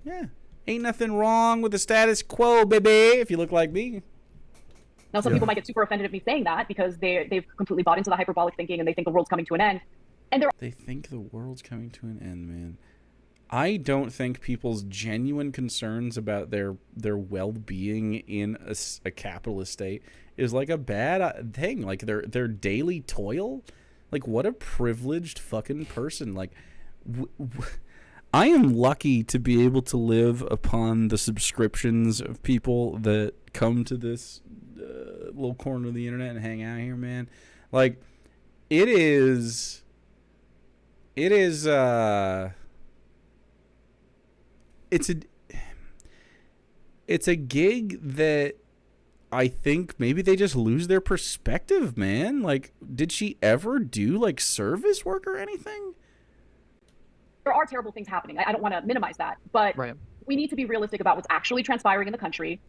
Yeah. Ain't nothing wrong with the status quo, baby, if you look like me. Now, some people might get super offended at me saying that because they've completely bought into the hyperbolic thinking and they think the world's coming to an end. And they think the world's coming to an end, man. I don't think people's genuine concerns about their well-being in a capitalist state is like a bad thing. Like their daily toil. Like, what a privileged fucking person. Like, I am lucky to be able to live upon the subscriptions of people that come to this little corner of the internet and hang out here, man. Like, it's a gig that I think maybe they just lose their perspective, man. Like, did she ever do like service work or anything? There are terrible things happening. I don't want to minimize that, but we need to be realistic about what's actually transpiring in the country.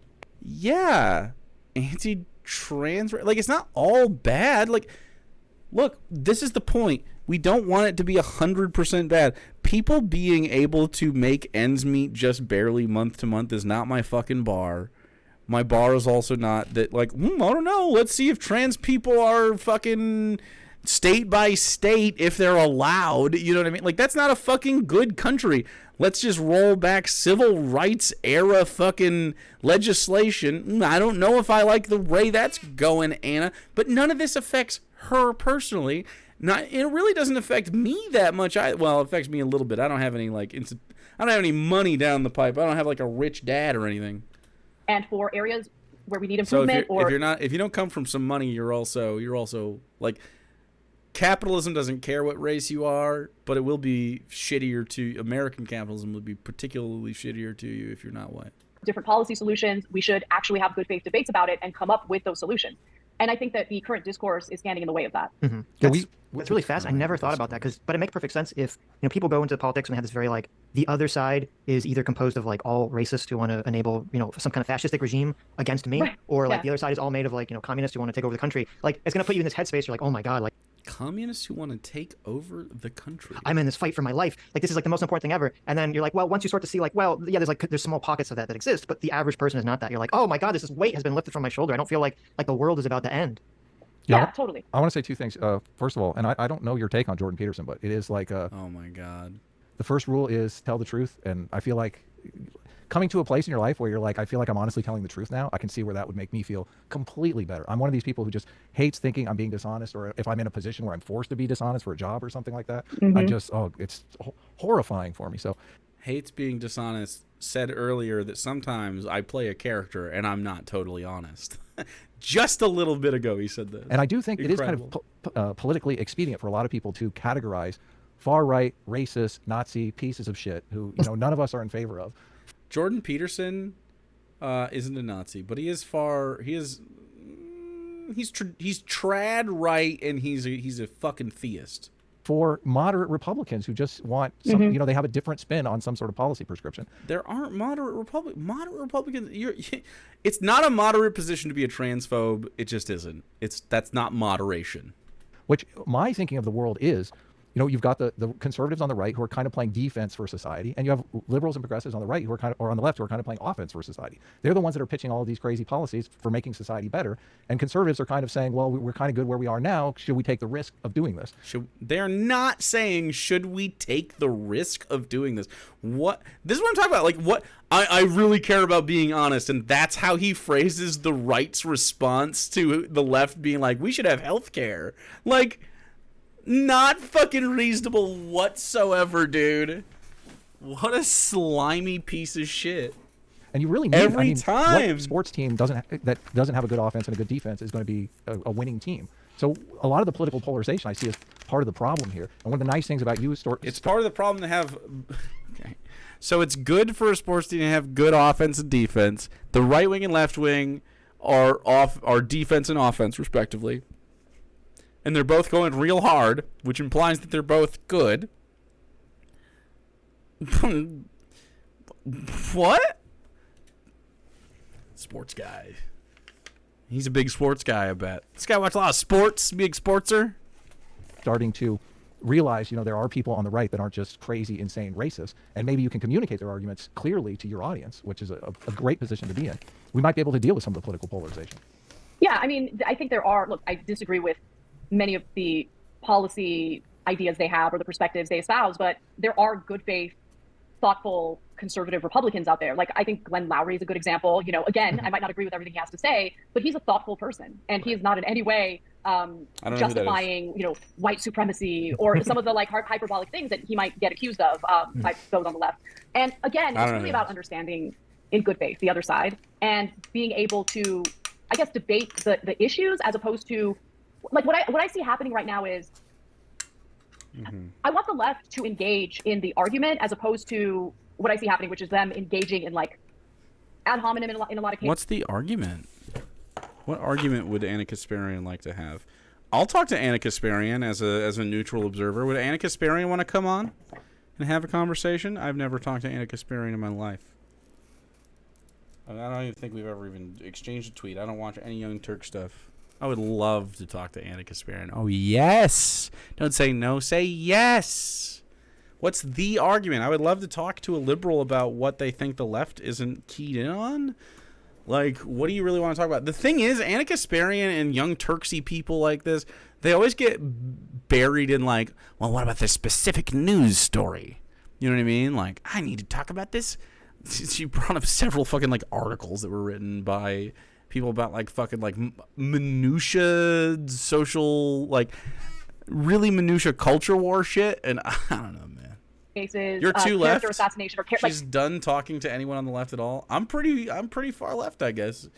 Yeah. Anti-trans, like, it's not all bad. Like, look, this is the point. We don't want it to be 100% bad. People being able to make ends meet just barely month to month is not my fucking bar. My bar is also not that, like, I don't know. Let's see if trans people are fucking state by state if they're allowed. You know what I mean? Like, that's not a fucking good country. Let's just roll back civil rights era fucking legislation. I don't know if I like the way that's going, Anna, but none of this affects her personally. It really doesn't affect me that much. Well, it affects me a little bit. I don't have any I don't have any money down the pipe. I don't have like a rich dad or anything. And for areas where we need improvement, so if you don't come from some money, you're also like, capitalism doesn't care what race you are, but it will be shittier to American capitalism will be particularly shittier to you if you're not white. Different policy solutions. We should actually have good faith debates about it and come up with those solutions. And I think that the current discourse is standing in the way of that. Mm-hmm. That's really fast. I never thought about that but it makes perfect sense if people go into politics and have this very like the other side is either composed of like all racists who want to enable some kind of fascistic regime against me, or like the other side is all made of like communists who want to take over the country. Like, it's gonna put you in this headspace. You're like, oh my god, like communists who want to take over the country. I'm in this fight for my life. Like, this is like the most important thing ever. And then you're like, well, once you start to see like, well, yeah, there's small pockets of that exist, but the average person is not that. You're like, oh my god, this weight has been lifted from my shoulder. I don't feel like the world is about to end. Yeah, totally. I want to say two things. First of all, and I don't know your take on Jordan Peterson, but it is like oh my god. The first rule is tell the truth, and I feel like coming to a place in your life where you're like, I feel like I'm honestly telling the truth now, I can see where that would make me feel completely better. I'm one of these people who just hates thinking I'm being dishonest, or if I'm in a position where I'm forced to be dishonest for a job or something like that, it's horrifying for me. So hates being dishonest. Said earlier that sometimes I play a character and I'm not totally honest. Just a little bit ago he said that. And I do think it is kind of politically expedient for a lot of people to categorize far-right, racist, Nazi pieces of shit who none of us are in favor of. Jordan Peterson isn't a Nazi, but he is he's trad right, and he's a fucking theist. For moderate Republicans who just want some, you know, they have a different spin on some sort of policy prescription. There aren't moderate Republicans. It's not a moderate position to be a transphobe. It just isn't. That's not moderation. Which my thinking of the world is, you know, you've got the conservatives on the right who are kind of playing defense for society, and you have liberals and progressives on the right who are kind of, or on the left who are kind of playing offense for society. They're the ones that are pitching all of these crazy policies for making society better, and conservatives are kind of saying, well, we're kind of good where we are now. Should we take the risk of doing this? They're not saying, should we take the risk of doing this? This is what I'm talking about. Like, what I really care about being honest, and that's how he phrases the right's response to the left being like, we should have health care. Like, not fucking reasonable whatsoever, dude. What a slimy piece of shit. And you really need every time. What sports team that doesn't have a good offense and a good defense is going to be a winning team. So a lot of the political polarization I see is part of the problem here. And one of the nice things about you is it's part of the problem to have. Okay. So it's good for a sports team to have good offense and defense. The right wing and left wing are defense and offense respectively. And they're both going real hard, which implies that they're both good. What? Sports guy. He's a big sports guy, I bet. This guy watches a lot of sports, big sportser. Starting to realize, you know, there are people on the right that aren't just crazy, insane racists, and maybe you can communicate their arguments clearly to your audience, which is a great position to be in. We might be able to deal with some of the political polarization. Yeah, I mean, I think there are, look, I disagree with many of the policy ideas they have or the perspectives they espouse, but there are good faith, thoughtful, conservative Republicans out there. Like, I think Glenn Loury is a good example. You know, again, I might not agree with everything he has to say, but he's a thoughtful person, and he is not in any way justifying, you know, white supremacy or some of the like hyperbolic things that he might get accused of by those on the left. And again, it's really about understanding in good faith the other side and being able to, I guess, debate the issues as opposed to, like, what I see happening right now is I want the left to engage in the argument as opposed to what I see happening, which is them engaging in like ad hominem in a lot of cases. What's the argument? What argument would Anna Kasparian like to have? I'll talk to Anna Kasparian as a neutral observer. Would Anna Kasparian want to come on and have a conversation? I've never talked to Anna Kasparian in my life. I don't even think we've ever even exchanged a tweet. I don't watch any Young Turk stuff. I would love to talk to Anna Kasparian. Oh, yes. Don't say no. Say yes. What's the argument? I would love to talk to a liberal about what they think the left isn't keyed in on. Like, what do you really want to talk about? The thing is, Anna Kasparian and Young Turksy people like this, they always get buried in like, well, what about this specific news story? You know what I mean? Like, I need to talk about this. She brought up several fucking like articles that were written by people about like fucking like minutia social, like really minutia culture war shit, and I don't know, man. Cases, you're too left. Assassination or She's done talking to anyone on the left at all. I'm pretty far left, I guess.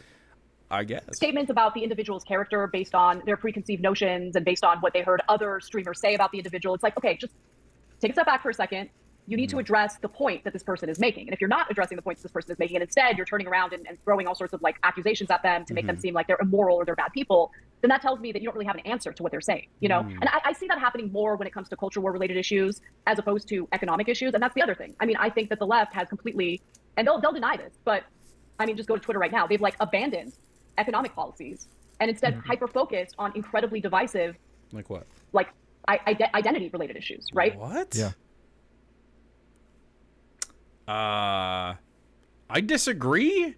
Statements about the individual's character based on their preconceived notions and based on what they heard other streamers say about the individual. It's like, okay, just take a step back for a second. You need to address the point that this person is making. And if you're not addressing the point that this person is making, and instead you're turning around and throwing all sorts of like accusations at them to make them seem like they're immoral or they're bad people, then that tells me that you don't really have an answer to what they're saying, you know? And I see that happening more when it comes to culture war related issues as opposed to economic issues. And that's the other thing. I mean, I think that the left has completely, and they'll deny this, but I mean, just go to Twitter right now. They've like abandoned economic policies and instead hyper-focused on incredibly divisive, like what? Like identity related issues, right? What? Yeah. I disagree.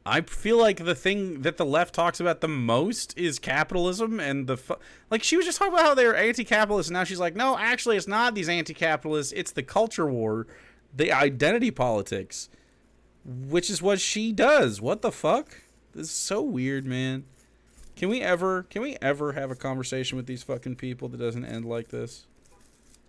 I feel like the thing that the left talks about the most is capitalism and like she was just talking about how they're anti-capitalist and now she's like, no, actually it's not these anti-capitalists, it's the culture war, the identity politics, which is what she does. What the fuck? This is so weird, man. Can we ever have a conversation with these fucking people that doesn't end like this?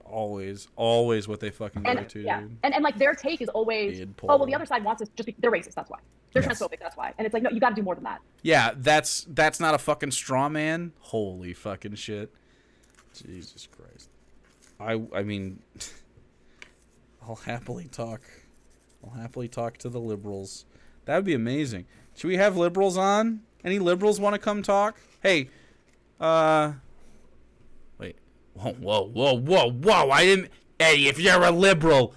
Always what they fucking go to, yeah. dude. And like their take is always, oh well, the other side wants us they're racist, that's why. They're transphobic, that's why. And it's like, no, you got to do more than that. Yeah, that's not a fucking straw man. Holy fucking shit. Jesus Christ. I mean, I'll happily talk to the liberals. That would be amazing. Should we have liberals on Any liberals want to come talk? Hey, wait. Whoa. I didn't. Hey, if you're a liberal,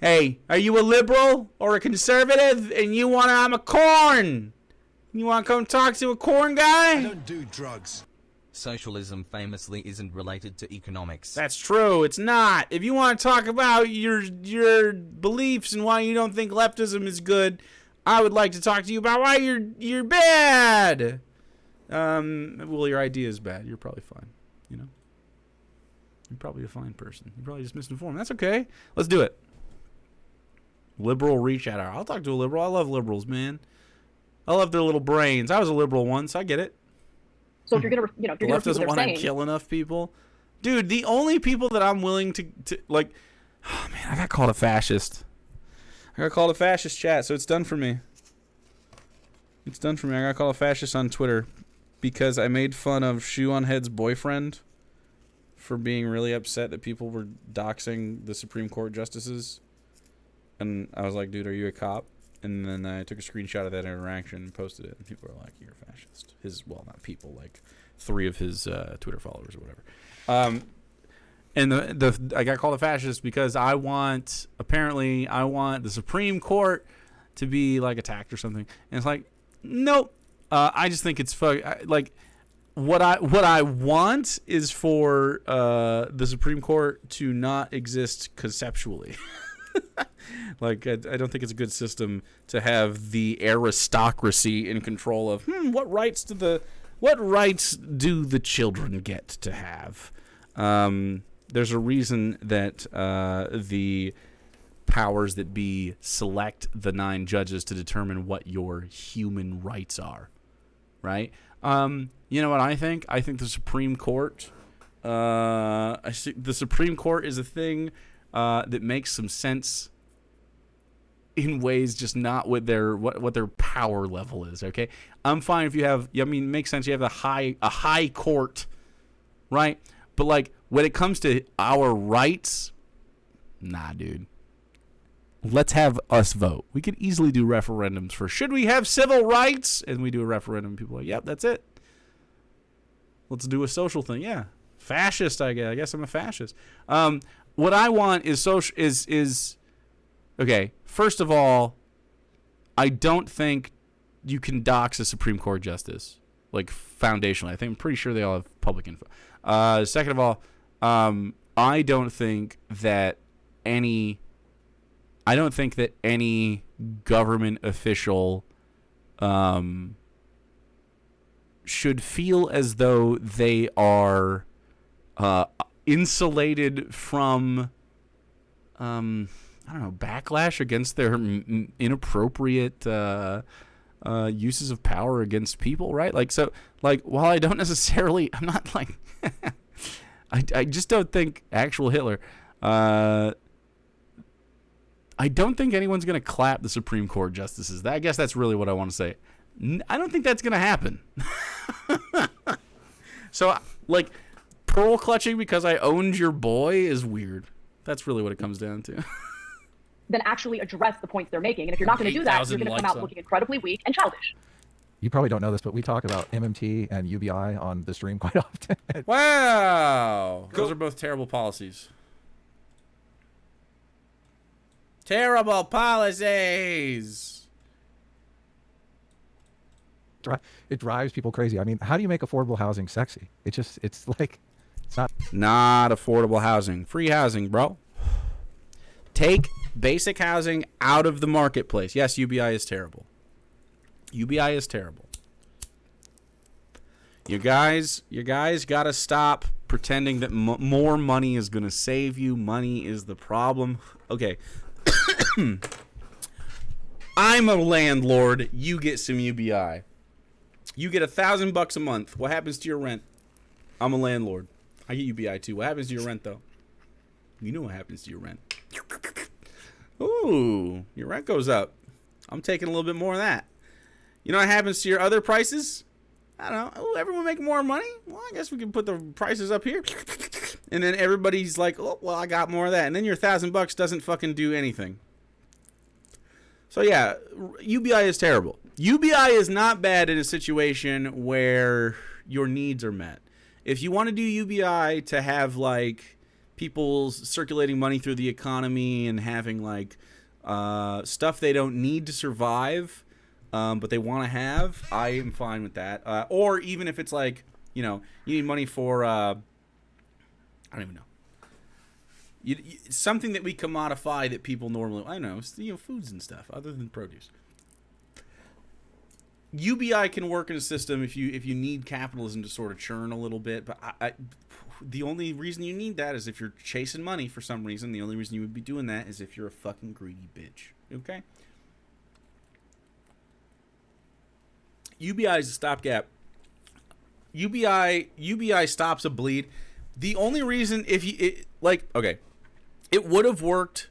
hey, are you a liberal or a conservative? And you want to, I'm a corn. You want to come talk to a corn guy? I don't do drugs. Socialism famously isn't related to economics. That's true. It's not. If you want to talk about your beliefs and why you don't think leftism is good, I would like to talk to you about why you're bad. Well, your idea is bad. You're probably fine. You know, you're probably a fine person. You're probably just misinformed. That's okay. Let's do it. Liberal reach out. I'll talk to a liberal. I love liberals, man. I love their little brains. I was a liberal once. I get it. So if you're gonna, if you're The gonna left doesn't want to kill enough people. Dude, the only people that I'm willing to like, oh man, I got called a fascist. I got called a fascist, chat, so it's done for me. It's done for me. I got called a fascist on Twitter because I made fun of Shoe on Head's boyfriend for being really upset that people were doxing the Supreme Court justices. And I was like, dude, are you a cop? And then I took a screenshot of that interaction and posted it. And people were like, you're a fascist. Well, not people, like 3 of his Twitter followers or whatever. And I got called a fascist because I want the Supreme Court to be like attacked or something. And it's like, nope. I just think it's like what I want is for the Supreme Court to not exist conceptually. Like I don't think it's a good system to have the aristocracy in control of what rights do the children get to have. There's a reason that the powers that be select the 9 judges to determine what your human rights are, right? You know what I think? I think the Supreme Court. The Supreme Court is a thing that makes some sense in ways just not with what their power level is. Okay, I'm fine if you have. I mean, it makes sense. You have a high court, right? But like when it comes to our rights, nah, dude. Let's have us vote. We could easily do referendums for should we have civil rights, and we do a referendum. People are like, yep, that's it. Let's do a social thing. Yeah, fascist. I guess I'm a fascist. What I want is social is okay. First of all, I don't think you can dox a Supreme Court justice like foundationally. I'm pretty sure they all have public info. Second of all, I don't think that any government official should feel as though they are insulated from I don't know, backlash against their inappropriate uses of power against people, right? Like, so, like, while I don't necessarily, I'm not like, I just don't think actual Hitler, I don't think anyone's going to clap the Supreme Court justices. I guess that's really what I want to say. I don't think that's going to happen. So, like, pearl clutching because I owned your boy is weird. That's really what it comes down to. Then actually address the points they're making. And if you're not going to do that, you're going to come out looking incredibly weak and childish. You probably don't know this, but we talk about MMT and UBI on the stream quite often. Wow. Those are both terrible policies. Terrible policies. It drives people crazy. I mean, how do you make affordable housing sexy? It's like, it's not affordable housing. Free housing, bro. Take basic housing out of the marketplace. Yes, UBI is terrible. UBI is terrible. You guys got to stop pretending that more money is going to save you. Money is the problem. Okay. I'm a landlord. You get some UBI. You get $1,000 a month. What happens to your rent? I'm a landlord. I get UBI too. What happens to your rent though? You know what happens to your rent. Ooh, your rent goes up. I'm taking a little bit more of that. You know what happens to your other prices? I don't know. Oh, everyone making more money? Well, I guess we can put the prices up here. And then everybody's like, oh, well, I got more of that. And then your $1,000 doesn't fucking do anything. So yeah, UBI is terrible. UBI is not bad in a situation where your needs are met. If you want to do UBI to have like people circulating money through the economy and having like stuff they don't need to survive, but they want to have, I am fine with that. Or even if it's like, you know, you need money for, I don't even know. Something that we commodify that people normally, I don't know, you know, foods and stuff other than produce. UBI can work in a system if you need capitalism to sort of churn a little bit, but the only reason you need that is if you're chasing money for some reason. The only reason you would be doing that is if you're a fucking greedy bitch. Okay? UBI is a stopgap. UBI stops a bleed. The only reason it would have worked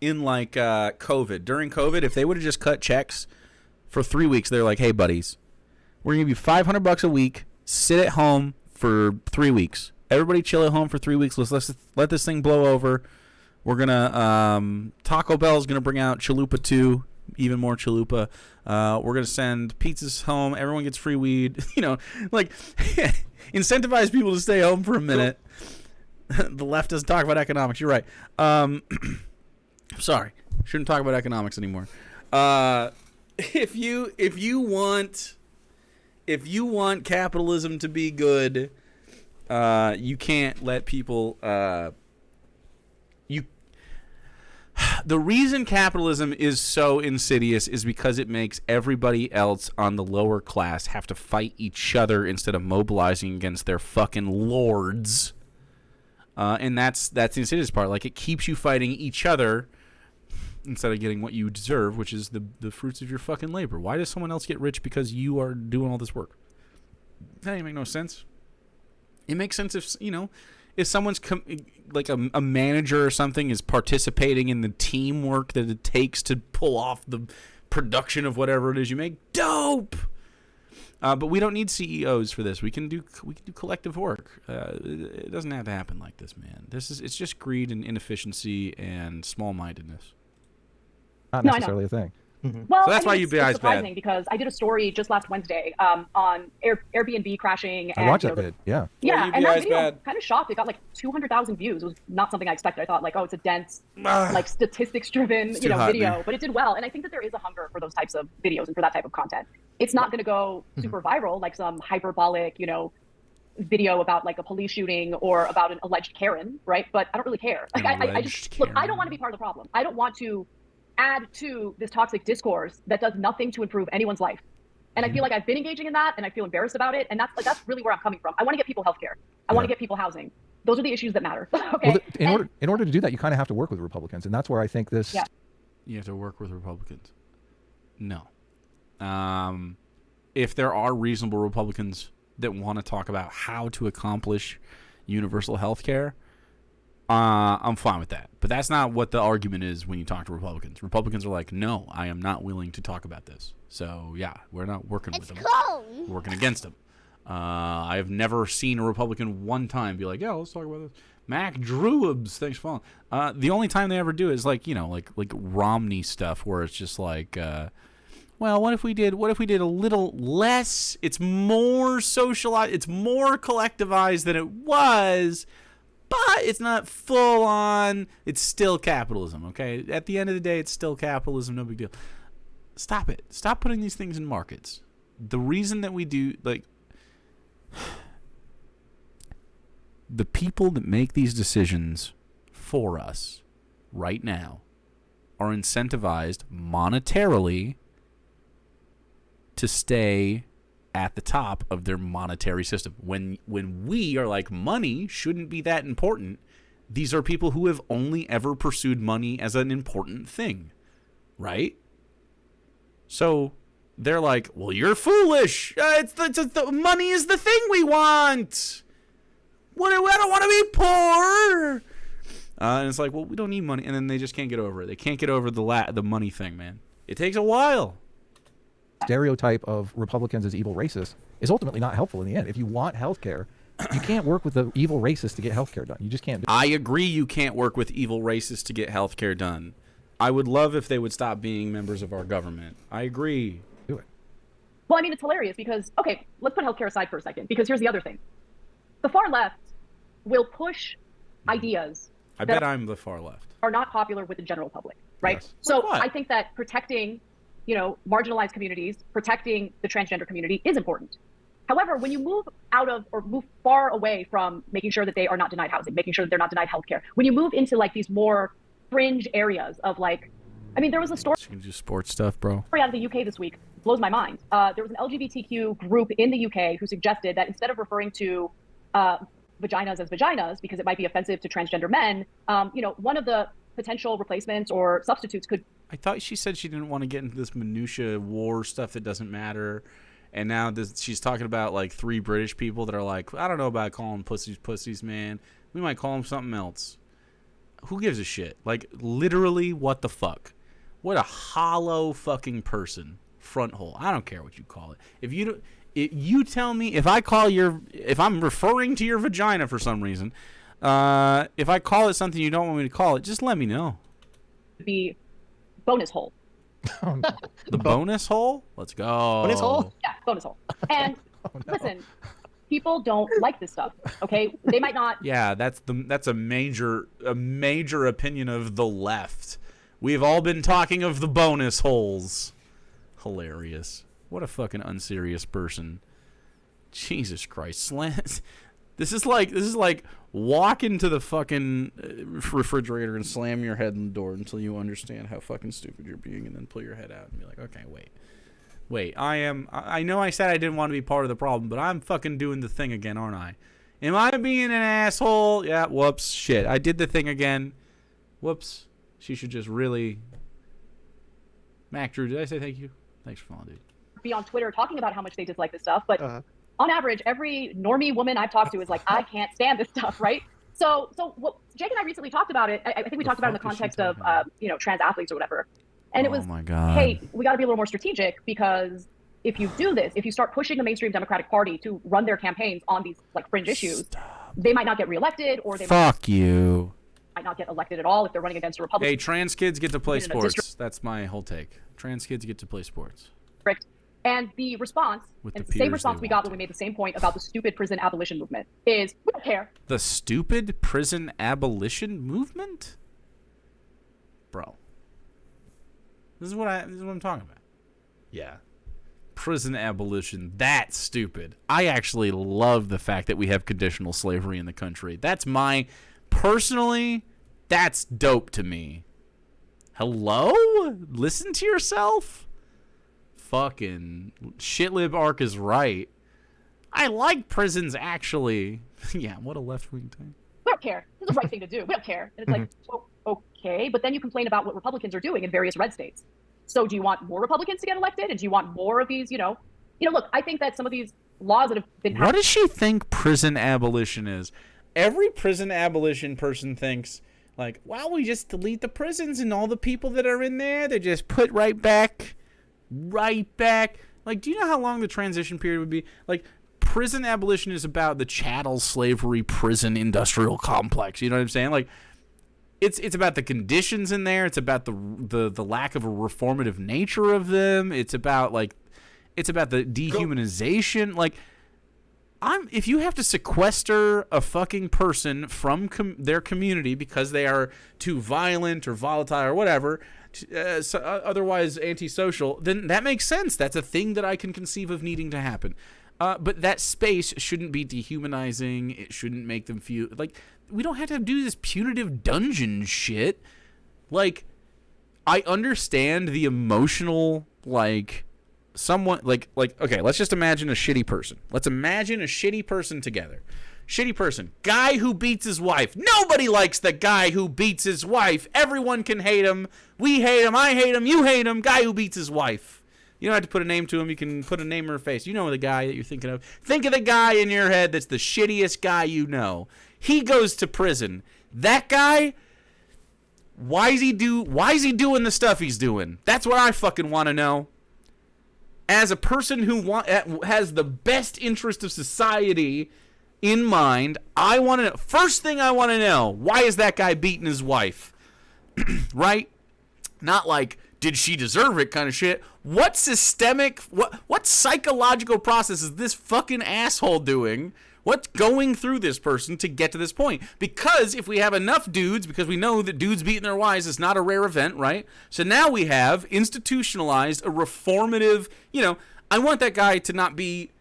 in like COVID. During COVID, if they would have just cut checks for 3 weeks, they're like, hey, buddies, we're going to give you $500 a week. Sit at home for 3 weeks. Everybody chill at home for 3 weeks. Let's let this thing blow over. We're going to Taco Bell's going to bring out Chalupa 2, even more Chalupa. We're going to send pizzas home. Everyone gets free weed. You know, like incentivize people to stay home for a minute. The left doesn't talk about economics. You're right. Sorry. Shouldn't talk about economics anymore. If you want capitalism to be good, you can't let people the reason capitalism is so insidious is because it makes everybody else on the lower class have to fight each other instead of mobilizing against their fucking lords. And that's the insidious part. Like, it keeps you fighting each other instead of getting what you deserve, which is the fruits of your fucking labor. Why does someone else get rich because you are doing all this work? That ain't make no sense. It makes sense if, you know, if someone's like a manager or something is participating in the teamwork that it takes to pull off the production of whatever it is you make. Dope. But we don't need CEOs for this. We can do collective work. It doesn't have to happen like this, man. It's just greed and inefficiency and small-mindedness. Not necessarily a thing. Mm-hmm. Well, so that's why it's UBI is surprising bad. because I did a story just last Wednesday on Airbnb crashing. I watched that vid. Yeah. Yeah, Well, and UBI that is video, bad. kind of shocked. It got like 200,000 views. It was not something I expected. I thought like, oh, it's a dense, like statistics-driven, too hot, video, man. but it did well. And I think that there is a hunger for those types of videos and for that type of content. It's not going to go super viral like some hyperbolic, video about like a police shooting or about an alleged Karen, right? But I don't really care. Like I just look, I don't want to be part of the problem. I don't want to add to this toxic discourse that does nothing to improve anyone's life. And I feel like I've been engaging in that and I feel embarrassed about it. And that's really where I'm coming from. I want to get people healthcare. I want to get people housing. Those are the issues that matter. Okay. Well, in order to do that, you kind of have to work with Republicans. And that's where I think this. Yeah. You have to work with Republicans. No. If there are reasonable Republicans that want to talk about how to accomplish universal health care, I'm fine with that. But that's not what the argument is when you talk to Republicans. Republicans are like, no, I am not willing to talk about this. So, yeah, we're not working with them. We're working against them. I have never seen a Republican one time be like, yeah, let's talk about this. Mac Drewabs, thanks for following. The only time they ever do it is like, like Romney stuff where it's just like, well, what if we did a little less? It's more socialized, it's more collectivized than it was, but it's not full on. It's still capitalism, okay? At the end of the day, it's still capitalism, no big deal. Stop it. Stop putting these things in markets. The reason that we do, like, the people that make these decisions for us right now are incentivized monetarily to stay at the top of their monetary system. When we are like, money shouldn't be that important, these are people who have only ever pursued money as an important thing, right? So they're like, well, you're foolish. It's the money is the thing we want. I don't want to be poor. And it's like, well, we don't need money. And then they just can't get over it. They can't get over the money thing, man. It takes a while. Stereotype of Republicans as evil racists is ultimately not helpful in the end. If you want health care, you can't work with the evil racists to get health care done. You just can't do it. I agree you can't work with evil racists to get health care done. I would love if they would stop being members of our government. I agree. Do it. Well, I mean, it's hilarious because, okay, let's put healthcare aside for a second, because here's the other thing. The far left will push ideas I bet I'm the far left. are not popular with the general public, right? Yes. So Like what? I think that protecting, marginalized communities, protecting the transgender community is important. However, when you move out of or move far away from making sure that they are not denied housing, making sure that they're not denied healthcare, when you move into like these more fringe areas of like, I mean, there was a story You can do sports stuff, bro. out of the UK this week, blows my mind. There was an LGBTQ group in the UK who suggested that instead of referring to vaginas as vaginas because it might be offensive to transgender men, one of the potential replacements or substitutes could. I thought she said she didn't want to get into this minutia war stuff that doesn't matter. And now she's talking about like 3 British people that are like, I don't know about calling pussies, man. We might call them something else. Who gives a shit? Like, literally, what the fuck? What a hollow fucking person. Front hole. I don't care what you call it. If you tell me, if I'm referring to your vagina for some reason, if I call it something you don't want me to call it, just let me know. Be bonus hole. Oh, no. The bonus hole? Let's go. Bonus hole? Yeah, bonus hole. And Oh, no. listen, people don't like this stuff. Okay, they might not. Yeah, that's a major opinion of the left. We've all been talking of the bonus holes. Hilarious. What a fucking unserious person. Jesus Christ. This is like walk into the fucking refrigerator and slam your head in the door until you understand how fucking stupid you're being, and then pull your head out and be like, okay, wait, I know I said I didn't want to be part of the problem, but I'm fucking doing the thing again, aren't I? Am I being an asshole? Yeah, whoops, shit, I did the thing again. Whoops. She should just really. Mac Drew, did I say thank you? Thanks for following, dude. Be on Twitter talking about how much they dislike this stuff, but on average, every normie woman I've talked to is like, I can't stand this stuff, right? So what Jake and I recently talked about it. I think we talked about it in the context of trans athletes or whatever, and it was, my God. Hey, we got to be a little more strategic, because if you do this, if you start pushing the mainstream Democratic Party to run their campaigns on these like fringe issues, they might not get reelected, or they Fuck you. might not get elected at all if they're running against a Republican. Hey, trans kids get to play In a sports. district- That's my whole take. Trans kids get to play sports. And the response, With and the the same peers response they we got want. when we made the same point about the stupid prison abolition movement is, we don't care. The stupid prison abolition movement? Bro. This is what I'm talking about. Yeah. Prison abolition. That's stupid. I actually love the fact that we have conditional slavery in the country. Personally, that's dope to me. Hello? Listen to yourself? Fucking shitlib arc is right. I like prisons, actually. Yeah, what a left-wing thing. We don't care. This is the right thing to do. We don't care. And it's like, well, okay, but then you complain about what Republicans are doing in various red states. So do you want more Republicans to get elected? And do you want more of these, look, I think that some of these laws that have been passed. What does she think prison abolition is? Every prison abolition person thinks, like, well, we just delete the prisons and all the people that are in there, they just put right back. Like, do you know how long the transition period would be? Like, prison abolition is about the chattel slavery prison industrial complex. You know what I'm saying? Like, it's about the conditions in there. It's about the lack of a reformative nature of them. It's about the dehumanization. Like, if you have to sequester a fucking person from their community because they are too violent or volatile or whatever, otherwise antisocial, then that makes sense. That's a thing that I can conceive of needing to happen. But that space shouldn't be dehumanizing. It shouldn't make them feel like we don't have to do this punitive dungeon shit. Like, I understand the emotional, like, someone like okay, let's just imagine a shitty person. Let's imagine a shitty person together. Shitty person, guy who beats his wife. Nobody likes the guy who beats his wife. Everyone can hate him. We hate him. I hate him. You hate him. Guy who beats his wife. You don't have to put a name to him. You can put a name in her face. You know the guy that you're thinking of. Think of the guy in your head that's the shittiest guy you know. He goes to prison. That guy, why is he doing the stuff he's doing? That's what I fucking want to know. As a person who has the best interest of society in mind, I want to know. First thing I want to know, why is that guy beating his wife? Right? Not like, did she deserve it kind of shit. what systemic, what psychological process is this fucking asshole doing? What's going through this person to get to this point? Because if we have enough dudes, because we know that dudes beating their wives is not a rare event, right? So now we have institutionalized a reformative, I want that guy to not be,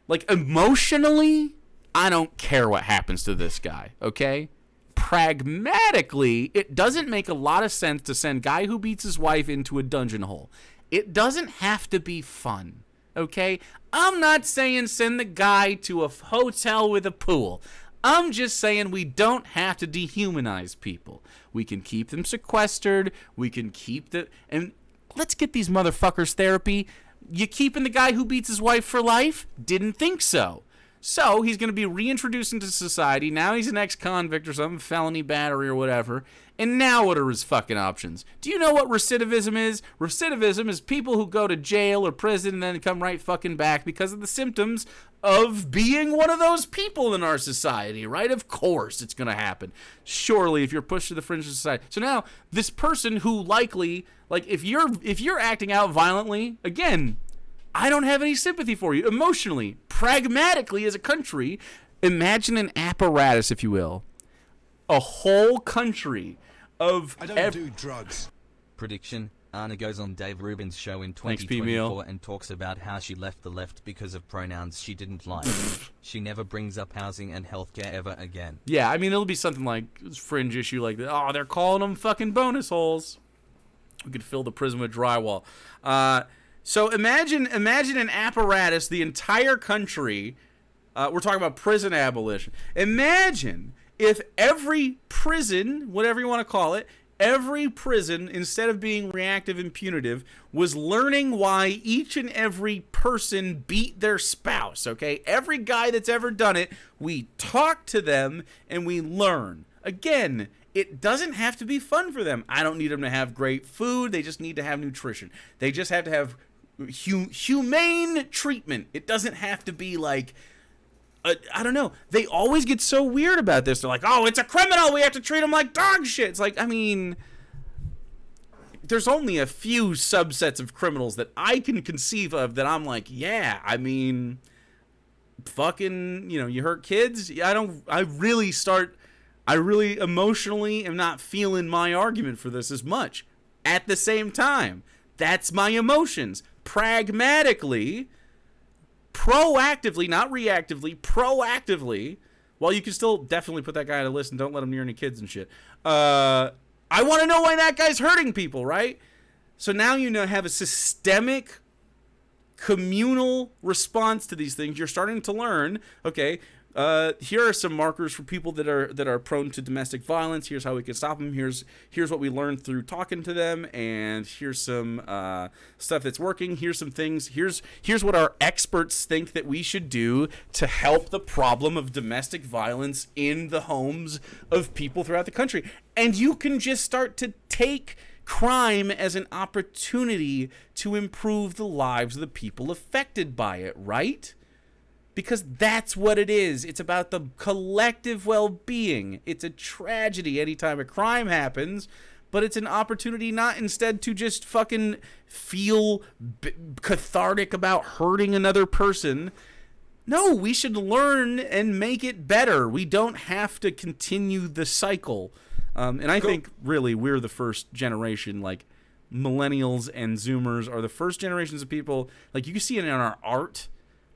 like, emotionally, I don't care what happens to this guy, okay? Pragmatically, it doesn't make a lot of sense to send guy who beats his wife into a dungeon hole. It doesn't have to be fun. Okay? I'm not saying send the guy to a hotel with a pool. I'm just saying we don't have to dehumanize people. We can keep them sequestered. We can keep and let's get these motherfuckers therapy. You keeping the guy who beats his wife for life? Didn't think so. So he's going to be reintroduced into society. Now he's an ex-convict or something, felony battery or whatever. And now what are his fucking options? Do you know what recidivism is? Recidivism is people who go to jail or prison and then come right fucking back because of the symptoms of being one of those people in our society, right? Of course it's going to happen. Surely if you're pushed to the fringe of society. So now this person who likely, like if you're acting out violently, again, I don't have any sympathy for you emotionally. Pragmatically, as a country, imagine an apparatus, if you will. A whole country of... I don't do drugs. Prediction. Anna goes on Dave Rubin's show in Thanks, 2024 and talks about how she left the left because of pronouns she didn't like. She never brings up housing and healthcare ever again. Yeah, I mean, it'll be something like fringe issue like that. Oh, they're calling them fucking bonus holes. We could fill the prison with drywall. So imagine an apparatus, the entire country, we're talking about prison abolition. Imagine if every prison, whatever you want to call it, every prison, instead of being reactive and punitive, was learning why each and every person beat their spouse, okay? Every guy that's ever done it, we talk to them and we learn. Again, it doesn't have to be fun for them. I don't need them to have great food. They just need to have nutrition. They just have to have humane treatment. It doesn't have to be like, I don't know. They always get so weird about this. They're like, oh, it's a criminal. We have to treat him like dog shit. It's like, I mean, there's only a few subsets of criminals that I can conceive of that I'm like, yeah, I mean, fucking, you hurt kids. I really emotionally am not feeling my argument for this as much. At the same time, that's my emotions. Pragmatically, proactively, not reactively, proactively, while you can still definitely put that guy on a list and don't let him near any kids and shit. I want to know why that guy's hurting people, right? So now have a systemic communal response to these things. You're starting to learn, okay, here are some markers for people that are prone to domestic violence. Here's how we can stop them. Here's what we learned through talking to them, and here's some stuff that's working. Here's some things. Here's what our experts think that we should do to help the problem of domestic violence in the homes of people throughout the country. And you can just start to take crime as an opportunity to improve the lives of the people affected by it, right? Because that's what it is. It's about the collective well-being. It's a tragedy anytime a crime happens, but it's an opportunity not instead to just fucking feel cathartic about hurting another person. No, we should learn and make it better. We don't have to continue the cycle. And I think, really, we're the first generation, like, millennials and Zoomers are the first generations of people, like, you can see it in our art.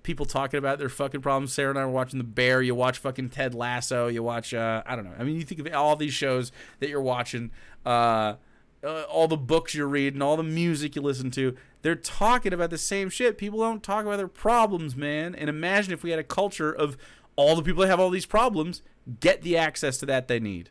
People talking about their fucking problems. Sarah and I were watching The Bear. You watch fucking Ted Lasso. You watch, I don't know. I mean, you think of all these shows that you're watching, all the books you're reading, all the music you listen to. They're talking about the same shit. People don't talk about their problems, man. And imagine if we had a culture of all the people that have all these problems get the access to that they need.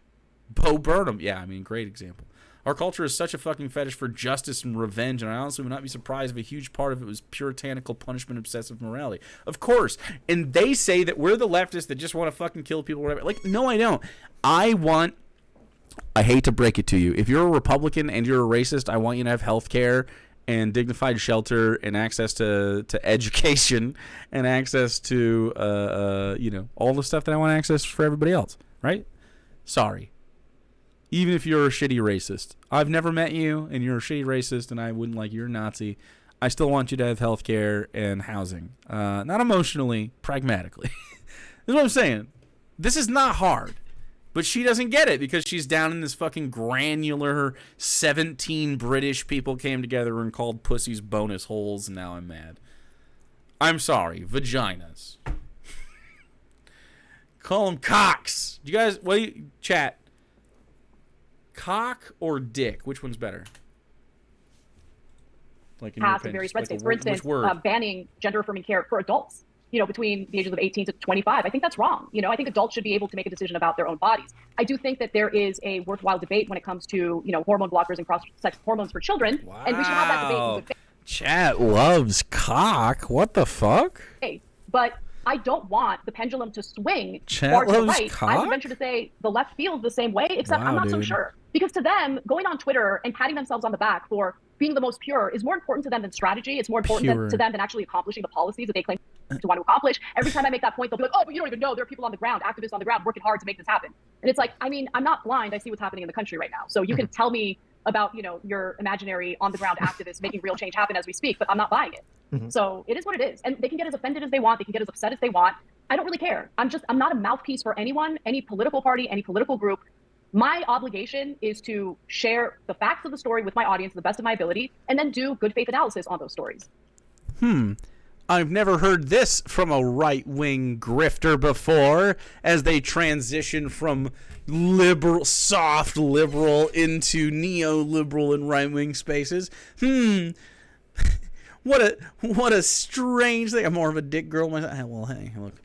Bo Burnham. Yeah, I mean, great example. Our culture is such a fucking fetish for justice and revenge, and I honestly would not be surprised if a huge part of it was puritanical punishment, obsessive morality. Of course. And they say that we're the leftists that just want to fucking kill people. Whatever. Like, no, I don't. I hate to break it to you. If you're a Republican and you're a racist, I want you to have health care and dignified shelter and access to education and access to, all the stuff that I want access for everybody else, right? Sorry. Even if you're a shitty racist. I've never met you, and you're a shitty racist, and I wouldn't like you're a Nazi. I still want you to have health care and housing. Not emotionally, pragmatically. That's what I'm saying. This is not hard. But she doesn't get it because she's down in this fucking granular 17 British people came together and called pussies bonus holes, and now I'm mad. I'm sorry. Vaginas. Call them cocks. You guys, what do you, chat? Cock or dick? Which one's better? Like in Passed in various red states. For instance, banning gender-affirming care for adults, between the ages of 18 to 25. I think that's wrong. I think adults should be able to make a decision about their own bodies. I do think that there is a worthwhile debate when it comes to, hormone blockers and cross-sex hormones for children. Wow. And we should have that debate in good faith. Chat loves cock. What the fuck? But I don't want the pendulum to swing Chat far to the loves right. cock? I would venture to say the left feels the same way, except Wow, I'm not so dude. sure. Because to them, going on Twitter and patting themselves on the back for being the most pure is more important to them than strategy. It's more important to them than actually accomplishing the policies that they claim to want to accomplish. Every time I make that point, they'll be like, oh, but you don't even know. There are people on the ground, activists on the ground, working hard to make this happen. And it's like, I mean, I'm not blind. I see what's happening in the country right now. So you can tell me about, your imaginary on-the-ground activists making real change happen as we speak, but I'm not buying it. Mm-hmm. So it is what it is. And they can get as offended as they want. They can get as upset as they want. I don't really care. I'm not a mouthpiece for anyone, any political party, any political group. My obligation is to share the facts of the story with my audience to the best of my ability, and then do good faith analysis on those stories. I've never heard this from a right-wing grifter before, as they transition from liberal, soft liberal into neoliberal and right-wing spaces. What a strange thing. I'm more of a dick girl myself. Well, hey, look.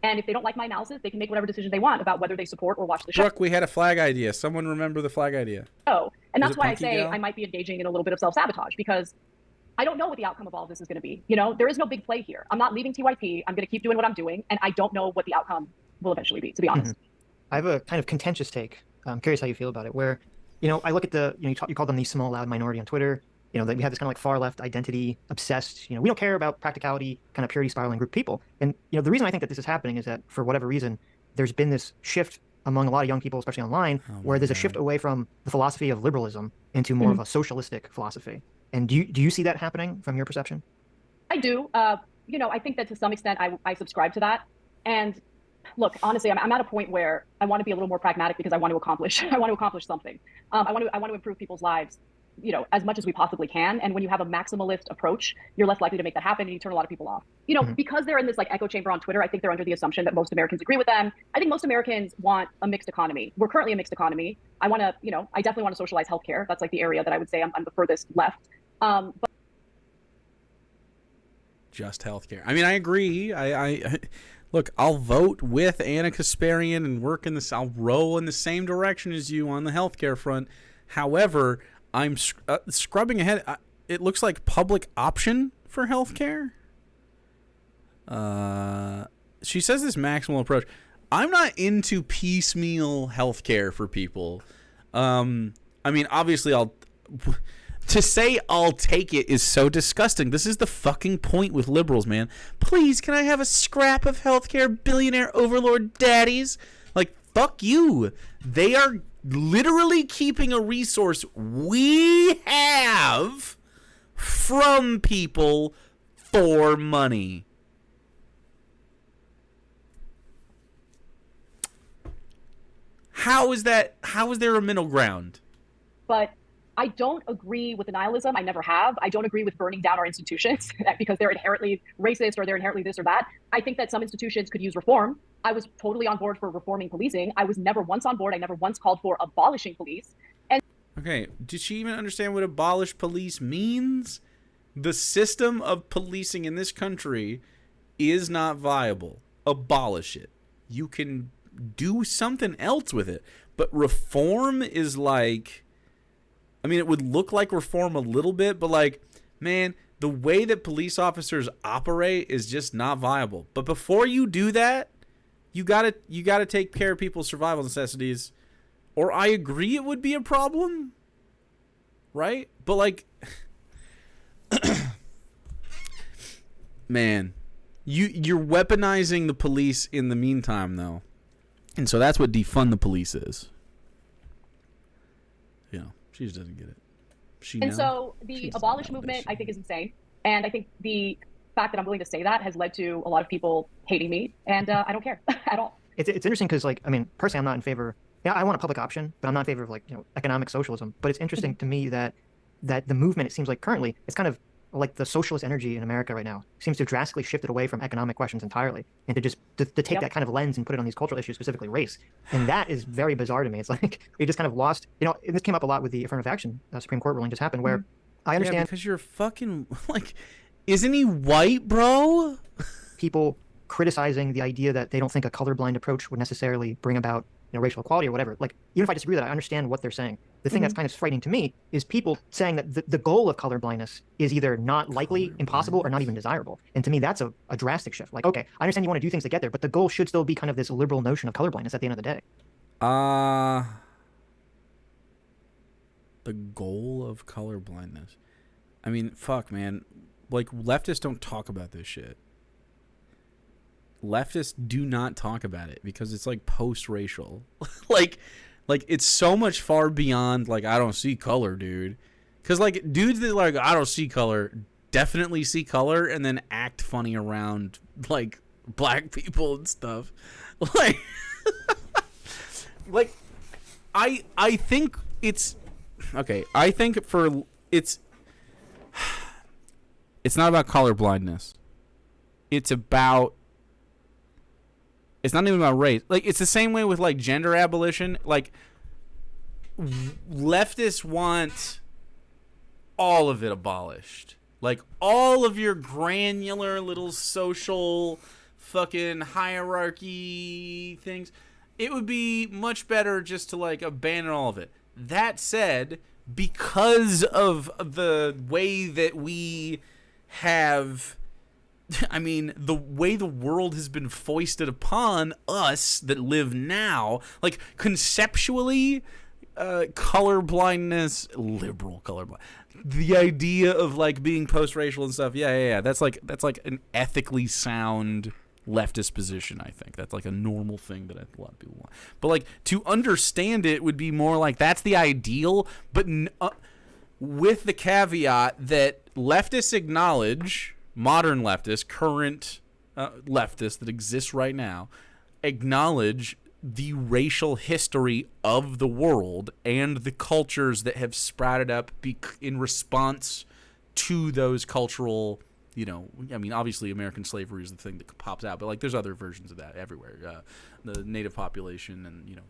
And if they don't like my analysis, they can make whatever decision they want about whether they support or watch the show. Brooke, we had a flag idea. Someone remember the flag idea? And that's why I Punky say Gal? I might be engaging in a little bit of self-sabotage, because I don't know what the outcome of all of this is going to be. There is no big play here. I'm not leaving TYT. I'm going to keep doing what I'm doing, and I don't know what the outcome will eventually be, to be honest. I have a kind of contentious take. I'm curious how you feel about it, where, I look at the, you call them the small, loud minority on Twitter. That we have this kind of like far left identity obsessed, we don't care about practicality, kind of purity spiraling group of people. And, the reason I think that this is happening is that for whatever reason, there's been this shift among a lot of young people, especially online, where there's a shift away from the philosophy of liberalism into more of a socialistic philosophy. And do you see that happening from your perception? I do. I think that to some extent I subscribe to that. And look, honestly, I'm at a point where I want to be a little more pragmatic because I want to accomplish something. I want to improve people's lives, as much as we possibly can. And when you have a maximalist approach, you're less likely to make that happen, and you turn a lot of people off. Because they're in this like echo chamber on Twitter, I think they're under the assumption that most Americans agree with them. I think most Americans want a mixed economy. We're currently a mixed economy. I definitely want to socialize healthcare. That's like the area that I would say I'm the furthest left. But Just healthcare. I mean, I agree. I look, I'll vote with Anna Kasparian and work in this. I'll roll in the same direction as you on the healthcare front. However, I'm scrubbing ahead. It looks like public option for healthcare. She says this maximal approach. I'm not into piecemeal healthcare for people. I mean, obviously, to say I'll take it is so disgusting. This is the fucking point with liberals, man. Please, can I have a scrap of healthcare, billionaire overlord daddies? Like, fuck you. They are literally keeping a resource we have from people for money. How is there a middle ground? But I don't agree with the nihilism. I never have. I don't agree with burning down our institutions because they're inherently racist or they're inherently this or that. I think that some institutions could use reform. I was totally on board for reforming policing. I was never once on board. I never once called for abolishing police. And okay, did she even understand what abolish police means? The system of policing in this country is not viable. Abolish it. You can do something else with it. But reform is like... I mean, it would look like reform a little bit, but like, man, the way that police officers operate is just not viable. But before you do that, you gotta take care of people's survival necessities, or I agree it would be a problem, right? But like, man, you're weaponizing the police in the meantime, though, and so that's what defund the police is. She just doesn't get it. And so the abolish movement, I think, is insane. And I think the fact that I'm willing to say that has led to a lot of people hating me. And I don't care at all. It's interesting because, like, I mean, personally, I'm not in favor. Yeah, I want a public option, but I'm not in favor of, like, economic socialism. But it's interesting to me that the movement, it seems like currently, it's kind of like the socialist energy in America right now seems to have drastically shifted away from economic questions entirely, and to just to take that kind of lens and put it on these cultural issues, specifically race. And that is very bizarre to me. It's like we just kind of lost, and this came up a lot with the affirmative action Supreme Court ruling just happened, where I understand. Yeah, because you're fucking, like, isn't he white, bro? People criticizing the idea that they don't think a colorblind approach would necessarily bring about racial equality or whatever. Like, even if I disagree with that, I understand what they're saying. The thing that's kind of frightening to me is people saying that the goal of colorblindness is either not likely, impossible, or not even desirable. And to me, that's a drastic shift. Like, okay, I understand you want to do things to get there, but the goal should still be kind of this liberal notion of colorblindness at the end of the day. The goal of colorblindness. I mean, fuck, man. Like, leftists don't talk about this shit. Leftists do not talk about it because it's like post-racial. like it's so much far beyond, like, I don't see color, dude. Because, like, dudes that, like, I don't see color definitely see color and then act funny around, like, black people and stuff. Like, like, I think it's okay. I think it's not about color blindness. It's not even about race. Like, it's the same way with, like, gender abolition. Like, leftists want all of it abolished. Like, all of your granular little social fucking hierarchy things. It would be much better just to, like, abandon all of it. That said, because of the way that we have... I mean, the way the world has been foisted upon us that live now, like, conceptually, colorblindness, liberal colorblind, the idea of, like, being post-racial and stuff, yeah, that's like an ethically sound leftist position, I think. That's, like, a normal thing that a lot of people want. But, like, to understand it would be more like, that's the ideal, but with the caveat that leftists acknowledge... modern leftists, current leftists that exist right now, acknowledge the racial history of the world and the cultures that have sprouted up in response to those cultural, I mean, obviously American slavery is the thing that pops out, but, like, there's other versions of that everywhere. The Native population and,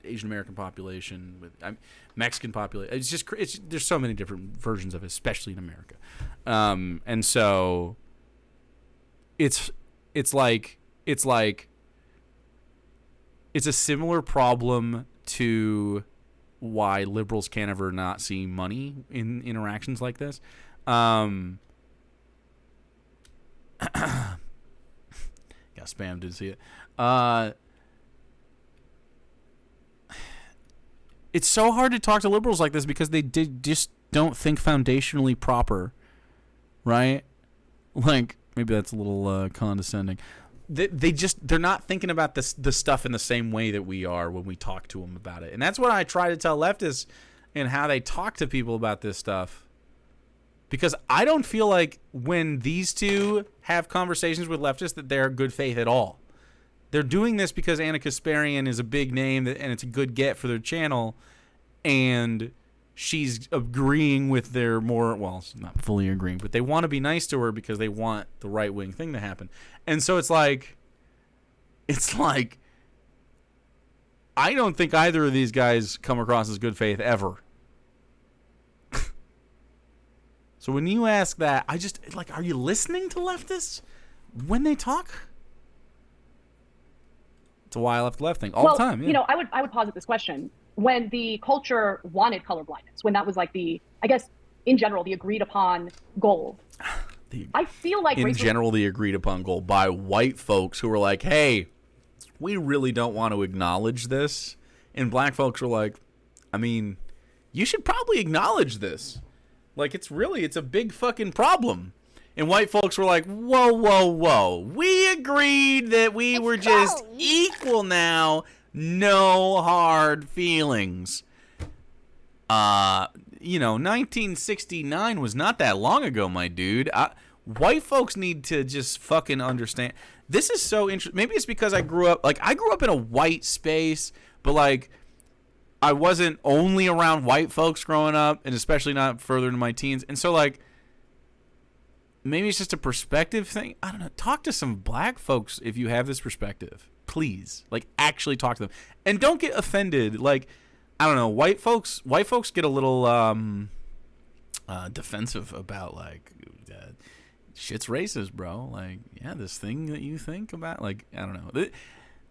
Asian American population, with Mexican population. There's so many different versions of it, especially in America. And so it's a similar problem to why liberals can't ever not see money in interactions like this. Got spammed, didn't see it. It's so hard to talk to liberals like this because they just don't think foundationally proper, right? Like, maybe that's a little condescending. They're not thinking about the stuff in the same way that we are when we talk to them about it. And that's what I try to tell leftists and how they talk to people about this stuff. Because I don't feel like when these two have conversations with leftists that they're good faith at all. They're doing this because Anna Kasparian is a big name and it's a good get for their channel. And she's agreeing with their she's not fully agreeing, but they want to be nice to her because they want the right-wing thing to happen. And so it's like, I don't think either of these guys come across as good faith ever. So when you ask that, I just, like, are you listening to leftists when they talk? It's a why I left the left thing all the time. Yeah. I would posit this question. When the culture wanted colorblindness, when that was, like, I guess, in general, the agreed upon goal, I feel like... In general, the agreed upon goal by white folks who were like, hey, we really don't want to acknowledge this. And black folks were like, I mean, you should probably acknowledge this. Like, it's a big fucking problem. And white folks were like, whoa. We agreed that we were just equal now. No hard feelings. 1969 was not that long ago, my dude. White folks need to just fucking understand. This is so interesting. Maybe it's because I grew up in a white space, but like I wasn't only around white folks growing up, and especially not further into my teens. And so like maybe it's just a perspective thing. I don't know. Talk to some black folks if you have this perspective. Please. Like actually talk to them. And don't get offended. Like I don't know, white folks get a little defensive about like shit's racist, bro. Like, yeah, this thing that you think about, like, I don't know.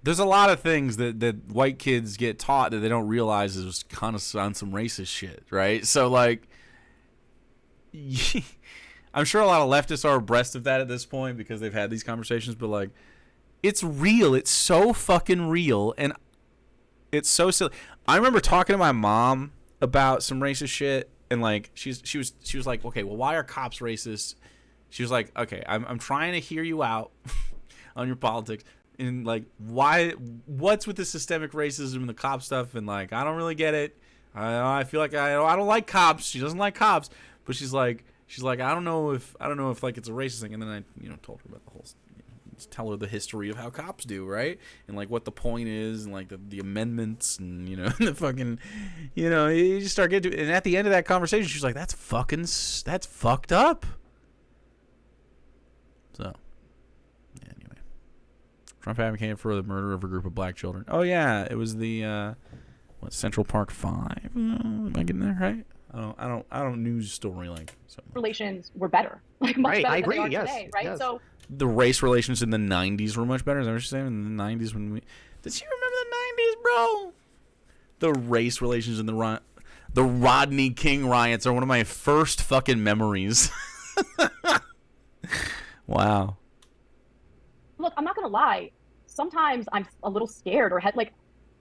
There's a lot of things that white kids get taught that they don't realize is kind of on some racist shit, right? So, like, I'm sure a lot of leftists are abreast of that at this point because they've had these conversations, but, like, it's real. It's so fucking real, and it's so silly. I remember talking to my mom about some racist shit, and, like, she was like, okay, well, why are cops racist? She was like, okay, I'm trying to hear you out on your politics. And, like, what's with the systemic racism and the cop stuff? And, like, I don't really get it. I feel like I don't like cops. She doesn't like cops. But she's like, I don't know if like, it's a racist thing. And then I, told her about the whole, tell her the history of how cops do, right? And, like, what the point is and, like, the amendments and, the fucking, you just start getting to it. And at the end of that conversation, she's like, that's fucked up. So, yeah, anyway. Trump advocated for the murder of a group of black children. Oh, yeah. It was the, Central Park 5? Am I getting there right? I don't news story like. So. Relations were better. Like, much better I than agree, they are yes, today, right? yes. So the race relations in the 90s were much better. Is that what you're saying? In the 90s when we... Did you remember the 90s, bro? The race relations in the Rodney King riots are one of my first fucking memories. Wow. look, I'm not gonna lie. Sometimes I'm a little scared or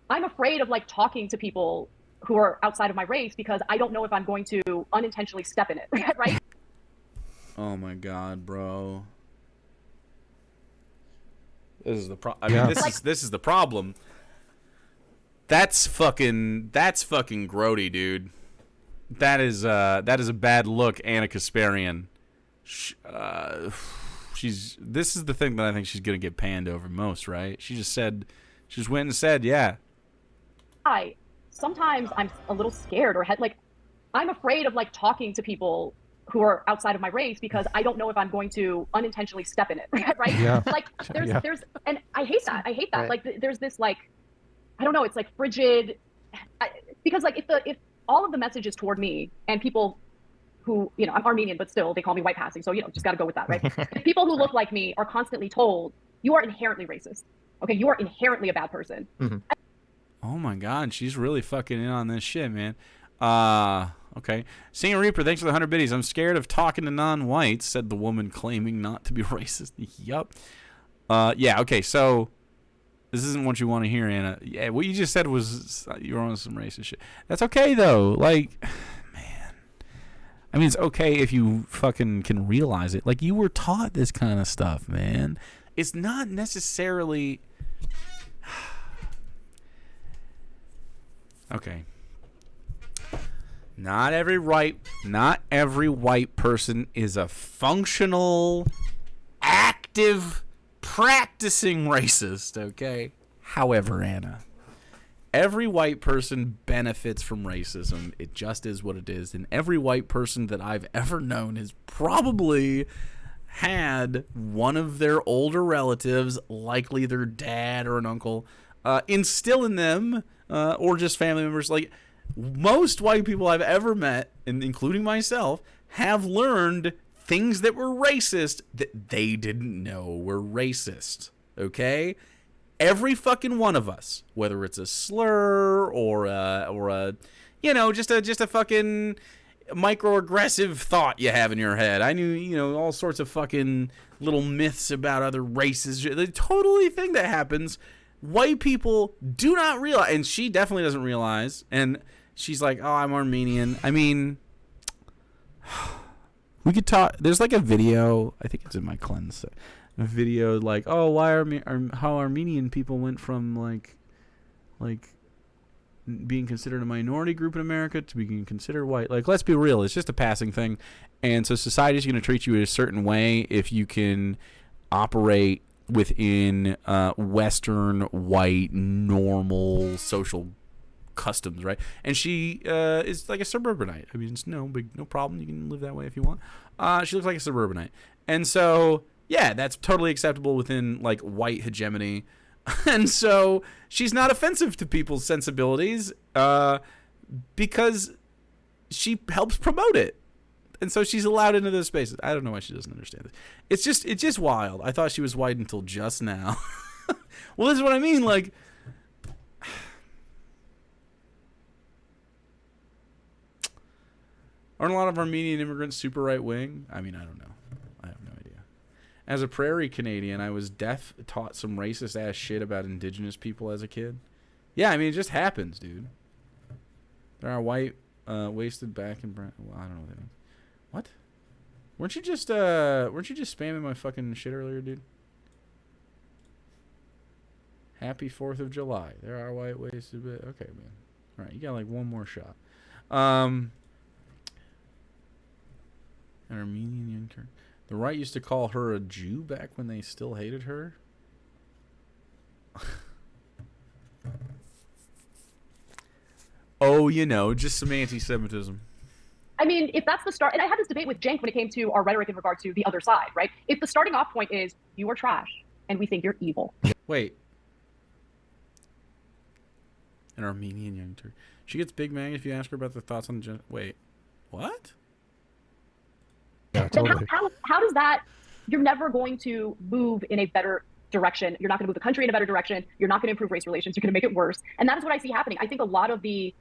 I'm afraid of like talking to people who are outside of my race because I don't know if I'm going to unintentionally step in it, right? Oh my God, bro. This is the problem. I mean, this is the problem. That's fucking grody, dude. That is a bad look, Anna Kasparian. This is the thing that I think she's gonna get panned over most, right? She just went and said, yeah. Sometimes I'm a little scared or I'm afraid of like talking to people who are outside of my race because I don't know if I'm going to unintentionally step in it, right? Yeah. Like there's, and I hate that. Right. Like there's this like, I don't know, it's like frigid, because like if all of the message is toward me and people who, I'm Armenian, but still they call me white passing. So, just got to go with that, right? If people who look like me are constantly told, you are inherently racist. Okay. You are inherently a bad person. Mm-hmm. Oh my God. She's really fucking in on this shit, man. Okay. Senior Reaper, thanks for the 100 biddies. I'm scared of talking to non-whites, said the woman claiming not to be racist. Yup. Yeah. Okay. So this isn't what you want to hear, Anna. Yeah. What you just said was you were on some racist shit. That's okay though. Like, man, I mean, it's okay if you fucking can realize it. Like, you were taught this kind of stuff, man. It's not necessarily. Okay. Not every white person is a functional, active, practicing racist, okay? However, Anna, every white person benefits from racism. It just is what it is. And every white person that I've ever known has probably had one of their older relatives, likely their dad or an uncle, instill in them, or just family members. Like, most white people I've ever met, and including myself, have learned things that were racist that they didn't know were racist. Okay? Every fucking one of us, whether it's a slur or a just a fucking microaggressive thought you have in your head. I knew, all sorts of fucking little myths about other races. The totally thing that happens. White people do not realize, and she definitely doesn't realize, and she's like, oh, I'm Armenian. I mean, we could talk. There's like a video, I think it's in my cleanse, a video like, oh, why how Armenian people went from like being considered a minority group in America to being considered white. Like, let's be real, it's just a passing thing. And so society's going to treat you a certain way if you can operate within Western, white, normal social customs, right? And she is like a suburbanite. I mean, it's no problem. You can live that way if you want. She looks like a suburbanite. And so, yeah, that's totally acceptable within, like, white hegemony. And so she's not offensive to people's sensibilities because she helps promote it. And so she's allowed into those spaces. I don't know why she doesn't understand this. It's just wild. I thought she was white until just now. Well, this is what I mean. Like, aren't a lot of Armenian immigrants super right wing? I mean, I don't know. I have no idea. As a prairie Canadian, I was taught some racist ass shit about indigenous people as a kid. Yeah, I mean, it just happens, dude. There are white wasted back and brown. Well, I don't know what that means. What? Weren't you just spamming my fucking shit earlier, dude? Happy 4th of July. There are white wasted. Okay, man. All right, you got like one more shot. An Armenian young Turk. The right used to call her a Jew back when they still hated her. Oh, you know, just some anti-Semitism. I mean, if that's the start, and I had this debate with Cenk when it came to our rhetoric in regard to the other side, right? If the starting off point is, you are trash, and we think you're evil. Wait. An Armenian young Turk. She gets big mad if you ask her about the thoughts on the Wait. What? Yeah, totally. How does that, you're never going to move in a better direction. You're not going to move the country in a better direction. You're not going to improve race relations. You're going to make it worse. And that is what I see happening. I think a lot of the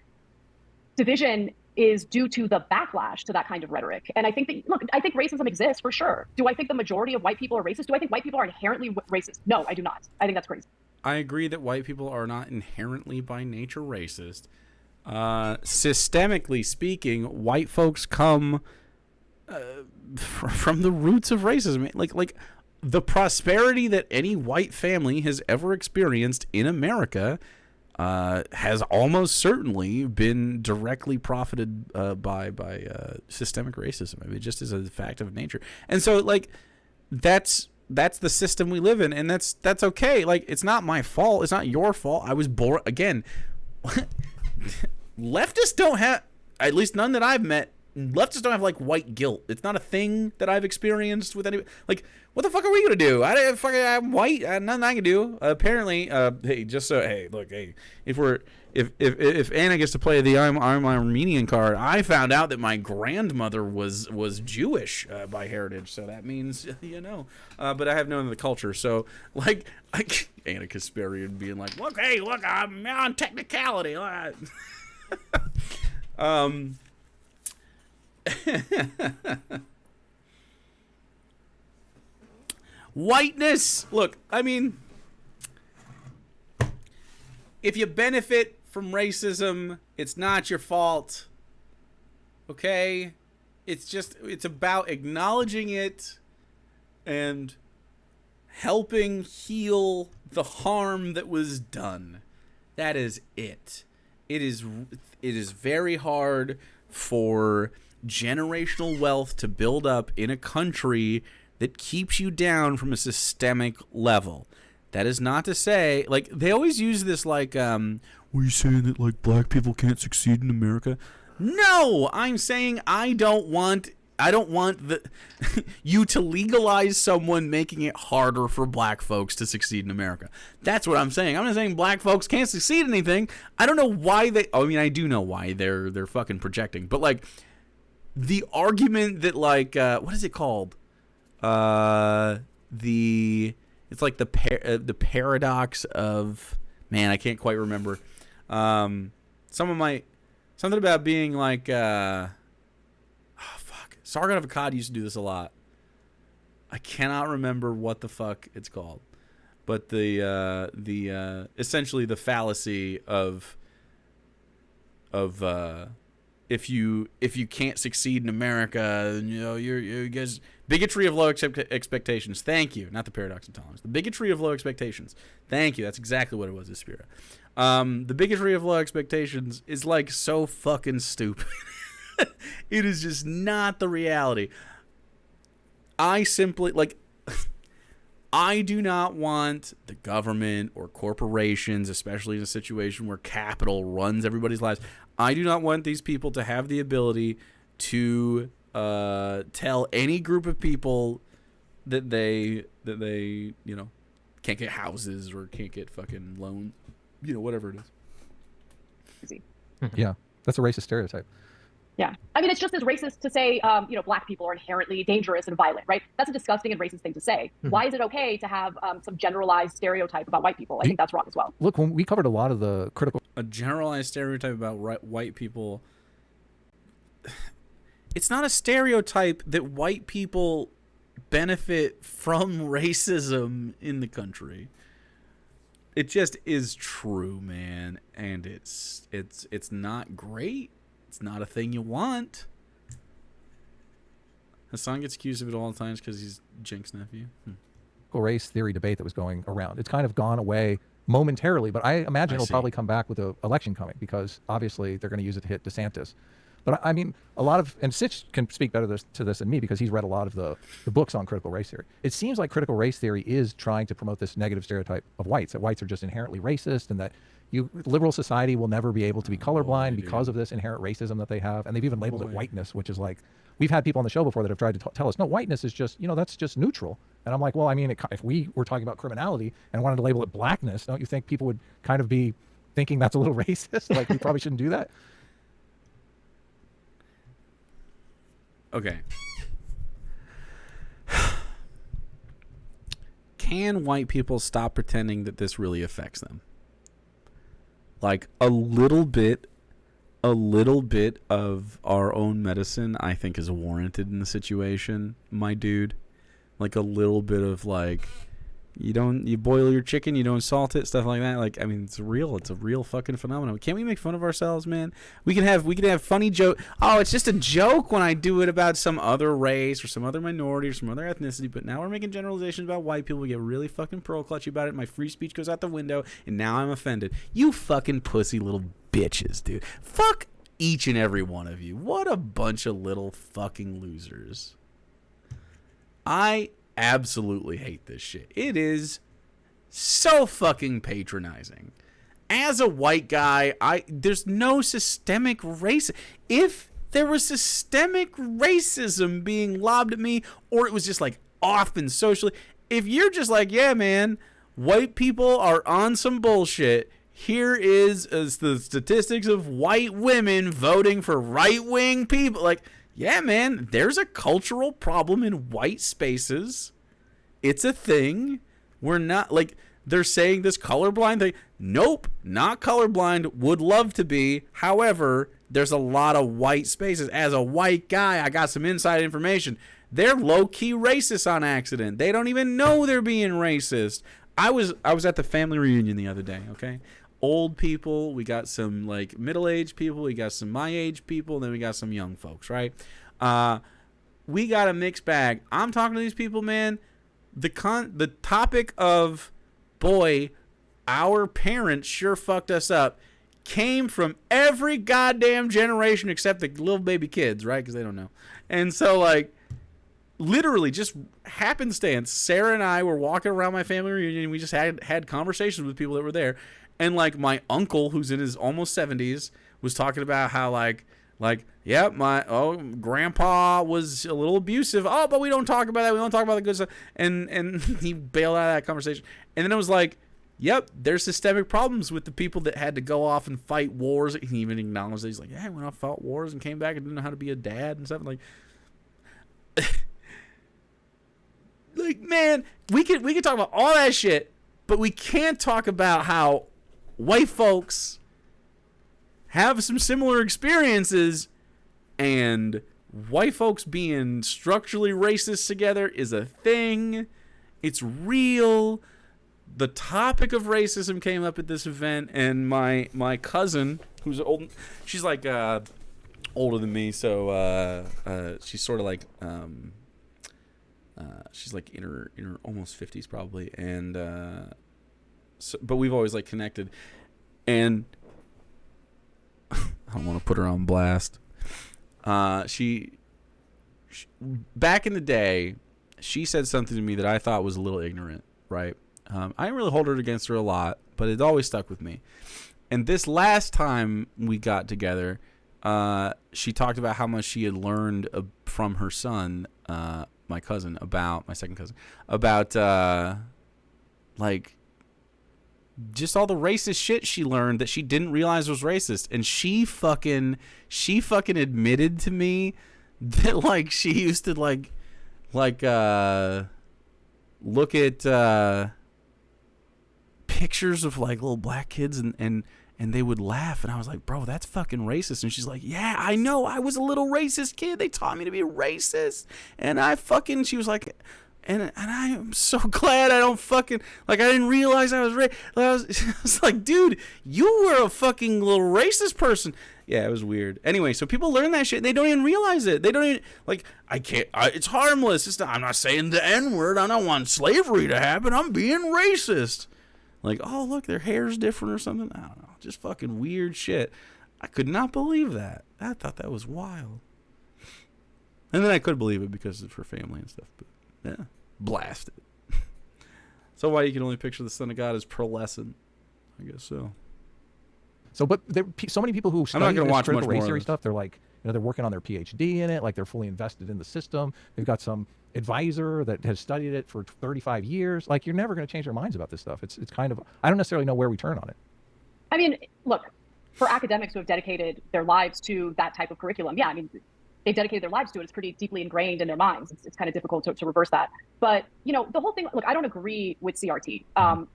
division is due to the backlash to that kind of rhetoric. And I think that, look, I think racism exists for sure. Do I think the majority of white people are racist? Do I think white people are inherently racist? No, I do not. I think that's crazy. I agree that white people are not inherently by nature racist. Systemically speaking, white folks come from the roots of racism. Like the prosperity that any white family has ever experienced in America has almost certainly been directly profited by systemic racism. I mean, just as a fact of nature. And so, like, that's the system we live in, and that's okay. Like, it's not my fault. It's not your fault. I was born again. Leftists don't have, at least none that I've met. Leftists don't have like white guilt. It's not a thing that I've experienced with any. Like, what the fuck are we gonna do? I'm white. Nothing I can do. Apparently, hey, just so hey, look, hey, if Anna gets to play the I'm Armenian card, I found out that my grandmother was Jewish by heritage, so that means you know. But I have known the culture, so like Anna Kasparian being like, look, I'm on technicality. Whiteness. Look, I mean, if you benefit from racism, it's not your fault. Okay? It's about acknowledging it and helping heal the harm that was done. That is it. It is very hard for generational wealth to build up in a country that keeps you down from a systemic level. That is not to say, like, they always use this like, were you saying that like black people can't succeed in America? No, I'm saying I don't want you to legalize someone making it harder for black folks to succeed in America. That's what I'm saying. I'm not saying black folks can't succeed in anything. I don't know why I do know why they're fucking projecting, but like the argument that like what is it called? It's like the paradox of, man, I can't quite remember. Something about being like Sargon of Akkad used to do this a lot. I cannot remember what the fuck it's called, but the essentially the fallacy of if you can't succeed in America, you know, you guys Bigotry of low expectations. Thank you. Not the paradox of tolerance. The bigotry of low expectations. Thank you. That's exactly what it was, Aspira. The bigotry of low expectations is like so fucking stupid. It is just not the reality. I simply, like, I do not want the government or corporations, especially in a situation where capital runs everybody's lives. I do not want these people to have the ability to tell any group of people that they can't get houses or can't get fucking loans, whatever it is. Yeah, that's a racist stereotype. Yeah. I mean, it's just as racist to say, black people are inherently dangerous and violent, right? That's a disgusting and racist thing to say. Why is it okay to have some generalized stereotype about white people? I think that's wrong as well. Look, when we covered a lot of the critical... A generalized stereotype about white people... It's not a stereotype that white people benefit from racism in the country. It just is true, man. And it's not great. It's not a thing you want. Hassan gets accused of it all the times because he's Jink's nephew. Race theory debate that was going around. It's kind of gone away momentarily, but I imagine it'll probably come back with an election coming because obviously they're going to use it to hit DeSantis. But I mean, a lot of, and Sitch can speak better to this than me because he's read a lot of the books on critical race theory. It seems like critical race theory is trying to promote this negative stereotype of whites, that whites are just inherently racist and that liberal society will never be able to be colorblind because of this inherent racism that they have. And they've even labeled it whiteness, which is like, we've had people on the show before that have tried to tell us, no, whiteness is just, that's just neutral. And I'm like, well, I mean, if we were talking about criminality and wanted to label it blackness, don't you think people would kind of be thinking that's a little racist? Like, we probably shouldn't do that. Okay. Can white people stop pretending that this really affects them? Like a little bit of our own medicine, I think, is warranted in the situation, my dude. Like a little bit of like, you boil your chicken, you don't salt it, stuff like that. Like, I mean, it's real. It's a real fucking phenomenon. Can't we make fun of ourselves, man? We can have funny joke. Oh, it's just a joke when I do it about some other race or some other minority or some other ethnicity. But now we're making generalizations about white people. We get really fucking pearl clutchy about it. My free speech goes out the window, and now I'm offended. You fucking pussy little bitches, dude. Fuck each and every one of you. What a bunch of little fucking losers. I absolutely hate this shit. It is so fucking patronizing. As a white guy, there's no systemic racism. If there was systemic racism being lobbed at me, or it was just like off and socially, if you're just like, yeah, man, white people are on some bullshit. Here is the statistics of white women voting for right-wing people. Like, yeah, man, there's a cultural problem in white spaces. It's a thing. We're not, like, they're saying this colorblind thing. Nope, not colorblind. Would love to be. However, there's a lot of white spaces. As a white guy, I got some inside information. They're low-key racist on accident. They don't even know they're being racist. I was at the family reunion the other day, okay? Old people, we got some like middle-aged people, we got some my age people, then we got some young folks, right? We got a mixed bag. I'm talking to these people, man. The topic of, boy, our parents sure fucked us up, came from every goddamn generation except the little baby kids, right? Because they don't know. And so, like, literally just happenstance, Sarah and I were walking around my family reunion, and we just had conversations with people that were there. And, like, my uncle, who's in his almost 70s, was talking about how, like, yeah, my grandpa was a little abusive. Oh, but we don't talk about that. We don't talk about the good stuff. And he bailed out of that conversation. And then it was like, yep, there's systemic problems with the people that had to go off and fight wars. He even acknowledged that. He's like, yeah, I went off, fought wars, and came back and didn't know how to be a dad and stuff. Like, like, man, we could talk about all that shit, but we can't talk about how white folks have some similar experiences, and white folks being structurally racist together is a thing. It's real. The topic of racism came up at this event, and my cousin, who's old, she's like older than me, so she's sort of like She's like in her almost 50s probably, and but we've always like connected, and I don't want to put her on blast. She back in the day, she said something to me that I thought was a little ignorant, right? I didn't really hold it against her a lot, but it always stuck with me. And this last time we got together, she talked about how much she had learned from her son, my second cousin, about like just all the racist shit she learned that she didn't realize was racist. And she fucking admitted to me that like she used to like look at pictures of like little black kids and they would laugh, and I was like, bro, that's fucking racist. And she's like, yeah, I know, I was a little racist kid, they taught me to be racist, and she was like, and I'm so glad I don't fucking, like, I didn't realize I was I was like, dude, you were a fucking little racist person. Yeah, it was weird. Anyway, so people learn that shit and they don't even realize it. They don't even, like, it's harmless. I'm not saying the N-word. I don't want slavery to happen. I'm being racist. Like, oh, look, their hair's different or something. I don't know. Just fucking weird shit. I could not believe that. I thought that was wild. And then I could believe it because of her family and stuff. But, yeah, blasted. So why you can only picture the Son of God as pearlescent? I guess so. So, but there so many people who study this watch critical much race more theory of stuff, they're like, they're working on their PhD in it, like they're fully invested in the system. They've got some advisor that has studied it for 35 years. Like, you're never going to change their minds about this stuff. It's kind of, I don't necessarily know where we turn on it. I mean, look, for academics who have dedicated their lives to that type of curriculum, yeah, I mean, they've dedicated their lives to it. It's pretty deeply ingrained in their minds. It's kind of difficult to reverse that. But, you know, the whole thing, look, I don't agree with CRT. I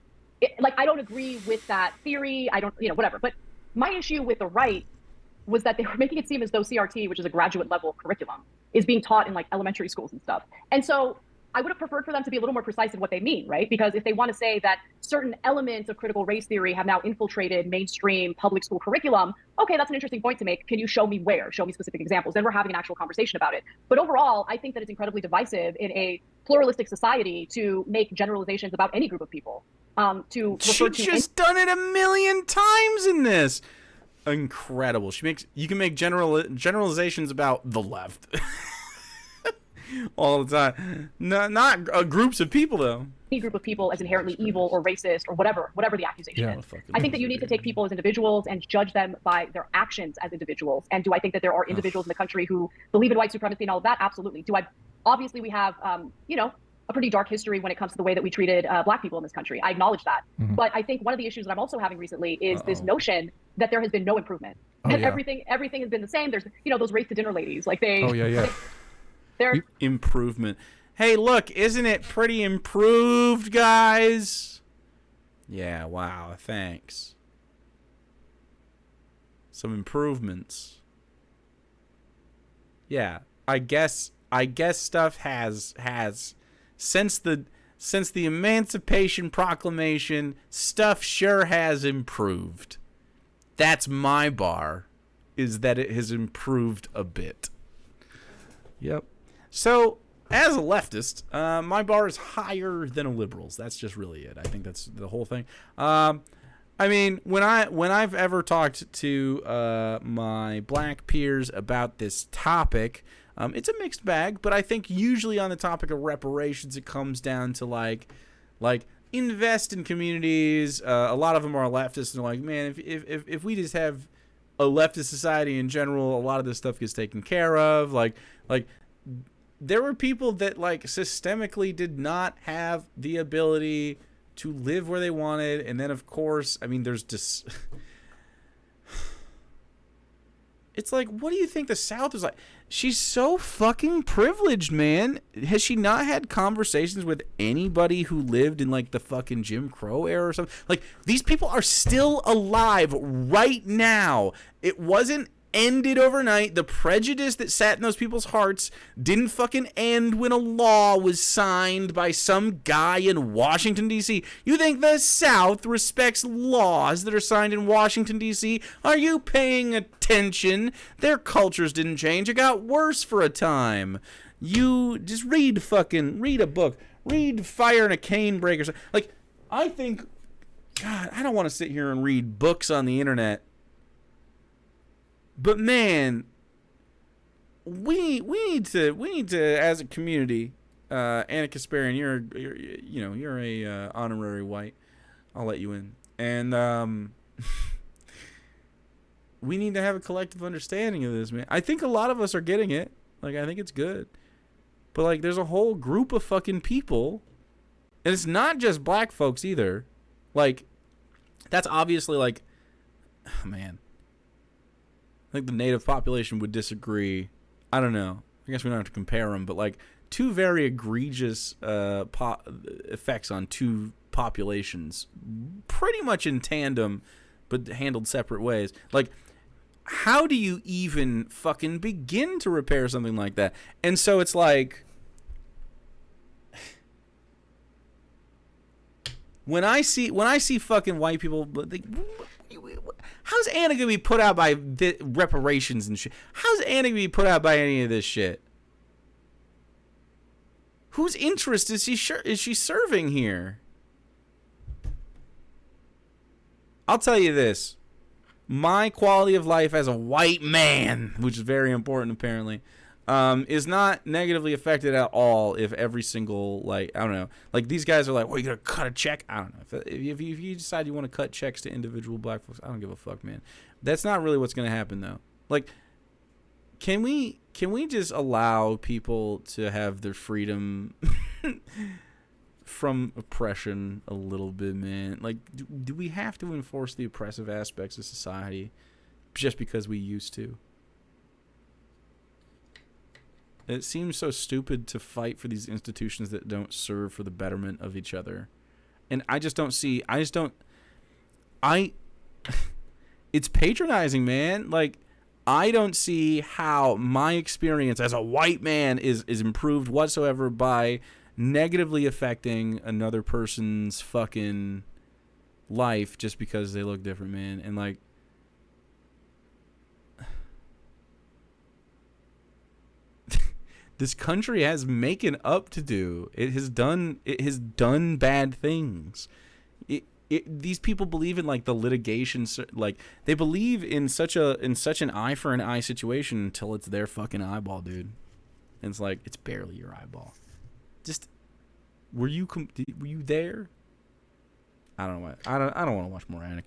don't agree with that theory. I don't, whatever. But my issue with the right was that they were making it seem as though CRT, which is a graduate level curriculum, is being taught in like elementary schools and stuff. And so I would have preferred for them to be a little more precise in what they mean, right? Because if they want to say that certain elements of critical race theory have now infiltrated mainstream public school curriculum, okay, that's an interesting point to make. Can you show me where? Show me specific examples. Then we're having an actual conversation about it. But overall, I think that it's incredibly divisive in a pluralistic society to make generalizations about any group of people. She's just done it a million times in this. Incredible. You can make generalizations about the left all the time. Not groups of people though. Any group of people as inherently evil or racist or whatever the accusation is. I think that you need to take people as individuals and judge them by their actions as individuals. And do I think that there are individuals in the country who believe in white supremacy and all of that? Absolutely. Obviously we have, a pretty dark history when it comes to the way that we treated black people in this country. I acknowledge that. Mm-hmm. But I think one of the issues that I'm also having recently is this notion that there has been no improvement. And everything has been the same. There's, those race to dinner ladies. Like they're improvement. Hey, look, isn't it pretty improved, guys? Yeah, wow, thanks. Some improvements. Yeah, I guess stuff has since the Emancipation Proclamation, stuff sure has improved. That's my bar, is that it has improved a bit. Yep. So, as a leftist, my bar is higher than a liberal's. That's just really it. I think that's the whole thing. I mean, when I've ever talked to my black peers about this topic, it's a mixed bag, but I think usually on the topic of reparations, it comes down to like invest in communities. A lot of them are leftists, and they're like, man, if we just have a leftist society in general, a lot of this stuff gets taken care of. Like there were people that like systemically did not have the ability to live where they wanted, and then of course, I mean, there's just it's like, what do you think the South is like? She's so fucking privileged, man. Has she not had conversations with anybody who lived in like the fucking Jim Crow era or something? Like, these people are still alive right now. It wasn't ended overnight. The prejudice that sat in those people's hearts didn't fucking end when a law was signed by some guy in Washington, D.C. You think the South respects laws that are signed in Washington, D.C.? Are you paying attention? Their cultures didn't change. It got worse for a time. You just read a book. Read Fire and a Cane Breaker. Like, I think, God, I don't want to sit here and read books on the internet. But man, we need to as a community, Anna Kasparian, you're a honorary white. I'll let you in. And we need to have a collective understanding of this, man. I think a lot of us are getting it. Like, I think it's good. But, like, there's a whole group of fucking people. And it's not just black folks either. Like, that's obviously, like, oh, man. I think the native population would disagree. I don't know. I guess we don't have to compare them. But, like, two very egregious effects on two populations. Pretty much in tandem, but handled separate ways. Like, how do you even fucking begin to repair something like that? And so it's like, when I see fucking white people, how's Anna gonna be put out by reparations and shit? How's Anna gonna be put out by any of this shit? Whose interest is she serving here? I'll tell you this. My quality of life as a white man, which is very important apparently, is not negatively affected at all if every single, like, I don't know, like these guys are like, well, you gotta cut a check. I don't know. If you decide you want to cut checks to individual black folks, I don't give a fuck, man. That's not really what's gonna happen though. Like, can we just allow people to have their freedom from oppression a little bit, man? Like, do we have to enforce the oppressive aspects of society just because we used to? It seems so stupid to fight for these institutions that don't serve for the betterment of each other. And I just don't see, it's patronizing, man. Like, I don't see how my experience as a white man is improved whatsoever by negatively affecting another person's fucking life just because they look different, man. And like, this country has making up to do. It has done bad things. These people believe in like the litigation, like they believe in such an eye for an eye situation until it's their fucking eyeball, dude. And it's like, it's barely your eyeball. Just, were you there? I don't know. I don't want to watch more Anna